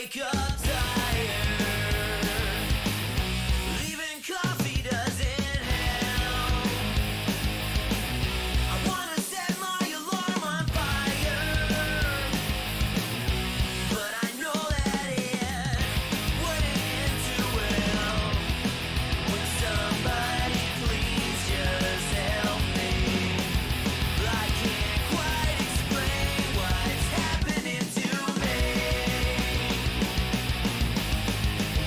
wake up tired. Leaving coffee doesn't help. I wanna set my alarm on fire, but I know that it wouldn't end too well. Would somebody please just help me? I can't quite explain what's happening to me.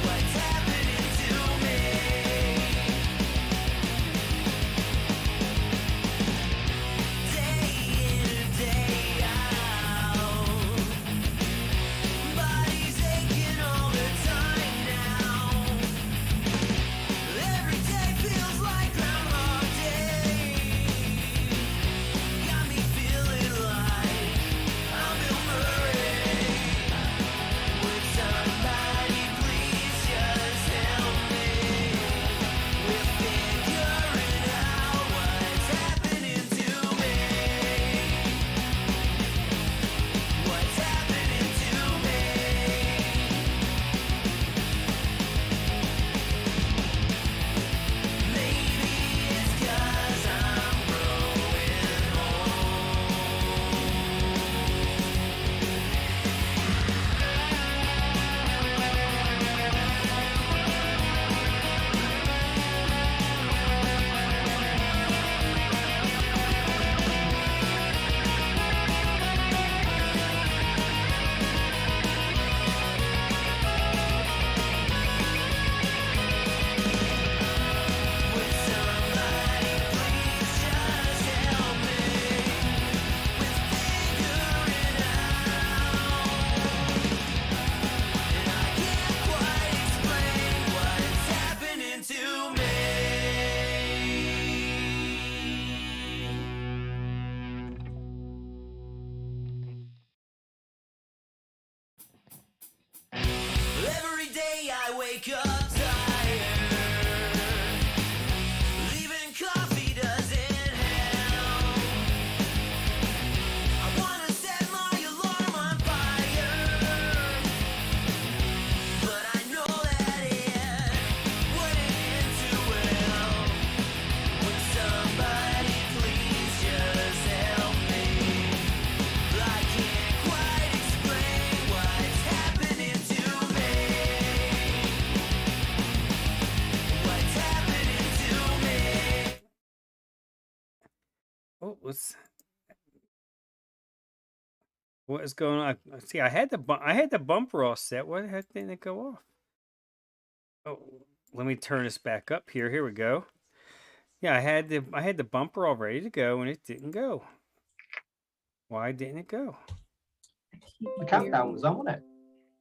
What's happening to me? Day in and day out, body's aching all the time now. Every day feels like Groundhog Day. Got me feeling like I'm Bill Murray. Would somebody please just help me? We're figuring out what's happening to me. What's happening to me? Maybe it's 'cause I'm growing Would somebody please just help me? We're figuring out, and I can't quite explain what's happening to me. Every day I wake up tired. Leaving coffee doesn't help. I wanna set my alarm on fire, but I know that it wouldn't end too well. Would somebody please just help me? I can't quite explain what's happening to me. What's happening to me? Oh, what is going on? See, I had the bumper all set. Why the heck didn't it go off? Oh, let me turn this back up here. Here we go. Yeah, I had the bumper all ready to go, and it didn't go. Why didn't it go? The countdown was on, wasn't it?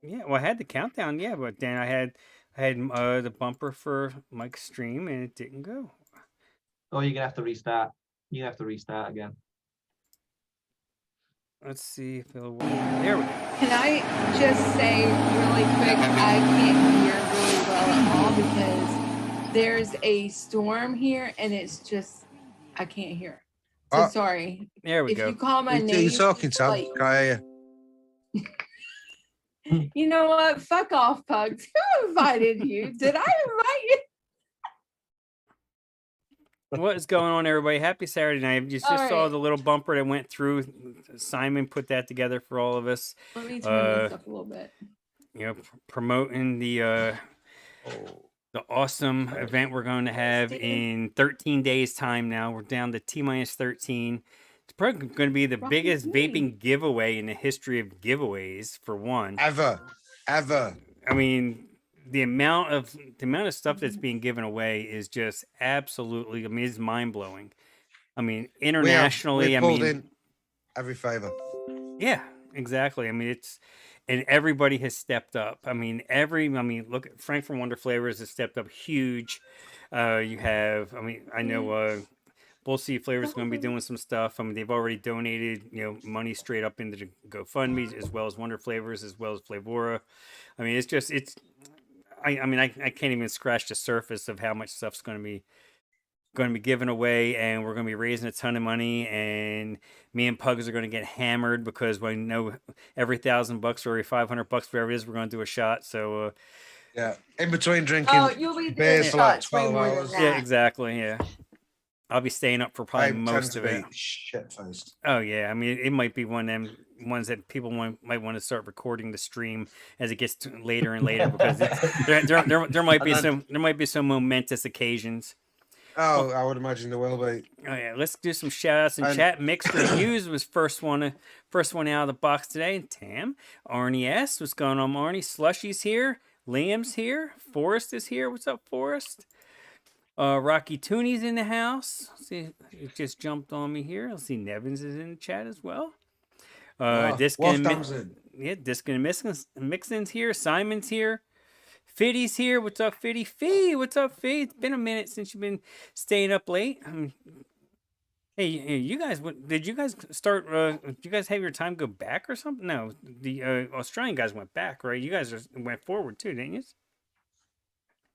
Yeah, well, I had the countdown. Yeah, but then I had the bumper for Mike's stream, and it didn't go. Oh, you're gonna have to restart. You have to restart again. Let's see if it'll work. There we go. Can I just say really quick, I can't hear really well at all because there's a storm here and it's just, I can't hear. So sorry. There we If go. you call my Who name, you talking to? like, Can I hear you? you know what? Fuck off, Pugs. Who invited you? Did I invite you? What is going on, everybody? Happy Saturday night. You just All saw right. the little bumper that went through. Simon put that together for all of us. Let me turn this up a little bit. You know, promoting the awesome event we're going to have in 13 days time. Now we're down to T-minus 13. It's probably going to be the biggest vaping giveaway in the history of giveaways, for one. Ever. I mean, the amount of stuff that's being given away is just absolutely, I mean, it's mind blowing. I mean, internationally, we pulled in every favor. Yeah, exactly. I mean, and everybody has stepped up. I mean, look at Frank from Wonder Flavors has stepped up huge. You have, I mean, I know Bull Sea Flavors is going to be doing some stuff. I mean, they've already donated, money straight up into the GoFundMe, as well as Wonder Flavors, as well as Flavora. I mean, I can't even scratch the surface of how much stuff's going to be going to be giving away, and we're going to be raising a ton of money. And me and Pugs are going to get hammered because we know every $1,000 or every $500, whatever it is, we're going to do a shot. So Yeah. In between drinking Oh, you'll be doing beers for like shots way 12 more than hours. that. yeah, exactly. Yeah, I'll be staying up for probably I tend most to of be it. shit faced. Oh yeah, I mean it might be one of them ones that people might want to start recording the stream as it gets later and later because there might be some momentous occasions. Oh, I would imagine there will be. Oh yeah, let's do some shout outs in And- chat. Mixed Reviews was first one out of the box today. Tam, Arnie S, what's going on, Arnie? Slushy's here, Liam's here, Forrest is here. What's up, Forrest? Rocky Tooney's in the house. See, it just jumped on me here. Let's see, Nevins is in the chat as well. Disc and Mixon's here. Simon's here. Fiddy's here. What's up, Fiddy? Fee, what's up, Fee? It's been a minute since you've been staying up late. Hey, you guys, did you guys start? Did you guys have your time go back or something? No, the Australian guys went back, right? You guys went forward too, didn't you?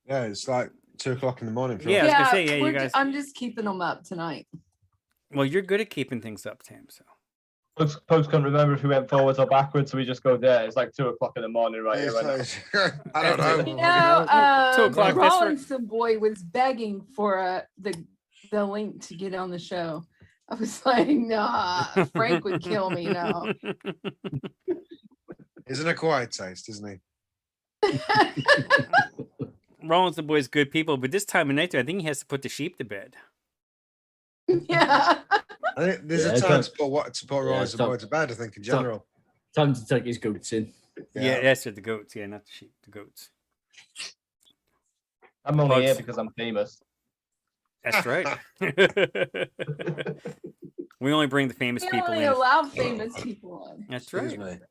Yeah, it's like 2 o'clock in the morning. For Yeah, us. I was gonna say, yeah, you we're guys- I'm just keeping them up tonight. Well, you're good at keeping things up, Tam. So. Folks can't remember if we went forwards or backwards, so we just go there. It's like 2 o'clock in the morning, right here. It's Right now. like- I don't know. You know, 2 o'clock, that's right. Rawlinson boy was begging for the link to get on the show. I was like, nah, Frank would kill me. No. Isn't a quiet taste, isn't he? Rollins the boys good people, but this time of night, I think he has to put the sheep to bed. Yeah. I think there's Yeah, a it's time not- to put yeah, Rollins it's and not- Boy to bed, I think, in it's not- general. Time to take his goats in. Yeah, that's it. The goats. Yeah, not the sheep. The goats. I'm only here Bugs. because I'm famous. That's right. We only bring the famous We people only in. allow famous people on. That's Excuse right. me.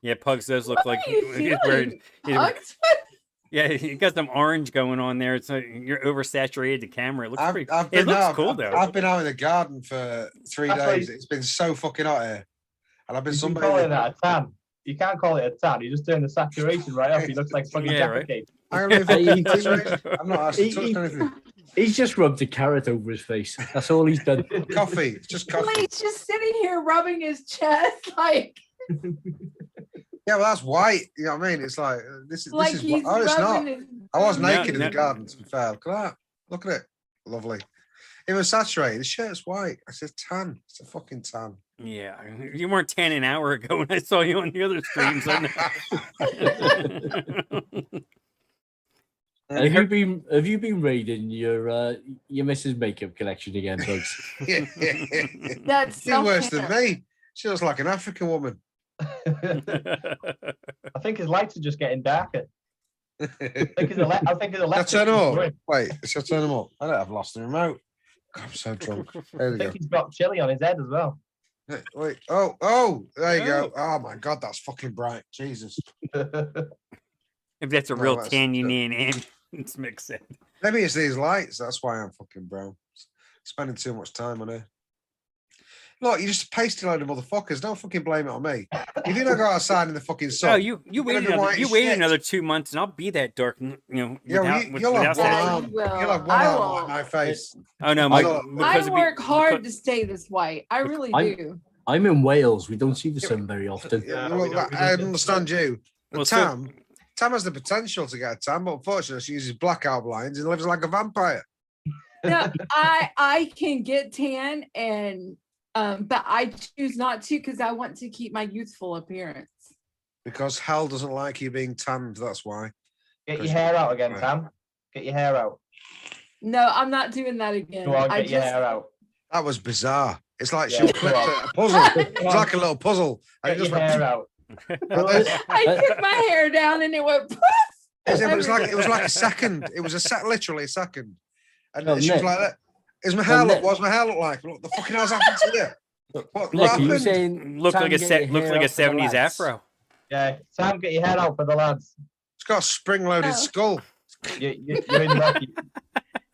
Yeah, Pugs does look What like are you he's wearing. feeling? he's- Hugs? Yeah, you got some orange going on there. It's like you're oversaturated the camera. It looks I've, pretty. I've It been looks out, cool I've, though. I've been out in the garden for 3 That's why days. It's been so fucking hot here. And I've been You can somebody. call it that a tan. You can't call it a tan. You're just doing the saturation right up. He looks like fucking Yeah, Jaffa right. Cake. I'm not even He- touched I'm not actually touched anything. He's just rubbed a carrot over his face. That's all he's done. Coffee. It's just Well, coffee. he's just sitting here rubbing his chest like Yeah, well, that's white. You know what I mean? It's like this is he's oh, it's not. rubbing his I was No, naked in no. the garden. To be fair, look at that. Look at it. Lovely. It was saturated. The shirt's white. I said tan. It's a fucking tan. Yeah, you weren't 10 an hour ago when I saw you on the other streams. Have you been raiding your Mrs. Makeup collection again, Bugs? That's She's worse than self-care. me. She looks like an African woman. I think his lights are just getting darker. I think his Shall I electric. turn them is up? going. Wait, shall I turn them up? I don't have lost the remote. God, I'm so drunk. There I we go. think he's got chili on his head as well. Wait. Oh, there you go. Oh my God, that's fucking bright. Jesus. If that's a No, real that's- 10, you need an ambulance mix it. Maybe it's these lights. That's why I'm fucking brown. Spending too much time on here. Look, you just pasty load of motherfuckers. Don't fucking blame it on me. If you don't go outside in the fucking sun, Oh, you wait gonna be another white you as wait shit. another 2 months, and I'll be that dark. Yeah, well, Without you'll have one Yeah, arm. you will. You'll have one I arm won't. on my face. Oh no, my I because I of work hard because- to stay this white. I really I'm- do. I'm in Wales. We don't see the sun very often. Yeah, Well, we don't I get- understand you. But Well, so- Tam has the potential to get a tan, but unfortunately, she uses blackout blinds and lives like a vampire. No, I can get tan and but I choose not to because I want to keep my youthful appearance. Because hell doesn't like you being tanned. That's why. Get your hair out again, Right. Sam. Get your hair out. No, I'm not doing that again. Go on, I get your just hair out. That was bizarre. It's like Yeah, she clipped go on. a puzzle. It's like a little puzzle. And Get it your just hair went, out. I took my hair down and it went poof. it was like a second. It was literally a second. And Oh, she was Nick. like that. Is my Oh, hair look? Nick. What's my hair look like? What the fucking hell's happened to you? What Nick, are you happened? saying Looked Sam, like a get set your looks hair like a out for the 70s lads? afro. Yeah, Sam, get your hair out for the lads. It's got a spring-loaded Oh. skull. You're in luck.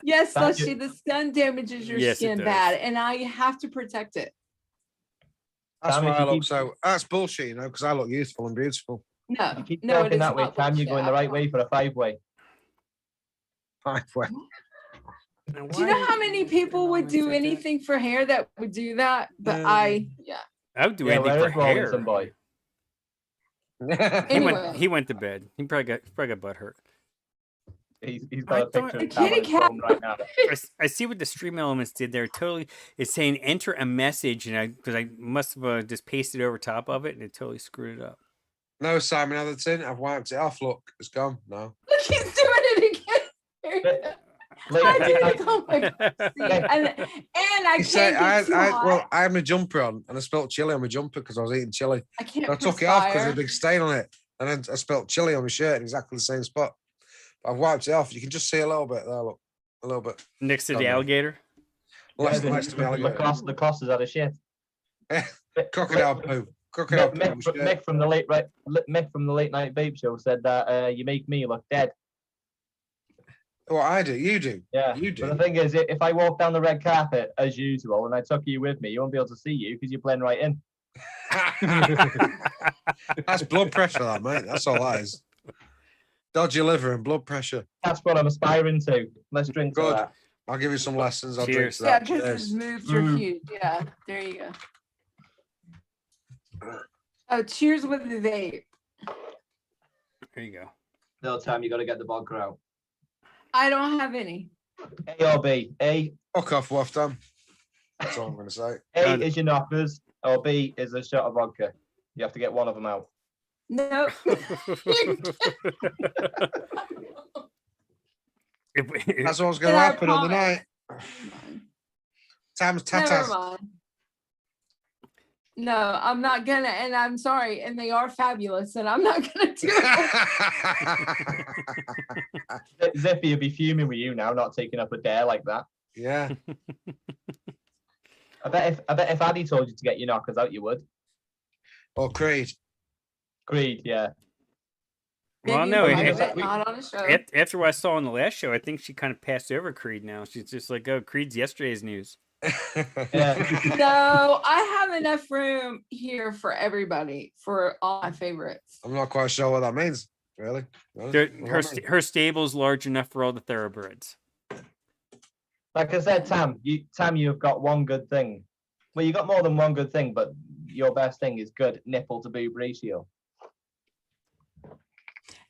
Yes, Thank Slushy, the sun damages your Yes, it skin does. bad, and I have to protect it. That's Sam, why if I you look keep- so. That's bullshit, you know, because I look youthful and beautiful. No, You keep no, it talking is that way, not Sam. You're bullshit. going the right way for a 5-way. Right, well, Do you know how many people would do anything for hair that would do that? But I would do Yeah, anything where for is hair. Rawlinson boy? Anyway. He went to bed. He probably got butt hurt. He's I got a thought- picture The of Tam on kitty his cat. phone right now. I see what the stream elements did there. Totally, it's saying enter a message, and because I must have just pasted over top of it, and it totally screwed it up. No, Simon Atherton, I've wiped it off. Look, it's gone. No. Look, he's doing it again. There you go. I did it. Oh my God. See, and I He can't said, get too hot. I had my jumper on and I spilled chili on my jumper because I was eating chili. I can't And I took it off because perspire. there's a big stain on it. And then I spilled chili on my shirt in exactly the same spot. But I've wiped it off. You can just see a little bit there, look. A little bit. Next to the Done. alligator. Less Yeah, to me, alligator. the cost is out of shit. Crocodile poo. Crocodile poo. on my Mick, shirt. Mick from the late night vape show said that you make me look dead. What I do, you do. Yeah, You but do. the thing is, if I walk down the red carpet as usual and I took you with me, you won't be able to see you because you're blend right in. That's blood pressure, that, mate. That's all that is. Dodgy liver and blood pressure. That's what I'm aspiring to. Let's drink to Good. that. I'll give you some lessons. I'll drink Cheers. to Yeah, that. because Cheers. his moves are Mm. huge. Yeah, there you go. Oh, cheers with the vape. There you go. No time, you got to get the vodka out. I don't have any. A or B. A Fuck off, waft on. That's all I'm going to say. A is your knockers, or B is a shot of vodka. You have to get one of them out. No. That's what's going to Yeah, I happen on the night. Tam's Never tatas. mind. No, I'm not gonna, and I'm sorry, and they are fabulous, and I'm not gonna do it. Zippy would be fuming with you now, not taking up a dare like that. Yeah. I bet if Addy told you to get your knockers out, you would. Or Creed. Creed, yeah. Well, Maybe no, in it- private, not on a show. After what I saw on the last show, I think she kind of passed over Creed now. She's just like, oh, Creed's yesterday's news. Yeah. No, I have enough room here for everybody, for all my favorites. I'm not quite sure what that means. Really? Really? Her, What her, does that mean? her stable's large enough for all the thoroughbreds. Like I said, Tam, you've got one good thing. Well, you got more than one good thing, but your best thing is good nipple to boob ratio.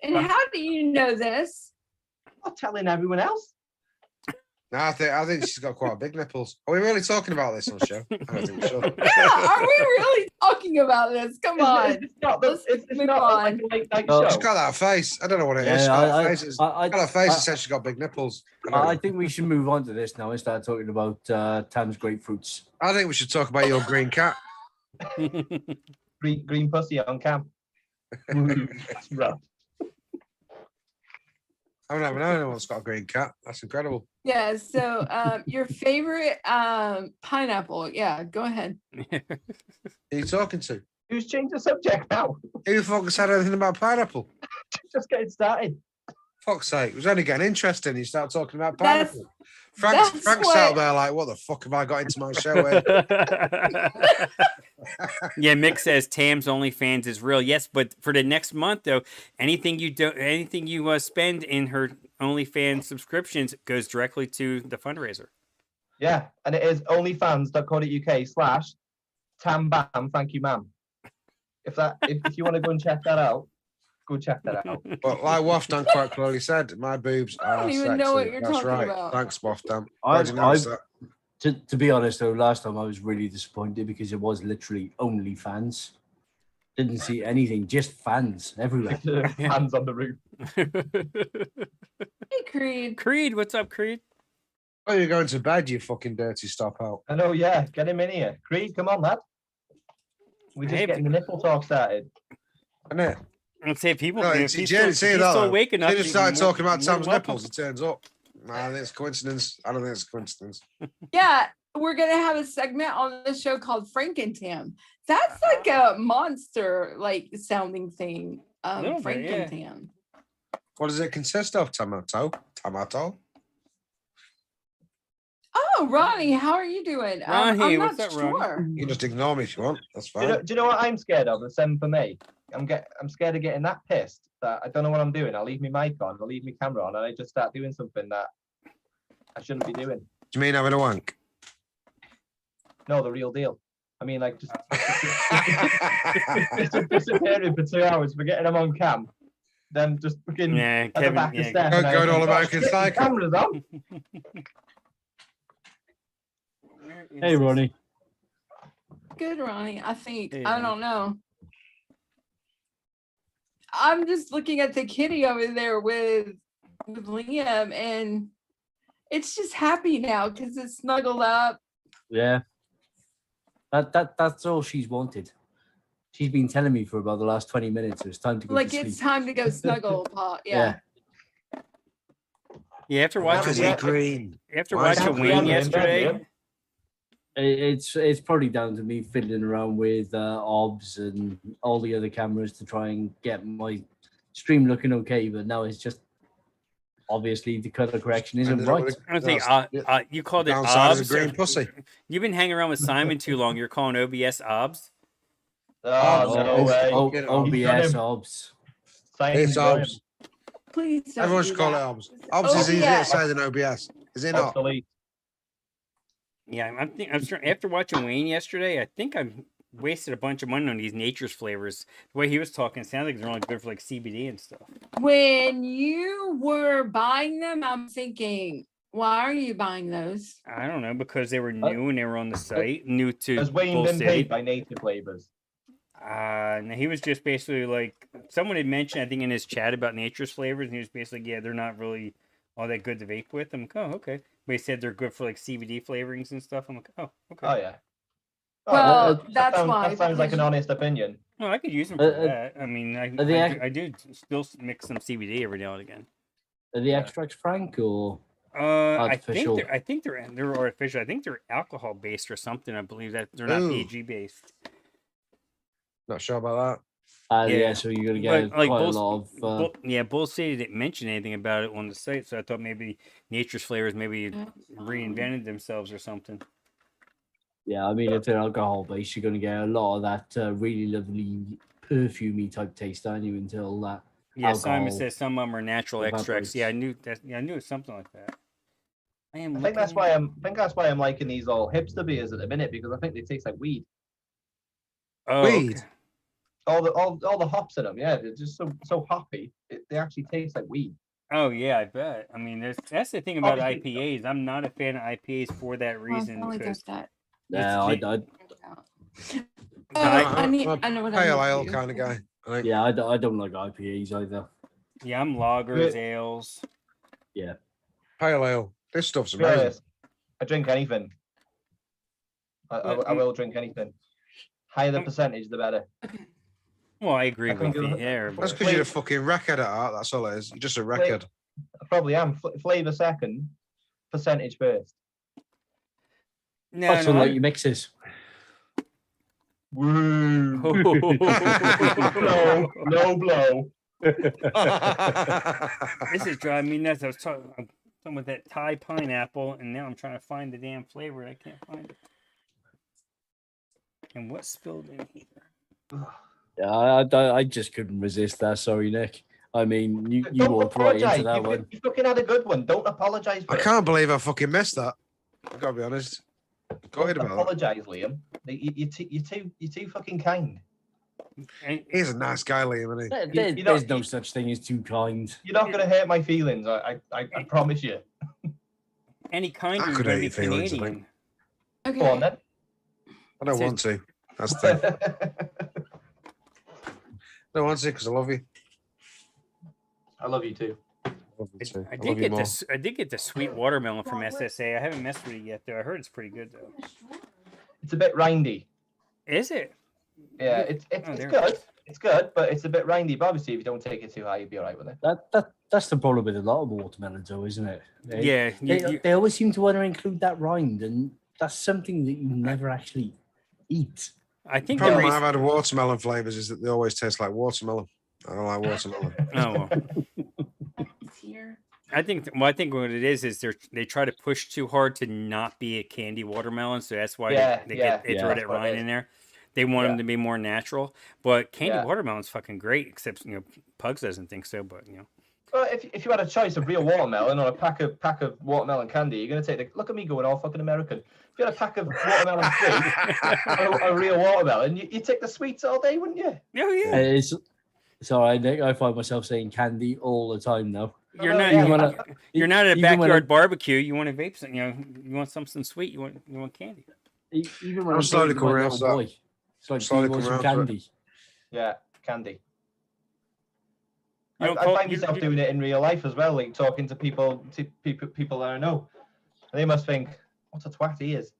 And how do you know this? I'm not telling everyone else. No, I think she's got quite big nipples. Are we really talking about this on the show? I don't think we should. Yeah, are we really talking about this? Come on. It's not, Let's it's move not on. like a late night No. show. She's got that face. I don't know what it is. She's Yeah, got that face. She's I, got that face that I, says she's got big nipples. I don't I know. think we should move on to this now and start talking about Tam's grapefruits. I think we should talk about your green cat. Green pussy on cam. That's rough. I've never known anyone that's got a green cat. That's incredible. Yeah, so your favorite pineapple. Yeah, go ahead. Who are you talking to? Who's changed the subject now? Who the fuck said anything about pineapple? Just getting started. Fuck's sake. It was only getting interesting. You start talking about That's- pineapple. that's Frank's what- out there like, what the fuck have I got into my show with? Yeah, Mick says Tam's OnlyFans is real. Yes, but for the next month though, anything you spend in her OnlyFans subscriptions goes directly to the fundraiser. Yeah, and it is onlyfans.co.uk/TamBam. Thank you, ma'am. If you want to go and check that out, go check that out. But like Waftan quite clearly said, my boobs I don't are even know what sexy. you're That's talking right. about. Thanks, Waftan. I- Glad you noticed I- that. To be honest, though, last time I was really disappointed because it was literally only fans. Didn't see anything, just fans everywhere. Hands on the roof. Hey, Creed. Creed, what's up, Creed? Oh, you're going to bed, you fucking dirty stop out. I know, yeah. Get him in here. Creed, come on, lad. We're just Hey, getting the nipple talk started. Isn't it? Let's say people. No, if you he's didn't still, see he's that, still though. awake enough. They just he's started more- talking about more than Sam's welcome. nipples. He turns up. Nah, I think it's coincidence. I don't think it's coincidence. Yeah, we're gonna have a segment on the show called Frankentam. That's like a monster like sounding thing. Little bit, yeah. Frankentam. What does it consist of? Tomato? Oh, Ronnie, how are you doing? Ronnie, I'm what's not up, Ronnie? sure. You can just ignore me if you want. That's Do you, fine. know, do you know what I'm scared of? The 7 for May. I'm scared of getting that pissed that I don't know what I'm doing. I'll leave my mic on, I'll leave my camera on, and I just start doing something that I shouldn't be doing. Do you mean having a wank? No, the real deal. I mean, like, just disappearing for 2 hours, forgetting I'm on cam, then just fucking Yeah, at the Kevin. back of Yeah, step. Go- and I going think, all "Oh, American shit, the Psycho." Cameras on. Where is Hey, this? Ronnie. Good, Ronnie. I think. Hey, I Ronnie. don't know. I'm just looking at the kitty over there with Liam, and it's just happy now because it's snuggled up. Yeah. That's all she's wanted. She's been telling me for about the last 20 minutes. It's time to go Like to it's sleep. time to go snuggle, Paul. Yeah. Yeah, after Why watching is he Yeah. green? after Why is watching he Wayne green? yesterday. It's probably down to me fiddling around with OBS and all the other cameras to try and get my stream looking okay, but now it's just obviously the color correction isn't Ended up right. with I don't think yeah. you called it Downside is a OBS. green pussy. You've been hanging around with Simon too long. You're calling OBS OBS. Oh, no it's way. fucking OBS him. OBS. Simon's It's got him. OBS. Please don't Everyone do should call it that. OBS. OBS is easier to OBS. say than OBS. Is it not? Obsolete. Yeah, after watching Wayne yesterday, I think I've wasted a bunch of money on these nature's flavors. The way he was talking, it sounded like they're only good for like CBD and stuff. When you were buying them, I'm thinking, why are you buying those? I don't know, because they were new and they were on the site, new to Has Wayne Bull been City. paid by native flavors? And he was just basically like, someone had mentioned, I think in his chat about nature's flavors, and he was basically, yeah, they're not really all that good to vape with. I'm like, oh, okay. But he said they're good for like CBD flavorings and stuff. I'm like, oh, okay. Oh, yeah. Well, that that's sounds, why, That sounds like because an honest opinion. Well, I could use them for Uh, that. I mean, are they I do still mix some CBD every now and again. Are the extracts frank or I artificial? think they're artificial. I think they're alcohol based or something. I believe that they're not Ooh. PG based. Not sure about Yeah, Yeah. so you're gonna But, get like, quite a Bull- lot of. Bull City didn't mention anything about it on the site, so I thought maybe Nature's Flavors maybe reinvented themselves or something. Yeah, I mean, if they're alcohol based, you're going to get a lot of that really lovely perfumey type taste, aren't you? Until that. Yeah, Simon Alcohol says some of them are natural extracts. evaporates. Yeah, I knew that. Yeah, I knew it was something like that. I think that's why I'm liking these all hipster beers at the minute, because I think they taste like weed. Oh, Weed? okay. All the hops in them, yeah, they're just so hoppy. They actually taste like weed. Oh yeah, I bet. I mean, that's the thing about Obviously- IPAs. I'm not a fan of IPAs for that Oh, I reason. finally Because got that. Yeah, It's- I know what I Pale need to ale do. kind of guy. I think. yeah, I don't like IPAs either. yeah, I'm lagers, ales. Pale ale. This stuff's To be amazing. honest, I drink anything. I will drink anything. Higher the percentage, the better. Well, I agree I with think you it- there. That's But because you're a fucking record at heart. That's all it is. You're just a record. I probably am. Flavor second, percentage first. no, Also, no, like your mixes. Woo! no. Low blow. This is driving me nuts. I'm talking with that Thai pineapple, and now I'm trying to find the damn flavor. And I can't find it. And what spilled in here? Yeah, I just couldn't resist that. Sorry, Nick. I mean, you Don't walked right apologise. into that one. You fucking had a good one. Don't apologise. I can't believe I fucking missed that. I've got to be honest. Gutted Don't about that. apologise, Liam. You're too fucking kind. And He's a nice guy, Liam, isn't he? There- you know- there's no such thing as too kind. You're not going to hurt my feelings. I promise you. any kind I of could going to hurt be your feelings, I Canadian. Okay. Go on then. I don't want to. That's the thing. I don't want to because I love you. I love you too. I love you too. I I did love you get more. this. I did get the sweet watermelon from SSA. I haven't messed with it yet, though. I heard it's pretty good, though. It's a bit rindy. Is it? Yeah, it's Oh, it's there it good. is. It's good, but it's a bit rindy. But obviously, if you don't take it too high, you'll be alright with it. That's the problem with a lot of watermelons, though, isn't it? Yeah. They always seem to want to include that rind, and that's something that you never actually eat. I think The the problem I've reason. had with watermelon flavors is that they always taste like watermelon. I don't like watermelon. Oh well. It's here. I think what it is they try to push too hard to not be a candy watermelon, so that's why Yeah, they yeah, throw that's that what it rind is. in there. They want them Yeah. to be more natural, but candy Yeah. watermelon's fucking great. Except Pugs doesn't think so, but Well, if you had a choice of real watermelon or a pack of watermelon candy, you're gonna take the. Look at me going all fucking American. If you had a pack of watermelon fruit or a real watermelon, you take the sweets all day, wouldn't you? Oh yeah. It's all right, Nick. I find myself saying candy all the time now. You're Oh, not. yeah, Even when You're not at a even when backyard barbecue. You want to vape something. You want something sweet. You want candy. even when I'm I'm slowly talking to my coming around little to that. boy, it's like, do Slowly you want coming some around to it. candy? Yeah, candy. You don't I call- find you- myself you- doing it in real life as well, like talking to people that I know. They must think, what a twat he is.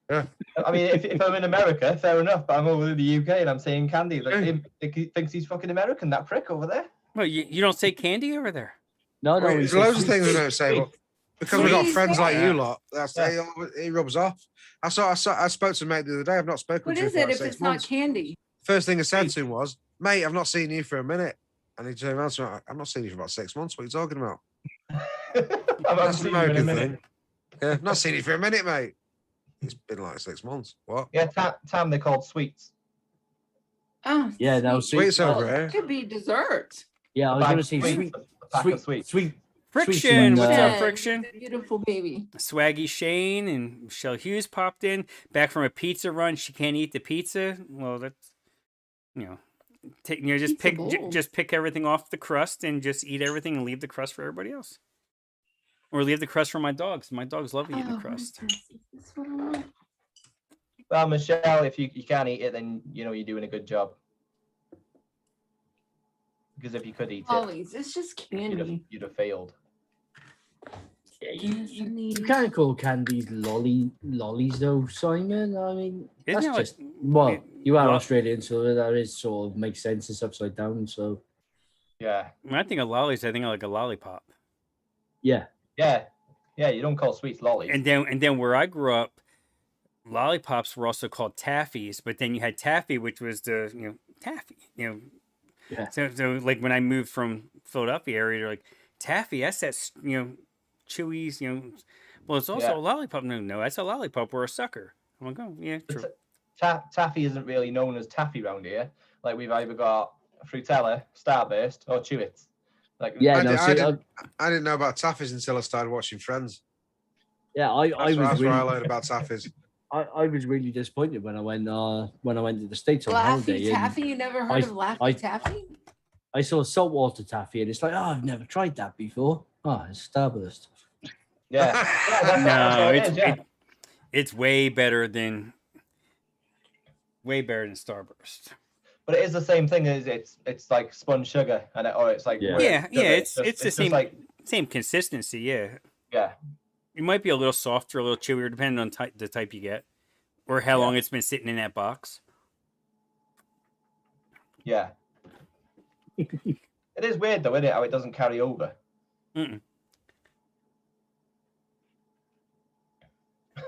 Yeah. I mean, if I'm in America, fair enough, but I'm over in the UK and I'm saying candy. Like, Yeah. he thinks he's fucking American, that prick over there. Well, you don't say candy over there. No, no. There's he loads of says things we sweet. don't say, Sweet. but because we've got Sweet. friends like Yeah. you lot, that's Yeah. he rubs off. I spoke to a mate the other day. I've not spoken What to him is for it like if 6 it's not months. candy? First thing I said to him was, "Mate, I've not seen you for a minute." And he turned around to me, "I've not seen you for about 6 months. What are you talking about?" I've That's seen an you in a American minute. thing. Yeah, I've not seen you for a minute, mate. It's been like 6 months. What? Yeah, Tam, they're called sweets. Oh, Yeah, no, Sweets sweet. over Well, here. it could be dessert. Yeah, I was Bag going to of say sweets, sweet, a pack sweet, of sweets. sweet. Friction. What's up, uh, Friction? Beautiful baby. Swaggy Shane and Michelle Hughes popped in back from a pizza run. She can't eat the pizza. Well, that's just Pizza pick bowls. just pick everything off the crust and just eat everything and leave the crust for everybody else. Or leave the crust for my dogs. My dogs love eating the Oh, what is crust. this? Is this what I want? Well, Michelle, if you can't eat it, then you're doing a good job. Because if you could eat it, Ollies, it's just candy. you'd have failed. You can't call candies lollies though, Simon. I mean, Isn't that's that like- just well, you are lo- Australian, so that is sort of makes sense. It's upside down, so Yeah. When I think of lollies, I think of like a lollipop. yeah. Yeah. Yeah, you don't call sweets lollies. And then where I grew up, lollipops were also called taffies, but then you had taffy, which was the taffy. Yeah. So like when I moved from Philadelphia area, they're like taffy. That's chewies. Well, it's also Yeah. a lollipop. No, that's a lollipop or a sucker. I'm like, oh yeah, true. Taffy isn't really known as taffy around here. Like we've either got Frutella, Starburst, or Chewits. Like Yeah, I no, did- see, I didn't know about taffies until I started watching Friends. I That's was where I really, learned about taffies. I was really disappointed when I went to the States on holiday. Laffy and Taffy? You never heard of Laffy I- Taffy? I saw saltwater taffy, and it's like, oh, I've never tried that before. Oh, it's Starburst. yeah. That's No, what it is, yeah. it's way better than Starburst. But it is the same thing as it's like spun sugar or it's like Yeah. where Yeah, sugar, it's the just same like same consistency. Yeah, yeah. it might be a little softer, a little chewier, depending on the type you get, or how long it's been sitting in that box. Yeah. It is weird though, isn't it? How it doesn't carry over. Mm-mm.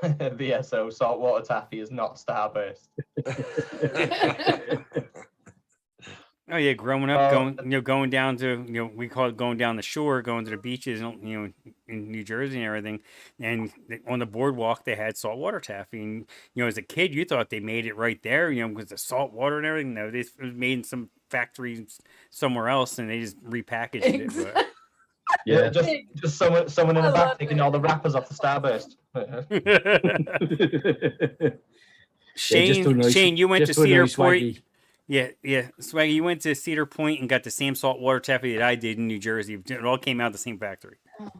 VSO saltwater taffy is not Starburst. Oh yeah, growing up, Well, going down to we call it going down the shore, going to the beaches, in New Jersey and everything. And on the boardwalk, they had saltwater taffy. And as a kid, you thought they made it right there, because the salt water and everything. No, it was made in some factory somewhere else, and they just repackaged it. But... Yeah, just someone in I the back love taking it. all the wrappers off the Starburst. Shane, you went to just to annoy Cedar Point. Swaggy. Yeah, Swaggy, you went to Cedar Point and got the same saltwater taffy that I did in New Jersey. It all came out of the same factory. No,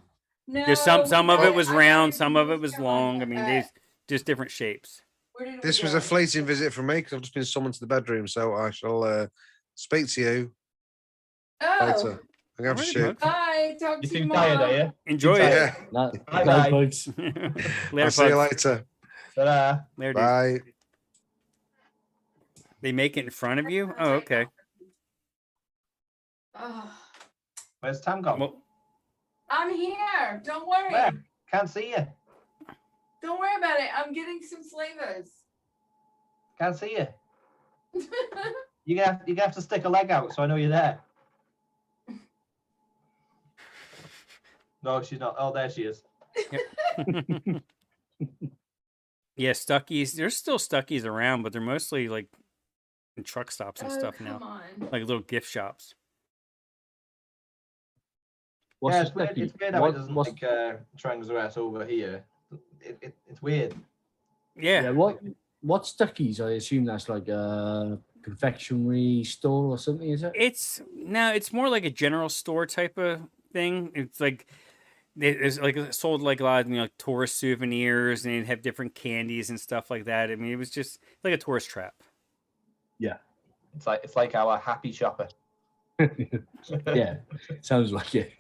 There's some of it was I round, went some to of it was North long. I mean, Carolina. there's just different shapes. Where did we This was go? a fleeting visit from me because I've just been summoned to the bedroom, so I shall speak to you Oh, later. I'm going to have to Alright, shoot. bye. Talk You to you seem tired, are tomorrow. you? Enjoy Tired. it. Yeah, Bye-bye. Night, folks. I'll Later, see you folks. later. Ta-da. Later, dude. Bye. They make it in front of you? Oh, okay. Oh, Where's Tam gone? Well, I'm here. Don't worry. Where? Can't see you. Don't worry about it. I'm getting some flavors. Can't see you. You're gonna have to stick a leg out so I know you're there. No, she's not. Oh, there she is. yeah, Stuckies. There's still Stuckies around, but they're mostly like in truck stops and Oh, stuff come now. on. Like little gift shops. Yeah, the it's weird. Stucky? It's weird how it What- doesn't what's- like Triangles over here. It's weird. Yeah. Yeah, what's Stucky's? I assume that's like a confectionery store or something, is it? It's more like a general store type of thing. It's like it's like sold like a lot of tourist souvenirs, and they'd have different candies and stuff like that. I mean, it was just like a tourist trap. Yeah. It's like our happy shopper. Yeah, sounds like it.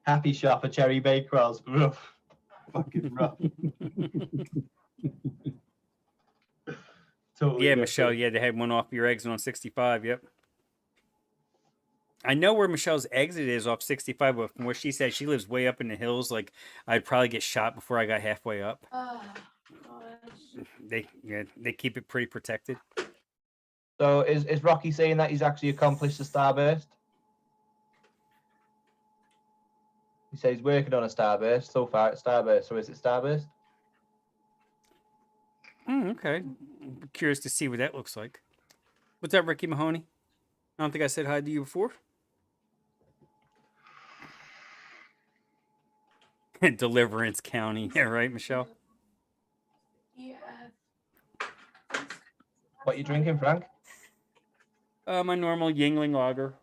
Happy shopper cherry bakewells. Rough. Fucking rough. Totally Yeah, different. Michelle. Yeah, they had one off your exit on 65. Yep. I know where Michelle's exit is off 65, but from what she said, she lives way up in the hills. Like I'd probably get shot before I got halfway up. Oh, gosh. They keep it pretty protected. So is Rocky saying that he's actually accomplished the starburst? He says he's working on a starburst. So far, it's starburst. So is it starburst? Okay. I'm curious to see what that looks like. What's up, Ricky Mahoney? I don't think I said hi to you before. Deliverance County. Yeah, right, Michelle? Yeah. What you drinking, Frank? My normal Yingling lager.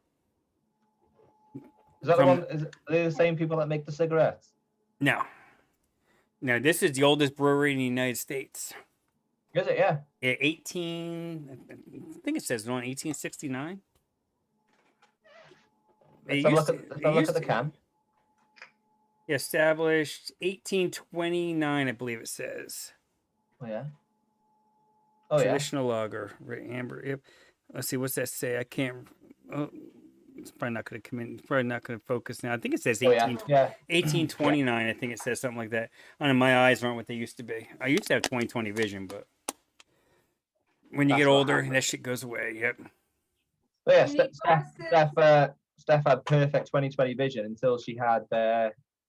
Is that From- the one? Are they the same people that make the cigarettes? No. No, this is the oldest brewery in the United States. Is it? Yeah. Yeah, I think it says on 1869. Let's have a look at the can. Established 1829, I believe it says. Oh yeah. Oh yeah. Traditional lager, right? Amber. Yep. Let's see, what's that say? I can't. Oh, it's probably not going to come in. It's probably not going to focus now. I think it says Oh yeah. 1829. I think it says something like that. I know my eyes aren't what they used to be. I used to have 20/20 vision, but when you That's get what older, happens. that shit goes away. Yep. Oh yeah. Can you Steph had perfect 20/20 vision until she had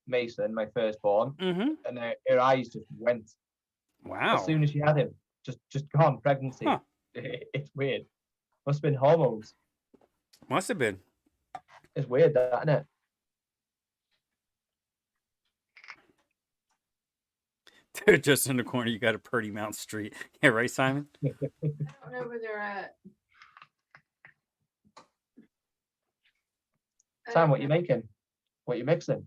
Mason, my firstborn, Mm-hmm. and her eyes just went Wow. as soon as she had him. Just gone. Pregnancy. Huh. It's weird. Must have been hormones. Must have been. It's weird, that, isn't it? Dude, just in the corner, you got a Purdy Mount Street. Yeah, right, Simon? I don't know where they're at. I Sam, don't what you know. making? What you mixing?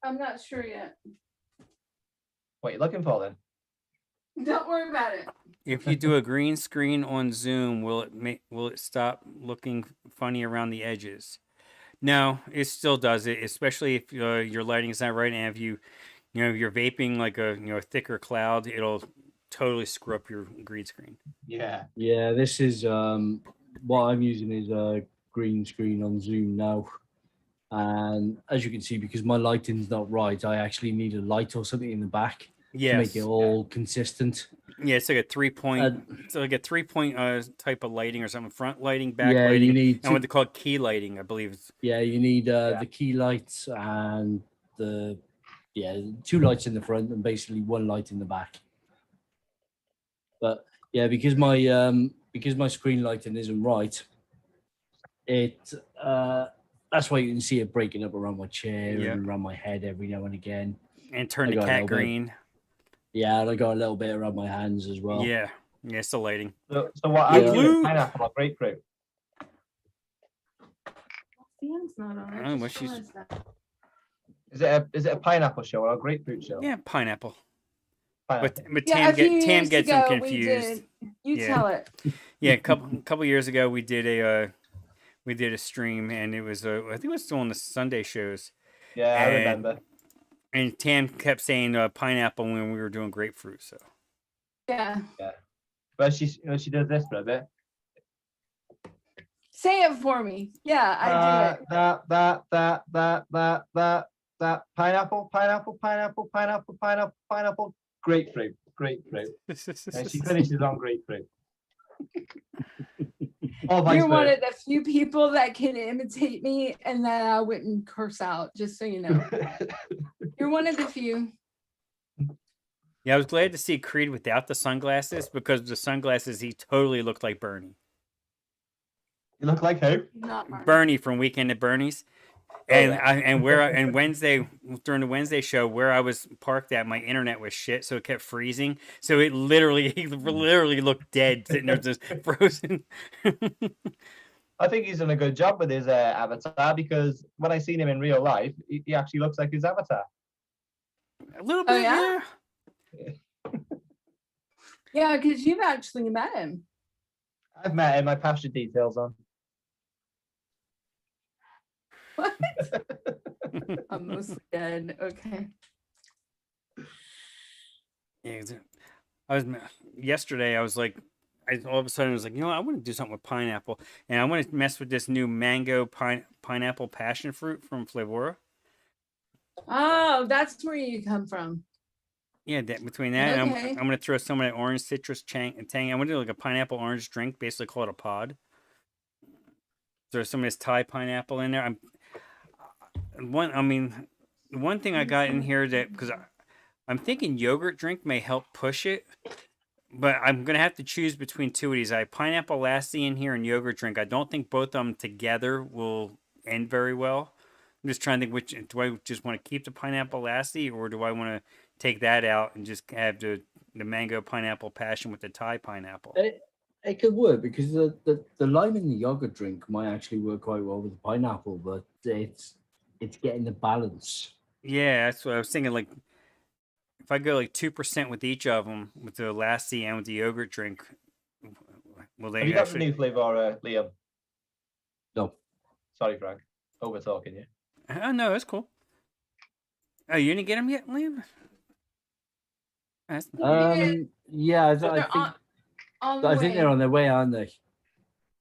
I'm not sure yet. What you looking for then? Don't worry about it. If you do a green screen on Zoom, will it stop looking funny around the edges? No, it still does it, especially if your lighting is not right, and if you're vaping like a thicker cloud, it'll totally screw up your green screen. Yeah. Yeah, this is what I'm using is a green screen on Zoom now. And as you can see, because my lighting's not right, I actually need a light or something in the back to Yes. make it all consistent. Yeah, it's like a 3-point. Uh, It's like a 3-point type of lighting or something. Front lighting, back Yeah, lighting, you need and what they call key lighting, I believe. you need the key lights and the 2 lights in the front and basically 1 light in the back. But yeah, because my screen lighting isn't right, it that's why you can see it breaking up around my chair Yeah. and around my head every now and again. And turn I the got a cat little bit. green. Yeah, and I got a little bit around my hands as well. Yeah, it's the lighting. So what? Yeah. Are you doing? Pineapple or grapefruit? Sam's not on. Oh, I what just she's- realized that. Is it a pineapple show or a grapefruit show? Yeah, pineapple. Pineapple. But Yeah, Tam a few Tam years gets them ago, we confused. did. You Yeah. tell it. Yeah, a couple years ago we did a stream, and it was I think it was still on the Sunday shows, Yeah, I and- remember. and Tam kept saying pineapple when we were doing grapefruit. So Yeah. But she does this for a bit. Say it for me. Yeah, I do it. That pineapple, grapefruit. And she finishes on grapefruit. Or vice You're one versa. of the few people that can imitate me and that I wouldn't curse out, just so you know. You're one of the few. yeah, I was glad to see Creed without the sunglasses, because the sunglasses he totally looked like Bernie. You look like who? Not Martin. Bernie from Weekend at Bernie's. Oh, And yeah. and Wednesday during the Wednesday show where I was parked at, my internet was shit, so it kept freezing. So he literally looked dead, sitting there just frozen. I think he's done a good job with his avatar because when I seen him in real life, he actually looks like his avatar. A little Oh, bit, yeah? yeah. Yeah, because you've actually met him. I've met him. I passed your details on. What? I'm mostly dead. Okay. Yeah, yesterday. I was like, all of a sudden I was like, you know what? I want to do something with pineapple, and I want to mess with this new mango pineapple passion fruit from Flavora. Oh, that's where you come from. Yeah, between that, and Okay. I'm gonna throw some of that orange citrus tang. I'm gonna do like a pineapple orange drink, basically call it a pod. Throw some of this Thai pineapple in there. The one thing I got in here that because I'm thinking yogurt drink may help push it, but I'm gonna have to choose between two of these. I have pineapple lassi in here and yogurt drink. I don't think both of them together will end very well. I'm just trying to think which do I just want to keep the pineapple lassi or do I want to take that out and just have the mango pineapple passion with the Thai pineapple? It could work because the lime in the yogurt drink might actually work quite well with the pineapple, but it's getting the balance. Yeah, that's what I was thinking. Like, if I go like 2% with each of them, with the lassi and with the yogurt drink, will they Have you got the actually? new flavor, Liam? No. Sorry, Frank. Over talking you. Oh no, that's cool. Oh, you didn't get them yet, Liam? Yeah, I They're think on the I think they're way. on their way, aren't they?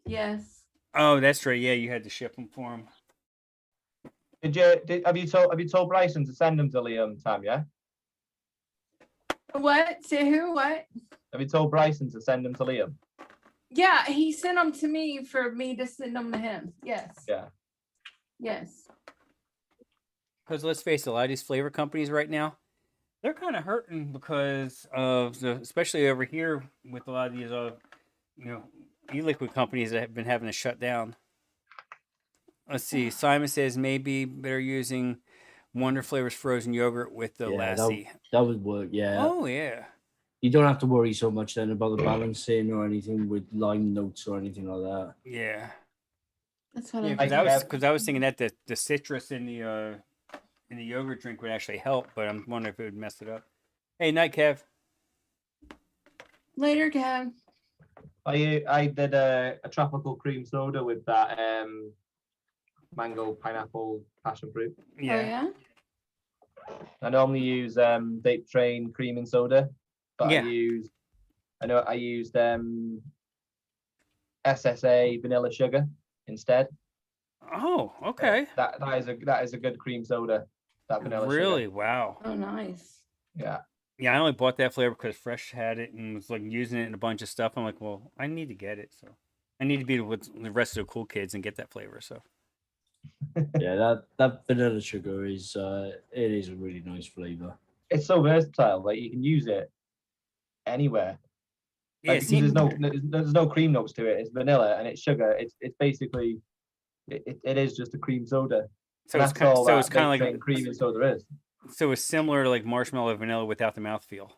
Yes. Oh, that's right. Yeah, you had to ship them for him. Have you told Bryson to send them to Liam, Tam? Yeah. What? To who? What? Have you told Bryson to send them to Liam? Yeah, he sent them to me for me to send them to him. Yes. Yeah. Yes. Because let's face it, a lot of these flavor companies right now, they're kind of hurting because of especially over here with a lot of these, e-liquid companies that have been having to shut down. Let's see. Simon says maybe they're using Wonder Flavors frozen yogurt with the lassi. That would work. Yeah. Oh yeah. You don't have to worry so much then about the balancing or anything with lime notes or anything like that. Yeah. That's what Yeah, I'm because I was thinking that the citrus in the yogurt drink would actually help, but I'm wondering if it would mess it up. Hey, night, Kev. Later, Kev. I did a tropical cream soda with that mango pineapple passion fruit. Yeah. Oh, yeah? I normally use Vape Train cream and soda, but Yeah. I used SSA vanilla sugar instead. Oh, okay. That is a good cream soda. That vanilla Really? sugar. Wow. Oh, nice. Yeah. Yeah, I only bought that flavor because Fresh had it and was like using it in a bunch of stuff. I'm like, well, I need to get it, so I need to be with the rest of the cool kids and get that flavor. So Yeah, that vanilla sugar is it is a really nice flavor. It's so versatile. Like you can use it anywhere. yeah, Like, because there's no cream notes to it. It's vanilla and it's sugar. It's basically it is just a cream soda. so And it's that's all that kind of Vape like Train cream and soda is. so it's similar to like marshmallow vanilla without the mouthfeel,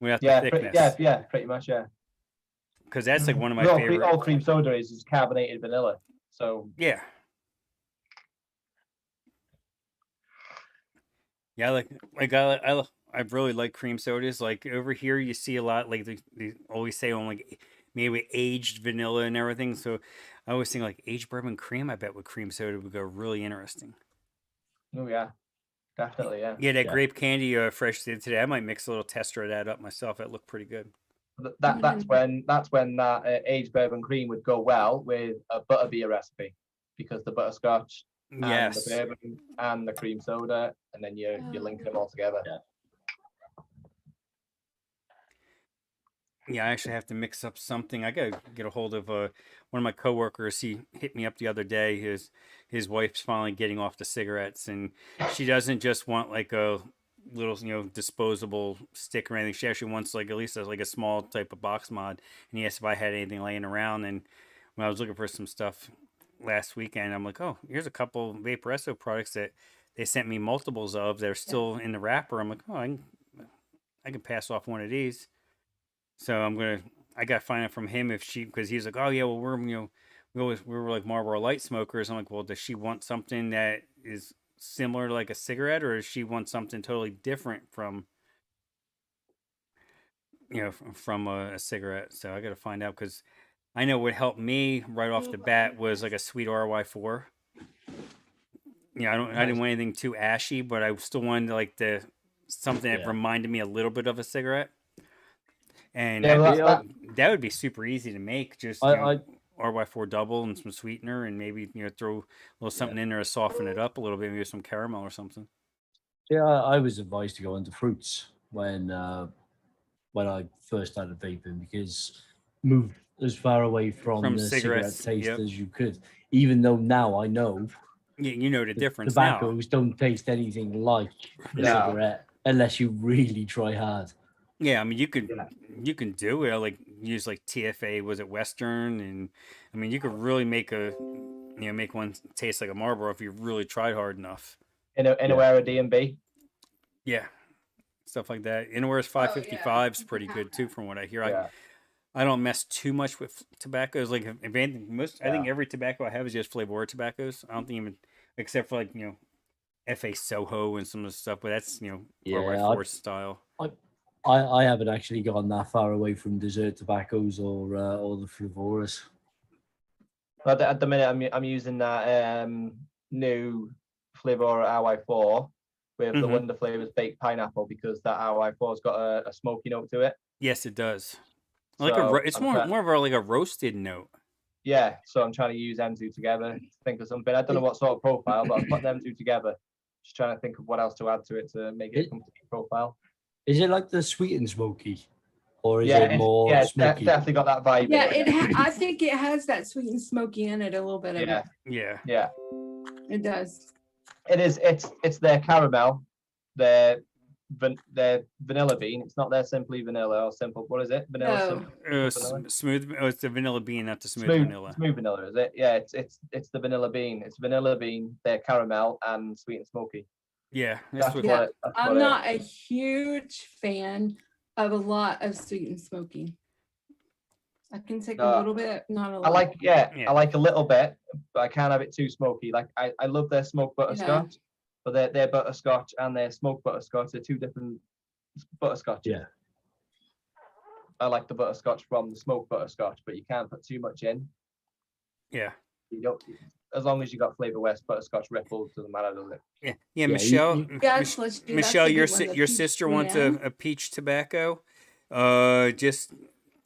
without Yeah, the thickness. pretty much, yeah. Because that's like one of my All favorite. all cream soda is carbonated vanilla. So Yeah. Yeah, I really like cream sodas. Like over here, you see a lot. Like they always say on like maybe aged vanilla and everything. So I always think like aged bourbon cream. I bet with cream soda would go really interesting. oh yeah, definitely, yeah. Yeah, that Yeah. grape candy Fresh did today. I might mix a little tester of that up myself. That looked pretty good. That's when that aged bourbon cream would go well with a butterbeer recipe, because the butterscotch and Yes. the bourbon and the cream soda, and then you're linking them all together. Yeah. Yeah, I actually have to mix up something. I gotta get a hold of one of my coworkers. He hit me up the other day. His wife's finally getting off the cigarettes, and she doesn't just want like a little disposable stick or anything. She actually wants like at least like a small type of box mod. And he asked if I had anything laying around, and when I was looking for some stuff last weekend. I'm like, oh, here's a couple Vaporesso products that they sent me multiples of. They're still in the wrapper. I'm like, oh, I can pass off one of these. So I got to find out from him if because he's like, oh yeah, well we were like Marlboro Light smokers. I'm like, well, does she want something that is similar to like a cigarette, or does she want something totally different from from a cigarette? So I got to find out, because I know what helped me right off the bat was like a sweet RY4. I didn't want anything too ashy, but I still wanted like something that reminded me a little bit of a cigarette. And Yeah, well, that would be super easy to make. Just RY4 double and some sweetener, and maybe throw a little something in there to soften it up a little bit, maybe some caramel or something. Yeah, I was advised to go into fruits when I first started vaping, because moved as far away from the cigarette cigarettes, taste yep. as you could. Even though now I know You know the difference now. tobaccos don't taste anything like a No. cigarette unless you really try hard. Yeah, I mean you can do it, like use like TFA, was it Western, and I mean you could really make make one taste like a Marlboro if you really tried hard enough. Anywhere a D&B. Yeah, stuff like that. Innoware's 555 is pretty good too, from what I hear. Yeah. I don't mess too much with tobaccos. Like if anything, I think every tobacco I have is just Flavor tobaccos. I don't think even, except for like FA Soho and some of the stuff, but that's RY4 style. I haven't actually gone that far away from dessert tobaccos or the flavoras. But at the minute, I'm using that new flavor RY4 with the Wonder Flavors baked pineapple, because that RY4's got a smoky note to it. Yes, it does. So It's more of like a roasted note. Yeah, so I'm trying to use them two together to think of something. I don't know what sort of profile, but I'm putting them two together. Just trying to think of what else to add to it to make it a complete profile. Is it like the sweet and smoky, or is Yeah, it more it's smoky? definitely got that vibe. Yeah, in it. I think it has that sweet and smoky in it, a little bit of Yeah, it. Yeah. It does. it is. It's their caramel, their vanilla bean. It's not their simply vanilla or simple. What is it? Vanilla. No. Smooth. Oh, it's the vanilla bean, not the smooth vanilla. Smooth vanilla, is it? Yeah, it's the vanilla bean. It's vanilla bean, their caramel, and sweet and smoky. Yeah, That's what. what I'm not a huge fan of a lot of sweet and smoky. I can take a little bit, not a lot. I like a little bit, but I can't have it too smoky. Like I love their smoked butterscotch, but their butterscotch and their smoked butterscotch are two different butterscotches. Yeah. I like the butterscotch from the smoked butterscotch, but you can't put too much in. Yeah. You don't, as long as you got Flavor West butterscotch Ripple, doesn't matter, does it? Yeah. Michelle. Yes, let's do Michelle, your your sister wants a peach tobacco. Just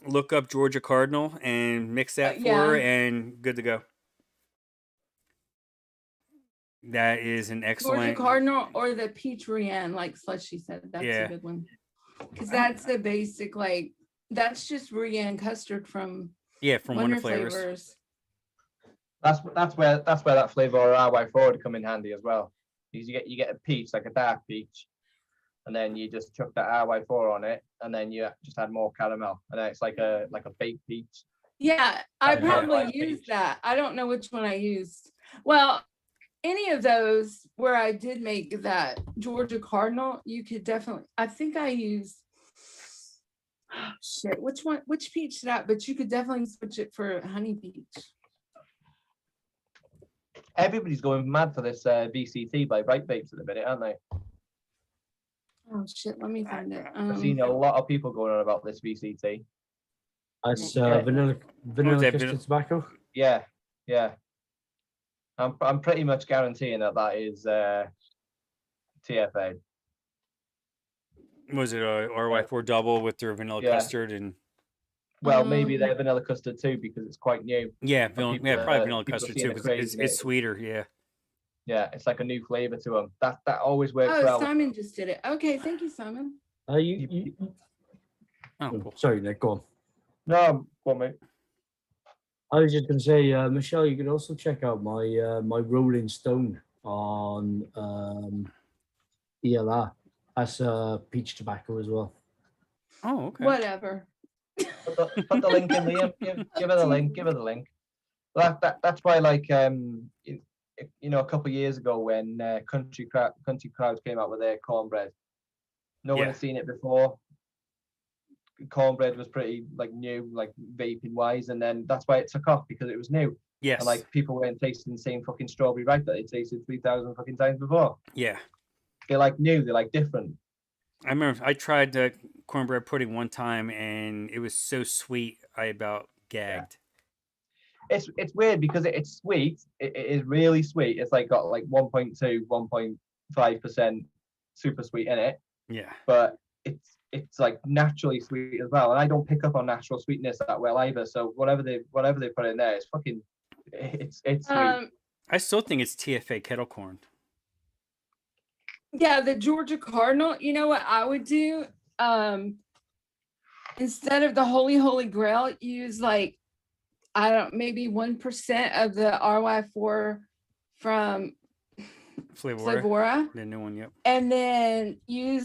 look up Georgia Cardinal and mix that for her, and good to go. That is an excellent Georgia Cardinal or the peach Rianne, like Slushy said. That's a good one. Because that's the basic, like, that's just Rianne custard from Wonder Flavors. That's where that flavor RY4 would come in handy as well. Because you get a peach, like a dark peach, and then you just chuck that RY4 on it, and then you just add more caramel, and then it's like a baked peach. Yeah, I Yeah. probably used that. I don't know which one I used. Well, any of those where I did make that Georgia Cardinal, you could definitely, I think I used, which peach did I, but you could definitely switch it for honey peach. Everybody's going mad for this VCT by Bright Vapes at the minute, aren't they? Oh shit, let me find it. I've seen a lot of people going on about this VCT. That's vanilla custard tobacco. Yeah. I'm pretty much guaranteeing that is TFA. Was it a RY4 double with their vanilla custard and? Well, maybe they're vanilla custard too, because it's quite new. Yeah, probably vanilla custard too, because it's sweeter. Yeah, it's like a new flavor to them. That always works Oh, well. Simon just did it. Okay, thank you, Simon. Cool. Sorry, Nick, go on. No, go on, mate. I was just going to say, Michelle, you could also check out my my Rolling Stone on ELR. That's peach tobacco as well. Oh, okay. Whatever. Put the link in, Liam. Give her the link. Give her the link. That's why, like, you know, a couple of years ago when Country Crowd came out with their cornbread, no one Yeah. had seen it before. Cornbread was pretty like new, like vaping wise, and then that's why it took off because it was new. Yes. And like people weren't tasting the same fucking strawberry ripe that they tasted 3,000 fucking times before. Yeah. They're like new, they're like different. I remember I tried cornbread pudding one time, and it was so sweet, I about gagged. It's weird because it's sweet. It is really sweet. It's like got like 1.2, 1.5% super sweet in it, Yeah. but it's like naturally sweet as well. And I don't pick up on natural sweetness that well either. So whatever they put in there, it's fucking it's sweet. I still think it's TFA kettle corn. Yeah, the Georgia Cardinal. You know what I would do? Instead of the Holy Grail, use like, I don't, maybe 1% of the RY4 from Flavora, The new one, yep. and then you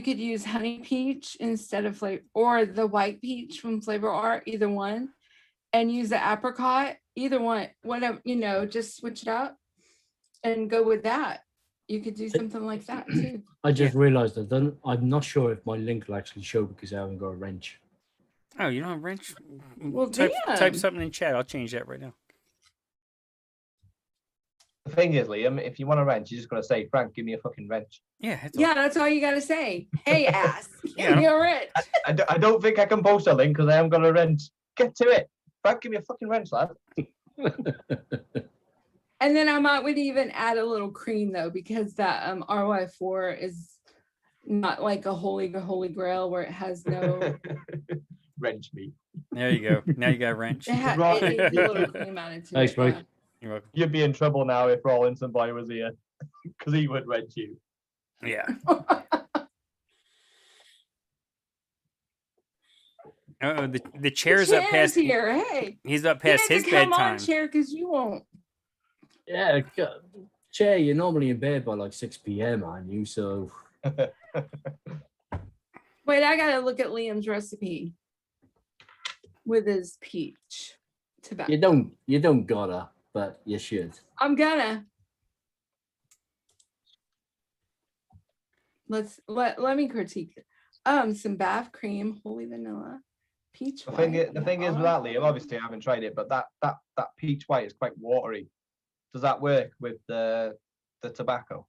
could use honey peach instead of flavor, or the white peach from Flavor Art, either one, and use the apricot, either one, whatever, you know, just switch it up and go with that. You could do something like that too. I just realized that I'm not sure if my link will actually show because I haven't got a wrench. Oh, you don't have wrench? Well, type damn. something in chat. I'll change that right now. The thing is, Liam, if you want a wrench, you just gotta say, Frank, give me a fucking wrench. Yeah. That's all. Yeah, that's all you gotta say. Hey, ass, Yeah. give me a wrench. I don't think I can post a link because I haven't got a wrench. Get to it. Frank, give me a fucking wrench, lad. And then would even add a little cream though, because that RY4 is not like a holy grail where it has no. Wrench me. There you go. Now you got a wrench. It has Right. a little cream added to Thanks, it. Mike. Yeah. You're welcome. You'd be in trouble now if Rawlinson Boy was here because he would wrench you. Yeah. Oh, the chair's up past here. Hey, He's up you past need his to come bedtime. on, chair, because you won't. Yeah, Che, you're normally in bed by like 6 p.m., aren't you? So Wait, I gotta look at Liam's recipe with his peach tobacco. you don't gotta, but you should. I'm gonna. Let me critique it. Some Bath cream, holy vanilla, peach The white. thing is with that, Liam, obviously I haven't tried it, but that peach white is quite watery. Does that work with the tobacco?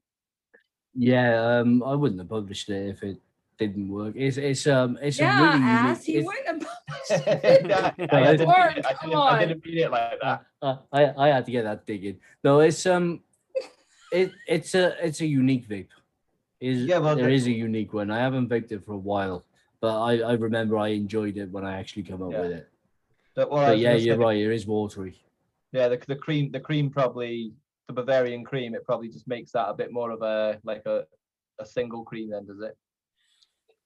Yeah, I wouldn't have published it if it didn't work. It's Yeah, a really ass. He unique. wouldn't have published it. I Come didn't mean it like that. I had to get that digging. No, it's it's a unique vape. There is a unique one. I haven't vaped it for a while, but I remember I enjoyed it when I actually come up with it. But yeah, you're right. It is watery. Yeah, the cream probably, the Bavarian cream, it probably just makes that a bit more of a single cream then, does it?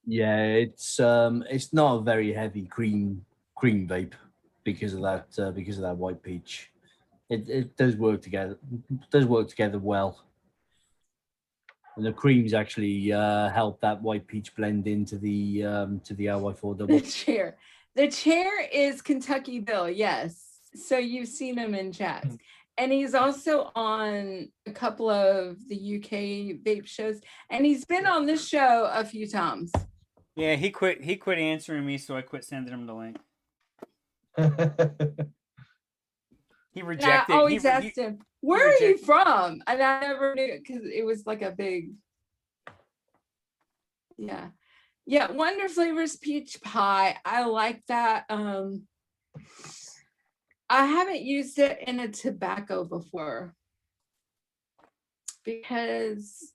Yeah, it's not a very heavy cream vape because of that white peach. It does work together. Well. And the creams actually help that white peach blend into the RY4 double. The chair is Kentucky Bill, yes. So you've seen him in chats. And he's also on a couple of the UK vape shows. And he's been on this show a few times. Yeah, he quit answering me, so I quit sending him the link. He rejected. And I always asked him, where are you from? And I never knew because it was like a big. Yeah. Yeah. Wonder Flavors Peach Pie. I like that. I haven't used it in a tobacco before because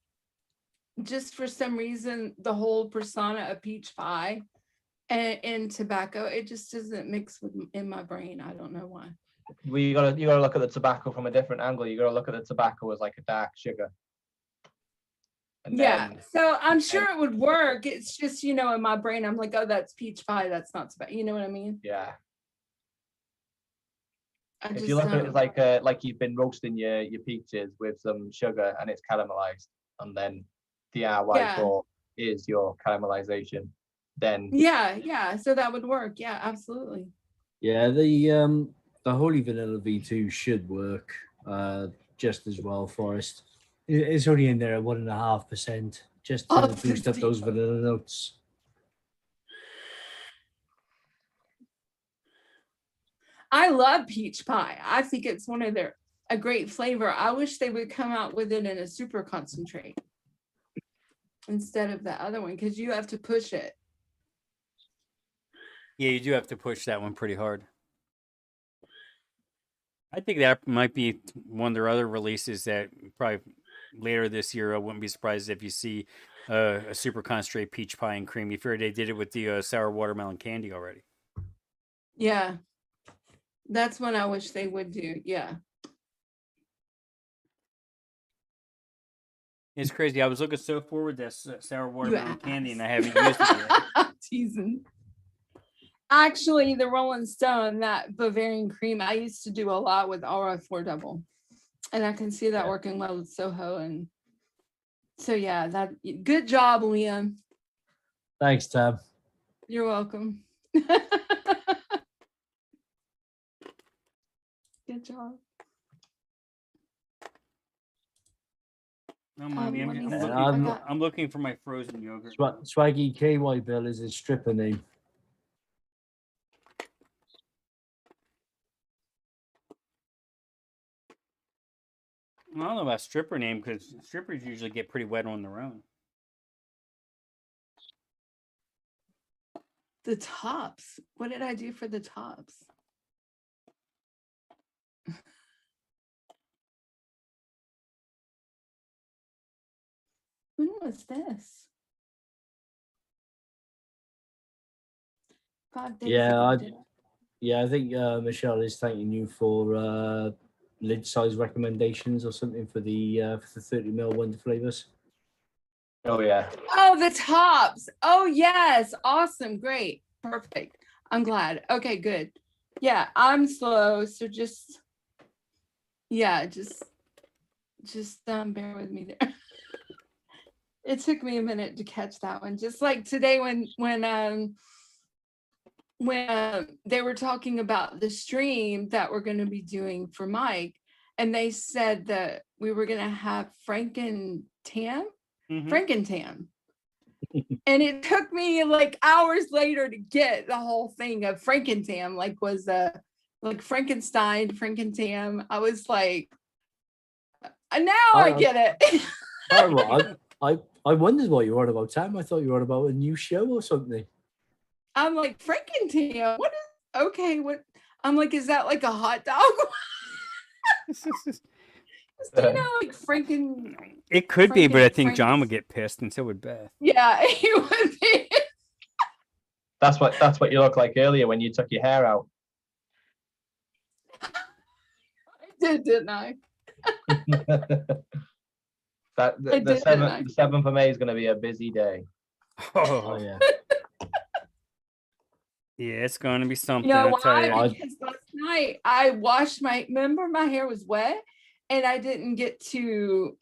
just for some reason, the whole persona of peach pie and tobacco, it just doesn't mix in my brain. I don't know why. Well, you gotta look at the tobacco from a different angle. You gotta look at the tobacco as like a dark sugar. And yeah, so I'm sure it would work. It's just, in my brain, I'm like, oh, that's peach pie. That's not tobacco. You know what I mean? Yeah. If you look at it like you've been roasting your peaches with some sugar and it's caramelized, and then the RY4 is your caramelization, then yeah, so that would work. Yeah, absolutely. Yeah, the Holy Vanilla V2 should work just as well, Forrest. It's only in there at 1.5%, just to Oh, boost up those vanilla notes. I love peach pie. I think it's one of a great flavor. I wish they would come out with it in a super concentrate instead of the other one, because you have to push it. Yeah, you do have to push that one pretty hard. I think that might be one of their other releases that probably later this year. I wouldn't be surprised if you see a super concentrate peach pie and cream. You figure they did it with the sour watermelon candy already. Yeah. That's what I wish they would do. Yeah. It's crazy. I was looking so forward to sour watermelon candy, and I haven't ass. used it yet. Teasing. Actually, the Rolling Stone, that Bavarian cream, I used to do a lot with Aura 4 Double. And I can see that working well with Soho. And so, yeah, that good job, Liam. Thanks, Tab. You're welcome. Good job. No, mommy, let me I'm see. looking, I for, got- I'm looking for my frozen yogurt. Swaggy KY Bill is his stripper name. I don't know about stripper name because strippers usually get pretty wet on their own. The tops. What did I do for the tops? When was this? 5 days Yeah, ago. I think Michelle is thanking you for lid size recommendations or something for the 30ml Wonder flavors. Oh yeah. Oh, the tops. Oh, yes. Awesome. Great. Perfect. I'm glad. Okay, good. Yeah, I'm slow. So just bear with me there. It took me a minute to catch that one. Just like today when they were talking about the stream that we're going to be doing for Mike, and they said that we were going to have Frankentam. And it took me like hours later to get the whole thing of Frankentam, like was like Frankenstein, Frankentam. I was like, now I get it. I wondered what you were on about, Tam. I thought you were on about a new show or something. I'm like, Frankentam, what is okay? What I'm like, is that like a hot dog? Do you know like Franken? It could be, but I think Franken- John would get pissed, and so would Beth. Yeah, he would be. That's what you looked like earlier when you took your hair out. I did, didn't I? The 7th of May is going to be a busy day. Oh, yeah. Yeah, it's going to be something. You know I'll tell you. why? Because last night I washed remember my hair was wet and I didn't get to,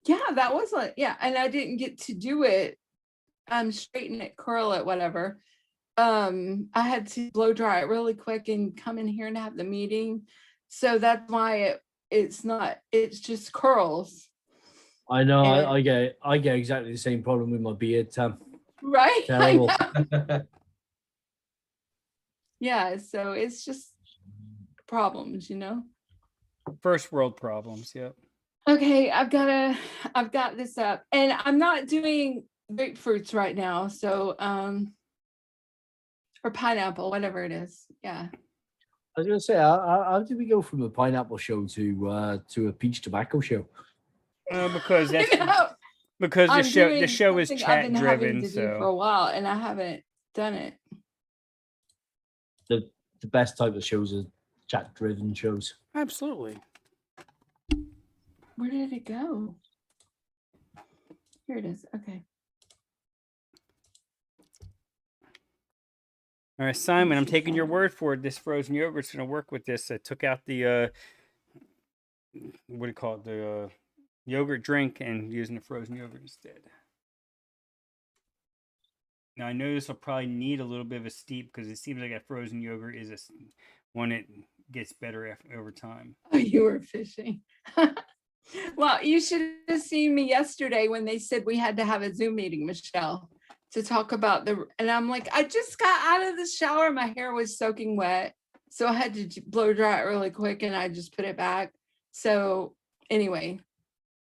that was like, and I didn't get to do it, straighten it, curl it, whatever. I had to blow dry it really quick and come in here and have the meeting. So that's why it's just curls. I know. And- I get exactly the same problem with my beard, Tam. Right? Terrible. Yeah, so it's just problems, First world problems. Yep. Okay, I've got this up, and I'm not doing grapefruits right now, so or pineapple, whatever it is. Yeah. I was gonna say, how did we go from a pineapple show to a peach tobacco show? Because that's I'm the doing show is something I've been chat having driven. to do for a while, and I haven't done it. The best type of shows are chat driven shows. Absolutely. Where did it go? Here it is. Okay. All right, Simon, I'm taking your word for it. This frozen yogurt's going to work with this. I took out the what do you call it? The yogurt drink and using the frozen yogurt instead. Now I know this will probably need a little bit of a steep because it seems like that frozen yogurt is one that gets better over time. Oh, you were fishing. Well, you should have seen me yesterday when they said we had to have a Zoom meeting, Michelle, to talk about and I'm like, I just got out of the shower. My hair was soaking wet. So I had to blow dry it really quick and I just put it back. So anyway,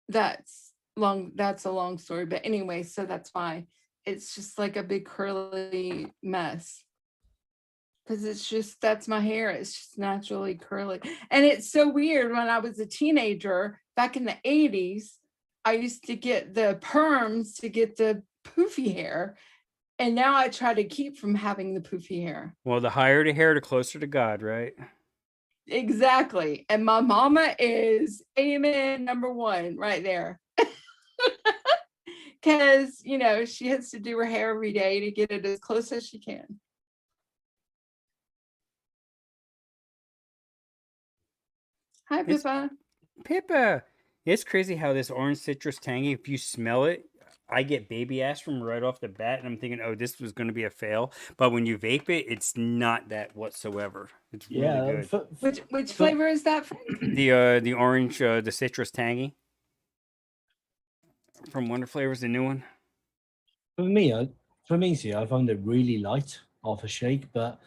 that's a long story. But anyway, so that's fine. It's just like a big curly mess. Because that's my hair. It's just naturally curly. And it's so weird. When I was a teenager back in the 80s, I used to get the perms to get the poofy hair. And now I try to keep from having the poofy hair. Well, the higher the hair, the closer to God, right? Exactly. And my mama is amen #1 right there. Because, she has to do her hair every day to get it as close as she can. Hi, It's- Pippa. Pippa, it's crazy how this orange citrus tangy, if you smell it, I get baby ass from right off the bat, and I'm thinking, oh, this was going to be a fail. But when you vape it, it's not that whatsoever. It's really Yeah. good. Which flavor is that from? The orange, the citrus tangy from Wonder Flavors, the new one. For me, see, I found it really light off a shake, but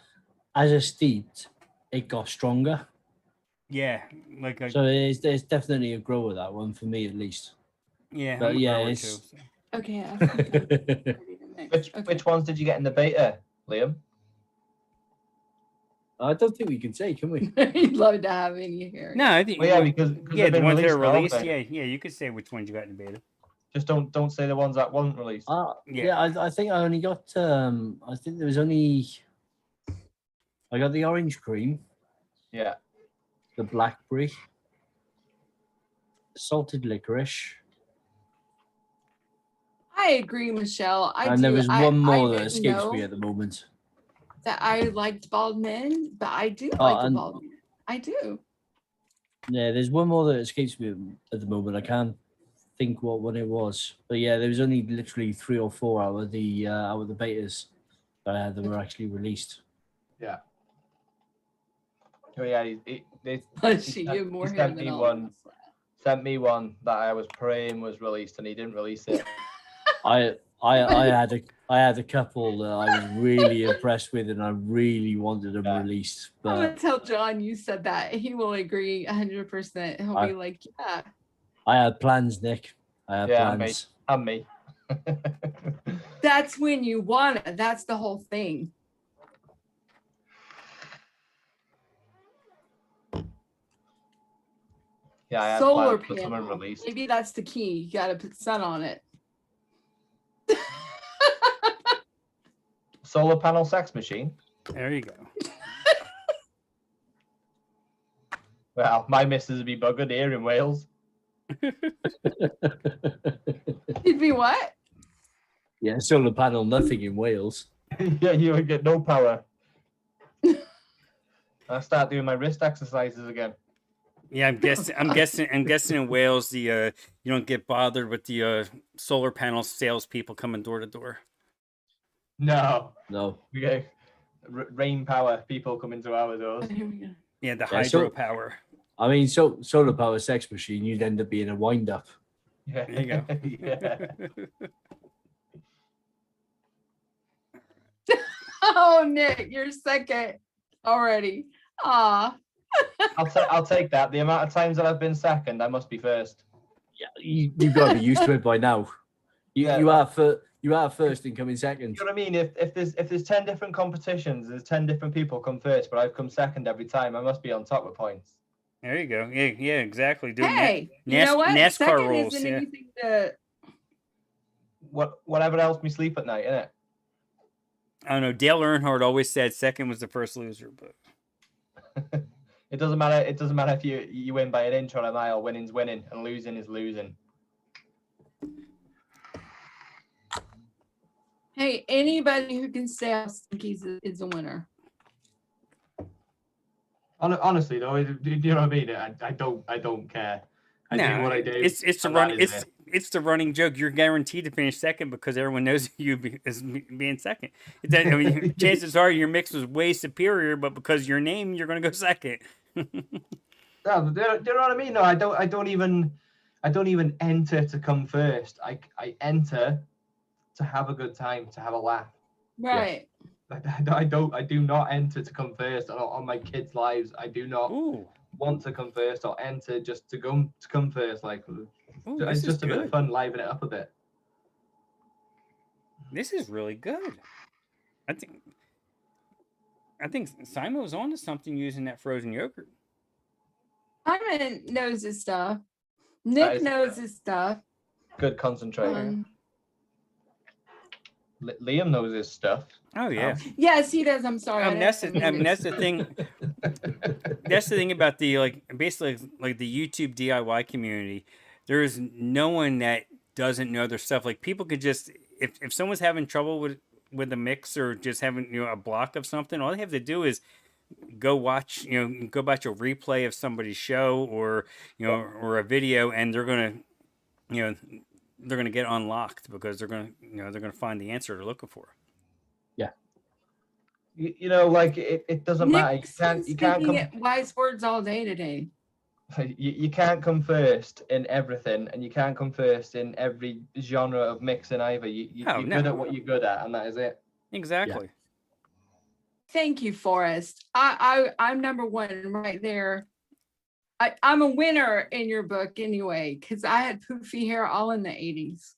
as it steeped, it got stronger. Yeah, like So it's definitely a grower, that one, for me at least. yeah, but I'm a yeah, grower it's- too. So. Okay. I think I'm ready to mix. Okay. Which ones did you get in the beta, Liam? I don't think we can say, can we? You'd love to have any hair. No, I think Well, yeah, because yeah, they've the been ones that are now, released. haven't Yeah, they? yeah, you could say which ones you got in beta. Just don't say the ones that wasn't released. Yeah, I think I only got. I think there was only. I got the orange cream, Yeah. the blackberry, salted licorice, I agree, Michelle. and there was one more that didn't escapes me know at the moment. that I liked bald men, but I do Oh, like a and- bald man. I do. Yeah, there's one more that escapes me at the moment. I can't think what one it was, but yeah, there was only literally 3 or 4 out of the betas that were actually released. Yeah. Oh yeah, She had more hair sent than me all of one. us. Sent me one that I was praying was released, and he didn't release it. I had a couple that I was really impressed with, and I really wanted them released. I'm gonna But tell John you said that. He will agree 100%. He'll be like, yeah. I had plans, Nick. I had Yeah, plans. And me. That's when you want it. That's the whole thing. Yeah, I had Solar plans, but someone panel. released. Maybe that's the key. You gotta put sun on it. Solar panel sex machine. There you go. Well, my missus would be buggered here in Wales. You'd be what? Yeah, solar panel, nothing in Wales. Yeah, you would get no power. I start doing my wrist exercises again. Yeah, I'm guessing in Wales the you don't get bothered with the solar panel salespeople coming door to door. No, No. we get rain power people coming to our doors. Here we go. Yeah, the Yeah, so- hydropower. I mean, solar power sex machine, you'd end up being a wind up. Yeah. There you go. Yeah. Oh, Nick, you're second already. Ah, I'll take that. The amount of times that I've been second, I must be first. Yeah, you've got to be used to it by now. Yeah. You are first and coming second. You know what I mean? If there's 10 different competitions, there's 10 different people come first, but I've come second every time. I must be on top of points. There you go. Yeah, exactly. Doing hey, Na- you know what? NASCAR Second rules, isn't yeah. anything to. Whatever helps me sleep at night, innit? I don't know. Dale Earnhardt always said second was the first loser, but It doesn't matter. It doesn't matter if you win by an inch or a mile. Winning's winning, and losing is losing. Hey, anybody who can stay off stinkies is a winner. Honestly, though, do you know what I mean? I don't care. I do what I do. it's to and run. that is it. it's the running joke. You're guaranteed to finish second because everyone knows as being second. I mean, chances are your mix was way superior, but because your name, you're going to go second. No, do you know what I mean? No, I don't even enter to come first. I enter to have a good time, to have a laugh. Right. I do not enter to come first on my kids' lives. I do not Ooh, want to come first or enter just to come first. Like, ooh, it's this is just a bit of good. fun, liven it up a bit. This is really good. I think Simon was onto something using that frozen yogurt. Simon knows his stuff. That Nick is- knows his stuff. Good concentrator. Liam knows his stuff. Oh yeah. Yes, he does. I'm sorry. I That's didn't the, mean to- that's the thing. That's the thing about the basically the YouTube DIY community. There's no one that doesn't know their stuff. Like people could just if someone's having trouble with a mix or just having a block of something, all they have to do is go watch a replay of somebody's show or or a video, and they're gonna they're gonna get unlocked because they're gonna find the answer they're looking for. Like it doesn't matter. Nick's been You can't speaking come. wise words all day today. You can't come first in everything, and you can't come first in every genre of mixing either. You're good at what you're good at, and that is it. Exactly. Thank you, Forrest. I'm number one right there. I'm a winner in your book anyway, because I had poofy hair all in the 80s.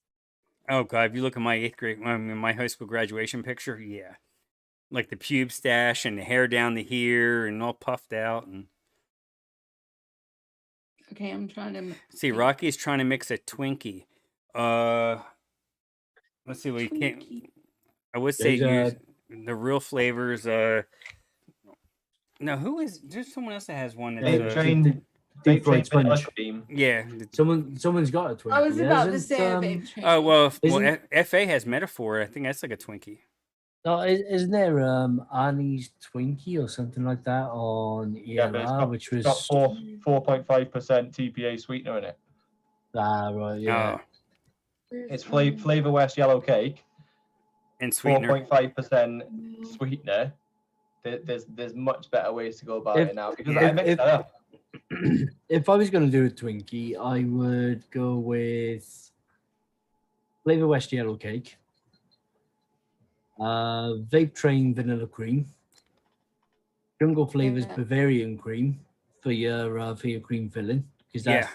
Oh god, if you look at my 8th grade, my high school graduation picture, yeah, like the pube stash and the hair down to here and all puffed out. And Okay, I'm trying to see, Rocky's trying to mix a Twinkie. Let's see what you can't. Twinkie. I would say There's, use the real flavors. No, who is? There's someone else that has one Vape that's train, Deep fried vanilla sponge. cream. yeah. Someone's got a Twinkie. I was about to hasn't, say a vape train. Oh well, Isn't- FA has Metaphor. I think that's like a Twinkie. No, isn't there Annie's Twinkie or something like that on Yeah, but ELR, which was It's got 4.5% TPA sweetener in it. right, yeah. Oh, It's Flavor West yellow cake, and sweetener. 4.5% sweetener. There's much better ways to go about If- it now because yeah, I mixed that up. If I was going to do a Twinkie, I would go with Flavor West yellow cake, Vape Train vanilla cream, Jungle Flavors Yeah. Bavarian cream for your cream filling, because Yeah.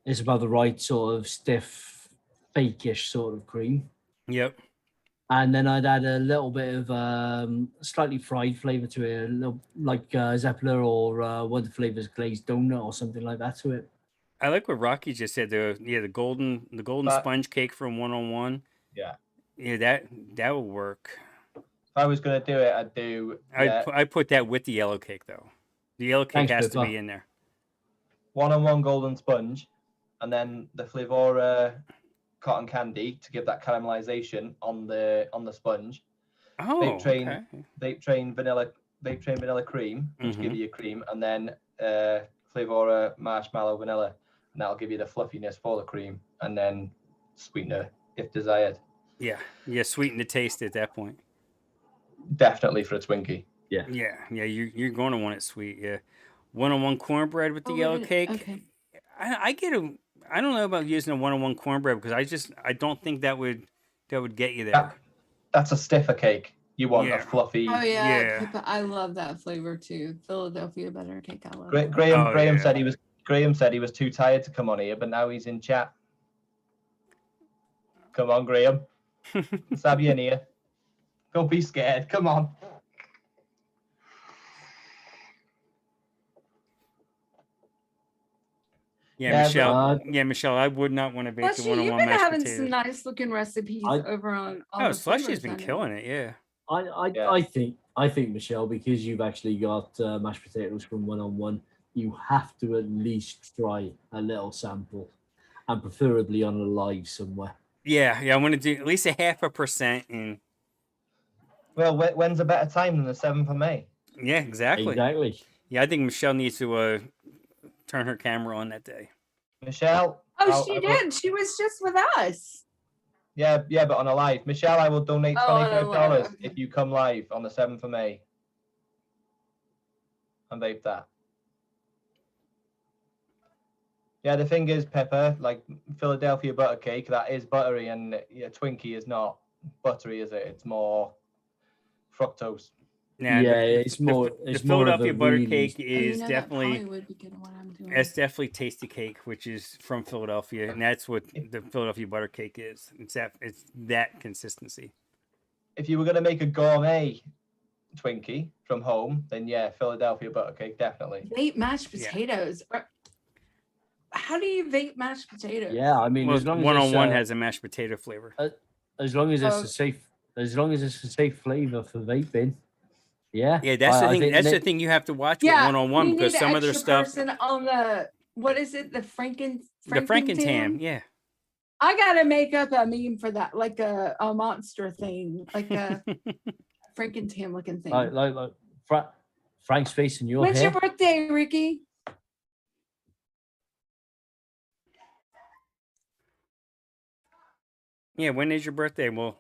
it's about the right sort of stiff, fakeish sort of cream. Yep. And then I'd add a little bit of slightly fried flavor to it, a little like Zeppler or one of the flavors glazed donut or something like that to it. I like what Rocky just said. The golden But- sponge cake from 101. Yeah. Yeah, that will work. If I was gonna do it, I'd do I put that with the yellow cake though. The yellow cake Thanks, has to Pippa. be in there. 101 golden sponge, and then the Flavora cotton candy to give that caramelization on the sponge. Oh, Vape Train. okay. Vape Train vanilla cream, which give Mhm. you your cream, and then Flavora marshmallow vanilla, and that'll give you the fluffiness for the cream, and then sweetener if desired. Yeah, sweeten the taste at that point. Definitely for a Twinkie. Yeah, you're going to want it sweet. Yeah, 101 cornbread with the Oh, yellow wait, cake. okay. I don't know about using a 101 cornbread because I don't think that would get you there. That's a stiffer cake. You want Yeah. a fluffy. Oh Yeah. yeah, Pippa, I love that flavor too. Philadelphia butter cake. I love it. Graham Oh, Graham yeah. said he was too tired to come on here, but now he's in chat. Come on, Graham. Let's have you in here. Don't be scared. Come on. Yeah, Yeah, Michelle. Michelle. I would not want to bake the Slushy, you've 101 been mashed having potatoes. some nice looking recipes I- over on. Oh, Slushy's been killing it. Yeah. Yeah. I think Michelle, because you've actually got mashed potatoes from 101, you have to at least try a little sample, and preferably on a live somewhere. Yeah. I want to do at least a 0.5%. And Well, when's a better time than the 7th of May? yeah, exactly. Exactly. Yeah, I think Michelle needs to turn her camera on that day. Michelle, Oh, she did. She was just with us. Yeah, but on a live. Michelle, I will donate Oh, on a $25 live, okay. if you come live on the 7th of May. And vape that. Yeah, the thing is, Pepper, like Philadelphia butter cake, that is buttery, and Twinkie is not buttery, is it? It's more fructose. Nah, Yeah, it's more. the It's more of Philadelphia a butter really. cake Oh, is that definitely probably would be good at what I'm doing. it's definitely tasty cake, which is from Philadelphia, and that's what the Philadelphia butter cake is. It's that consistency. If you were going to make a gourmet Twinkie from home, then yeah, Philadelphia butter cake, definitely. Vape mashed Yeah. potatoes. How do you vape mashed potatoes? Yeah, I mean, Well, as long as one-on-one it's, has a mashed potato flavor. as long as it's Oh. a safe, as long as it's a safe flavor for vaping. Yeah. Yeah, that's the I thing. think That's the Nick- thing you have to watch Yeah, with one-on-one we because need some an of their extra stuff, person on the what is it? The the Frankentam. Frankentam, yeah. I gotta make up a meme for that, like a monster thing, like a Frankentam looking thing. like Frank's face in your When's hair. your birthday, Ricky? Yeah, when is your birthday? We'll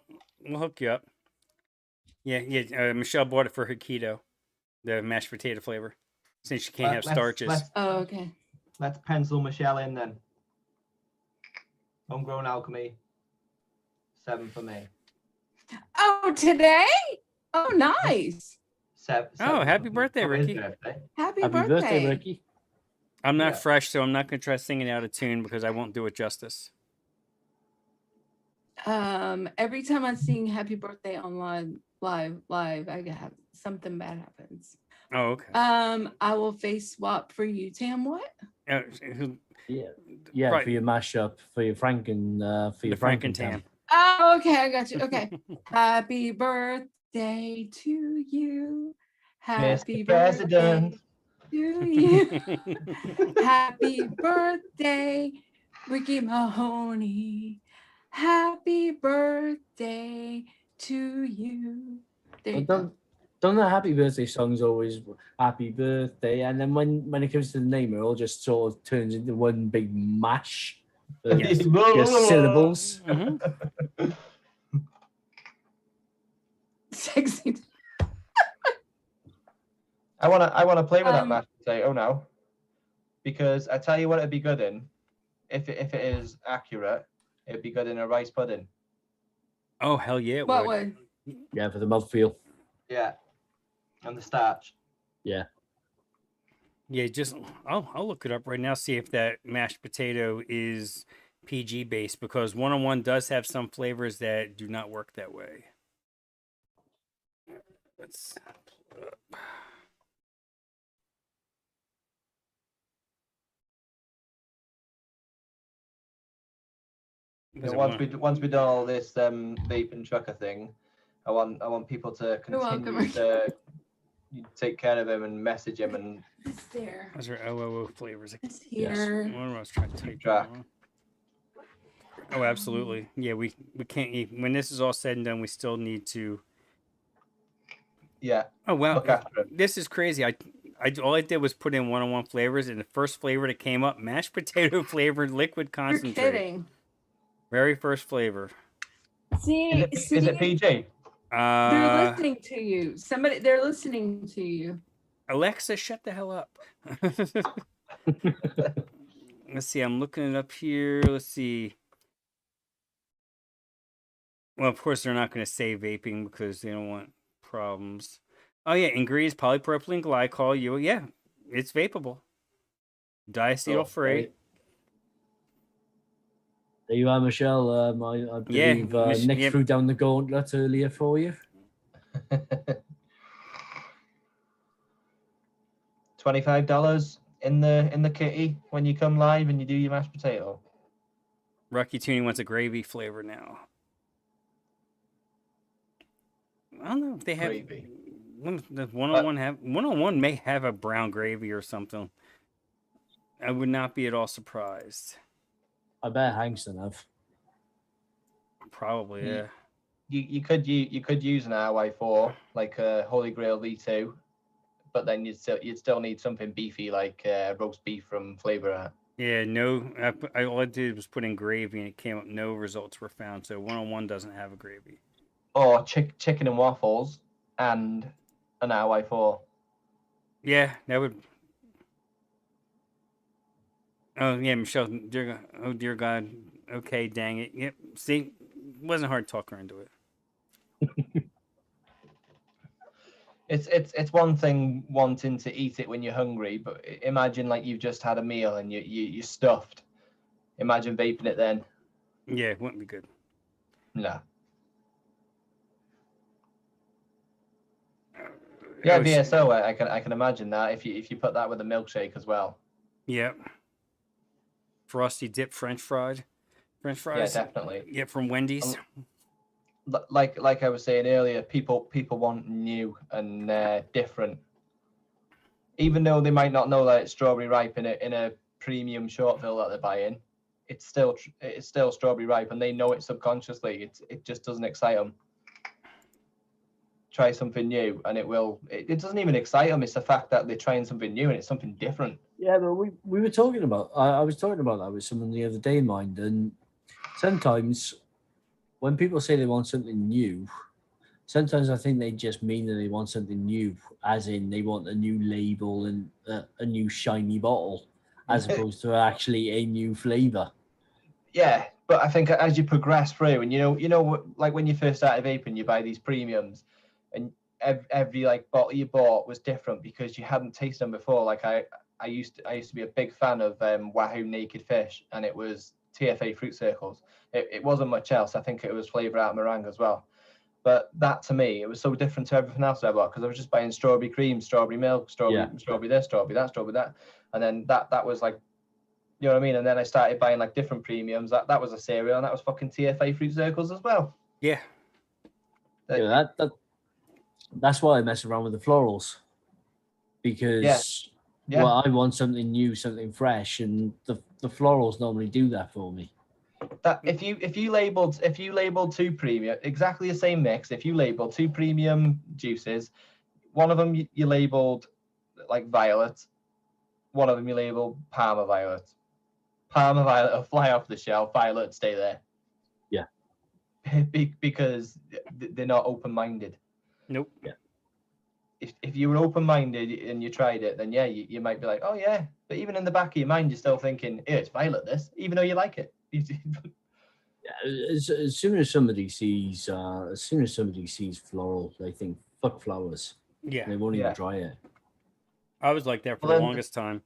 hook you up. Yeah. Michelle bought it for her keto, the mashed potato flavor, since she can't have starches. Oh, okay. Let's pencil Michelle in then. Homegrown alchemy. 7 for me. Oh, today? Oh, nice. Oh, happy birthday, for his Ricky. birthday. Happy Happy birthday, Ricky. I'm not Yeah. fresh, so I'm not gonna try singing out of tune because I won't do it justice. Every time I sing happy birthday on live, I have something bad happens. Oh, okay. I will face swap for you, Tam. What? Who- Yeah, Right. for your mashup, for your Franken, for the your Frankentam. Oh, okay, I got you. Okay. Happy birthday to you. Happy Mr. President. birthday to you. Happy birthday, Ricky Mahoney. Happy birthday to you. There Well, you go. don't the happy birthday songs always happy birthday, and then when it comes to the name, it all just sort of turns into one big mash of Yes. just syllables. Mhm. Sexy. I wanna play with that Um, mashed potato now, because I tell you what it'd be good in, if it is accurate, it'd be good in a rice pudding. Oh hell yeah! It What would. would? Yeah, for the mouthfeel. Yeah, and the starch. Yeah. Yeah, just I'll look it up right now. See if that mashed potato is PG based because one-on-one does have some flavors that do not work that way. Let's. You know, once we done all this vape and trucker thing, I want people to You're welcome, continue to take care of him and message him and It's there. Those are OOO flavors. It's Yes. here. One I was trying to type track. down. Oh, absolutely. Yeah, we can't. When this is all said and done, we still need to. yeah, Oh wow, look after him. this is crazy. I all I did was put in one-on-one flavors, and the first flavor that came up, mashed potato flavored liquid You're concentrate. kidding. Very first flavor. See, Is it PG? they're listening to you. They're listening to you. Alexa, shut the hell up. Let's see. I'm looking it up here. Let's see. Well, of course, they're not going to say vaping because they don't want problems. Oh, yeah. Ingredients, polypropylene glycol. Yeah, it's vapable. Diacetyl free. Right. There you are, Michelle. I Yeah, believe Nick yeah. threw down the gauntlet earlier for you. $25 in the kitty when you come live and you do your mashed potato. Rocky Tooney wants a gravy flavor now. I don't know if they have. Gravy. Does one-on-one may have a brown gravy or something. I would not be at all surprised. I bet Hankston have. Probably, yeah. You could use an RY4 like a Holy Grail V2, but then you'd still need something beefy like roast beef from Flavor Art. Yeah, no. All I did was put in gravy, and it came up. No results were found. So 101 doesn't have a gravy. Or chicken and waffles and an RY4. Yeah, that would. Oh yeah, Michelle. Dear God, oh dear God. Okay, dang it. Yep. See, it wasn't hard to talk her into it. It's one thing wanting to eat it when you're hungry, but imagine like you've just had a meal and you're stuffed. Imagine vaping it then. Yeah, it wouldn't be good. No. Yeah, Oh, VSO. I can imagine that if you put that with a milkshake as well. Yep. Frosty dip French fries. Yeah, definitely. Yeah, from Wendy's. Like I was saying earlier, people want new and different. Even though they might not know that it's strawberry ripe in a premium short fill that they're buying, it's still strawberry ripe, and they know it subconsciously. It just doesn't excite them. Try something new, and it doesn't even excite them. It's the fact that they're trying something new and it's something different. Yeah, but we were talking about. I was talking about that with someone the other day, mind, and sometimes when people say they want something new, sometimes I think they just mean that they want something new, as in they want a new label and a new shiny bottle, as opposed to actually a new flavor. Yeah, but I think as you progress through, and like when you first started vaping, you buy these premiums, and every like bottle you bought was different because you hadn't tasted them before. Like I used to be a big fan of Wahoo Naked Fish, and it was TFA fruit circles. It wasn't much else. I think it was flavor out meringue as well. But that to me, it was so different to everything else I bought because I was just buying strawberry cream, strawberry milk, strawberry this, strawberry that, strawberry that, and then that was like, you know what I mean. And then I started buying like different premiums. That was a cereal, and that was fucking TFA fruit circles as well. Yeah. Yeah, that's why I mess around with the florals, because Yeah. well, I want something new, something fresh, and the florals normally do that for me. That if you labeled two premium, exactly the same mix, if you labeled two premium juices, one of them you labeled like violet, one of them you labeled Parma violet. Parma violet will fly off the shelf, violet stay there. Yeah. Because they're not open-minded. Nope. Yeah. If you were open-minded and you tried it, then yeah, you might be like, oh yeah. But even in the back of your mind, you're still thinking, yeah, it's violet this, even though you like it. As soon as somebody sees floral, they think fuck flowers. Yeah. They won't even try it. I was like that for the longest time.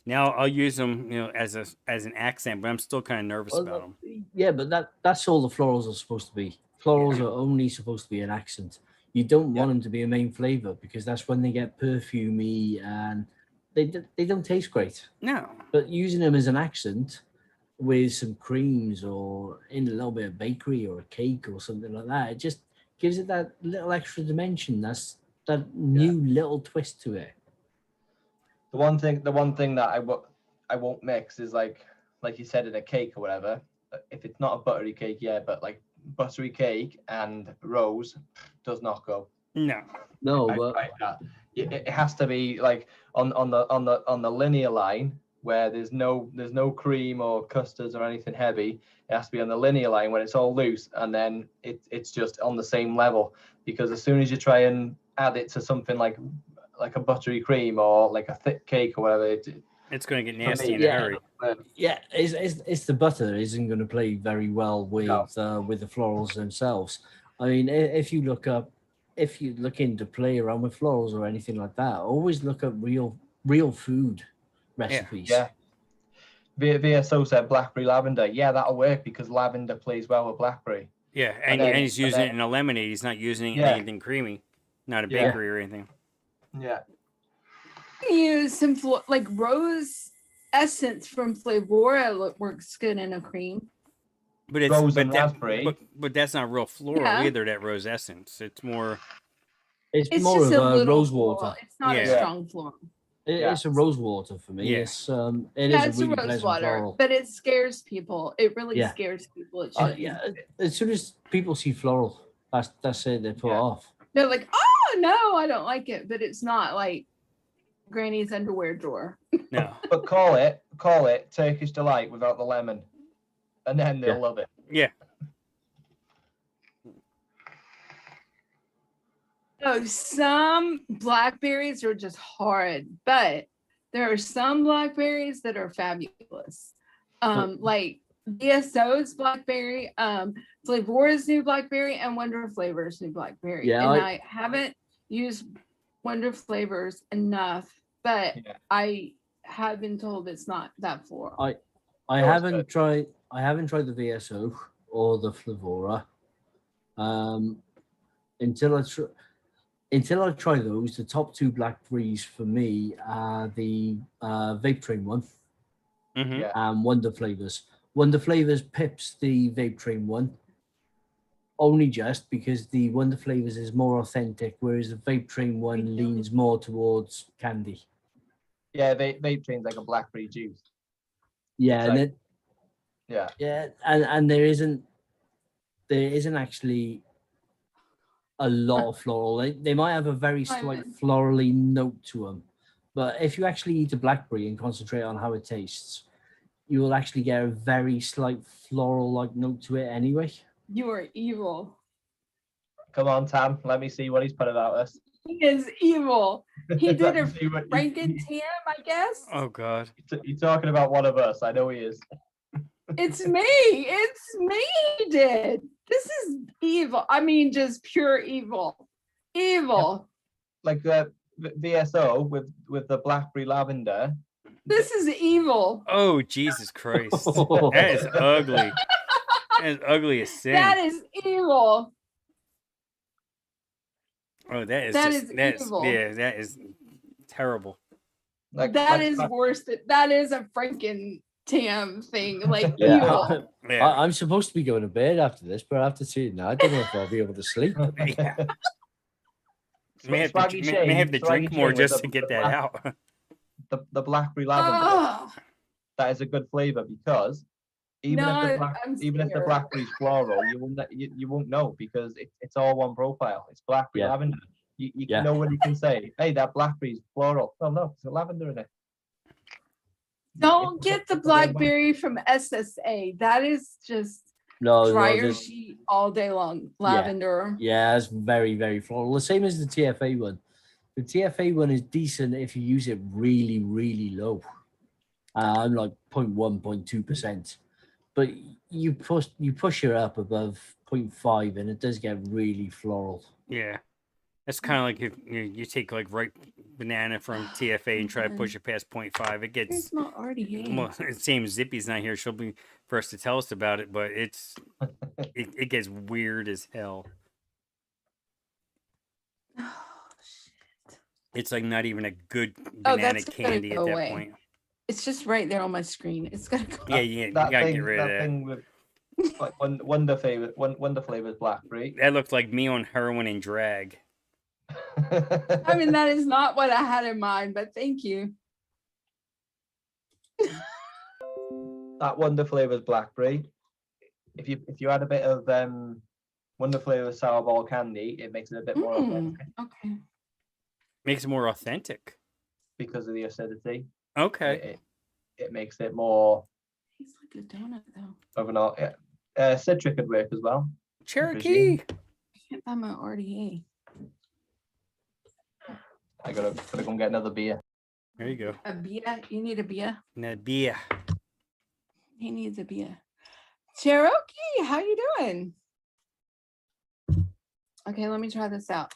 Now I'll use them, as an accent, but I'm still kind of nervous about them. Yeah, but that's all the florals are supposed to be. Florals are only supposed to be an accent. You don't want them to be a main flavor because that's when they get perfumey and they don't taste great. No. But using them as an accent with some creams or in a little bit of bakery or a cake or something like that, it just gives it that little extra dimension. That's that new little twist to it. The one thing that I won't mix is like you said in a cake or whatever. If it's not a buttery cake, yeah, but like buttery cake and rose does not go. No. No, but it has to be like on the linear line where there's no cream or custards or anything heavy. It has to be on the linear line when it's all loose, and then it's just on the same level. Because as soon as you try and add it to something like a buttery cream or like a thick cake or whatever, it's going to get nasty in a hurry. Yeah, it's the butter isn't going to play very well with the florals themselves. I mean, if you look into play around with florals or anything like that, always look at real food recipes. Yeah. VSO said blackberry lavender. Yeah, that'll work because lavender plays well with blackberry. Yeah, and he's using it in a lemonade. He's not using anything creamy, not a bakery or anything. Yeah. Use some like rose essence from Flavora works good in a cream. But it's rose and raspberry. But that's not real floral either. That rose essence. It's more. It's more of a rose water. It's not a strong floral. It's a rose water for me. Yeah. It's a it's really a rose pleasant water, floral. but it scares people. It really scares people. It shouldn't. Yeah. As soon as people see floral, that's it. They put off. They're like, oh no, I don't like it. But it's not like Granny's underwear drawer. No. But call it Turkish Delight without the lemon, and then they'll Yeah. love it. Yeah. Oh, some blackberries are just horrid, but there are some blackberries that are fabulous. Like VSO's blackberry, Flavora's new blackberry, and Wonder Flavor's new blackberry. Yeah, and I- I haven't used Wonder Flavors enough, but Yeah. I have been told it's not that floral. I Oh, it's haven't good. tried. I haven't tried the VSO or the Flavora. Until I try those, the top two blackberries for me are the Vape Train one Mm-hmm. Yeah. and Wonder Flavors. Wonder Flavors pips the Vape Train one only just because the Wonder Flavors is more authentic, whereas the Vape Train one leans more towards candy. Yeah, vape train's like a blackberry juice. Yeah, It's and like- then, Yeah. yeah, and there isn't actually a lot of floral. They might have a very slight Simon. florally note to them, but if you actually eat a blackberry and concentrate on how it tastes, you will actually get a very slight floral-like note to it anyway. You are evil. Come on, Tam. Let me see what he's put about us. He is evil. He did Let a me see what- Franken-Tam, I guess. Oh God. You're talking about one of us. I know he is. It's me. It's me. He did. This is evil. I mean, just pure evil. Evil. Like the VSO with the blackberry lavender. This is evil. Oh Jesus Christ. That is ugly. That is ugly as sin. That is evil. Oh, that is that just is that's evil. yeah, that is terrible. That is worse. That is a Franken-Tam thing. Like Yeah. evil. Yeah. I'm supposed to be going to bed after this, but after seeing that, I don't know if I'll be able to sleep. Yeah. May have, Swaggy to, may have to Swaggy drink more Shane with just to get that out. The blackberry lavender. Oh, That is a good flavor because even no, if I'm the scared. blackberry's floral, you won't know because it's all one profile. It's blackberry Yeah. lavender. You Yeah. nobody can say, hey, that blackberry's floral. Oh no, there's a lavender in it. Don't It's- get the it's a red one. blackberry from SSA. That is just No, dryer there's- sheet all day long. Lavender. yeah, it's very, very floral. The same as the TFA one. The TFA one is decent if you use it really, really low. I'm like 0.1, 0.2%. But you push it up above 0.5 and it does get really floral. Yeah. That's kind of like if you take like ripe banana from TFA and try to push it past 0.5. It gets It's not already well. It seems Zippy's not here. She'll be first to tell us about it, but it gets weird as hell. It's like not even a good Oh, banana that's gotta candy at go that away. point. It's just right there on my screen. It's gotta go. Yeah, yeah, you That gotta thing, get rid of that that. thing with like Wonder Flavors blackberry. That looked like me on heroin and drag. I mean, that is not what I had in mind, but thank you. That Wonder Flavors blackberry. If you add a bit of Wonder Flavors sour ball candy, it makes it a bit more authentic Okay. Makes it more authentic. because of the acidity. Okay. It makes it more Tastes like a donut though. of an citric could work as well. Cherokee. I can't find my RDA. I gotta go and get another beer. There you go. A beer? You need a beer? Nadia. He needs a beer. Cherokee, how you doing? Okay, let me try this out.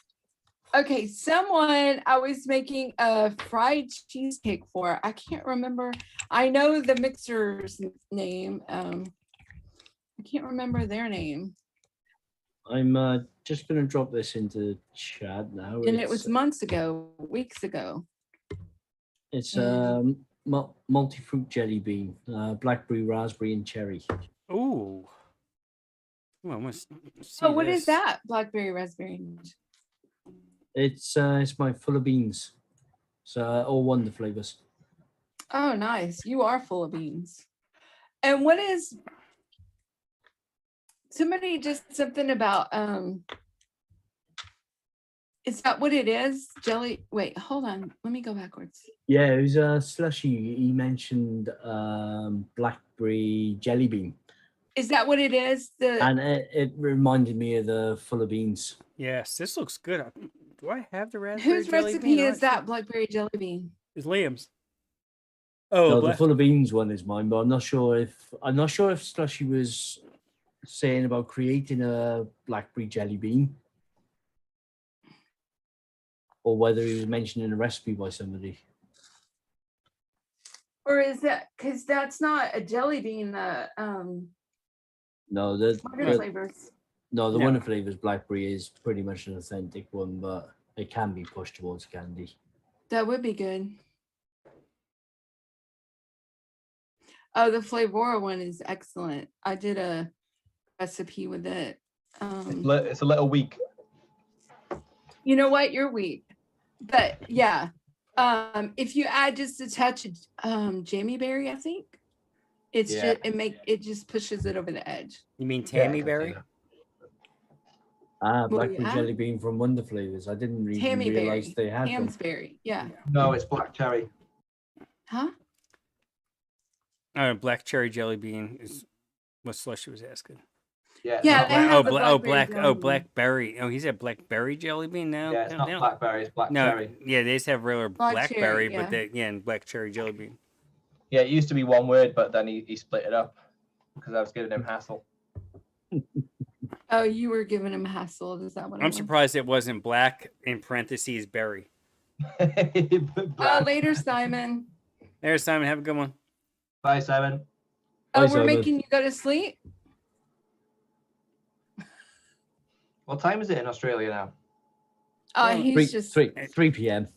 Okay, someone I was making a fried cheesecake for. I can't remember. I know the mixer's name. I can't remember their name. I'm just going to drop this into chat now. And it was months ago, weeks ago. It's and- multi-fruit jelly bean, blackberry, raspberry, and cherry. Ooh. Ooh, I want to see Oh, what is this. that? Blackberry, raspberry. It's my full of beans. So all Wonder flavors. Oh, nice. You are full of beans. And what is somebody just something about Is that what it is? Jelly? Wait, hold on. Let me go backwards. Yeah, it was a slushy. He mentioned blackberry jelly bean, Is that what it is? and it reminded me of the full of beans. Yes, this looks good. Do I have the raspberry Whose jelly recipe bean? is that blackberry jelly bean? It's Liam's. Oh, No, the full of beans one is mine, but I'm not sure if Slushy was saying about creating a blackberry jelly bean, or whether he was mentioning a recipe by somebody. Or is that because that's not a jelly bean? The No, the Wonder flavors. no, the No. Wonder Flavors blackberry is pretty much an authentic one, but it can be pushed towards candy. That would be good. Oh, the Flavora one is excellent. I did a recipe with it. It's a little weak. You know what? You're weak. But yeah. If you add just a touch of jammy berry, I think it's Yeah. just it just pushes it over the edge. You mean Yeah, I Tammy can see Berry? that. Blackberry yeah. jelly bean from Wonder Flavors. I didn't even Tammy realize berry. they had them. Ham's berry. Yeah. No, it's black cherry. Huh? Black cherry jelly bean is what Slushy was asking. Yeah. Yeah, not they black- have the blackberry jelly bean. blackberry. Oh, he said blackberry jelly bean now. Yeah, it's No, not they don't- blackberry. It's black No, cherry. yeah, they just have regular Black blackberry, cherry, but and black cherry jelly bean. Yeah, it used to be one word, but then he split it up because I was giving him hassle. Oh, you were giving him hassle. Is that what it I'm was? surprised it wasn't black in parentheses berry. Oh, later, Simon. There's Simon. Have a good one. Bye, Simon. Oh, Bye, we're Simon. making you go to sleep? What time is it in Australia now? Well, He's just 3 p.m.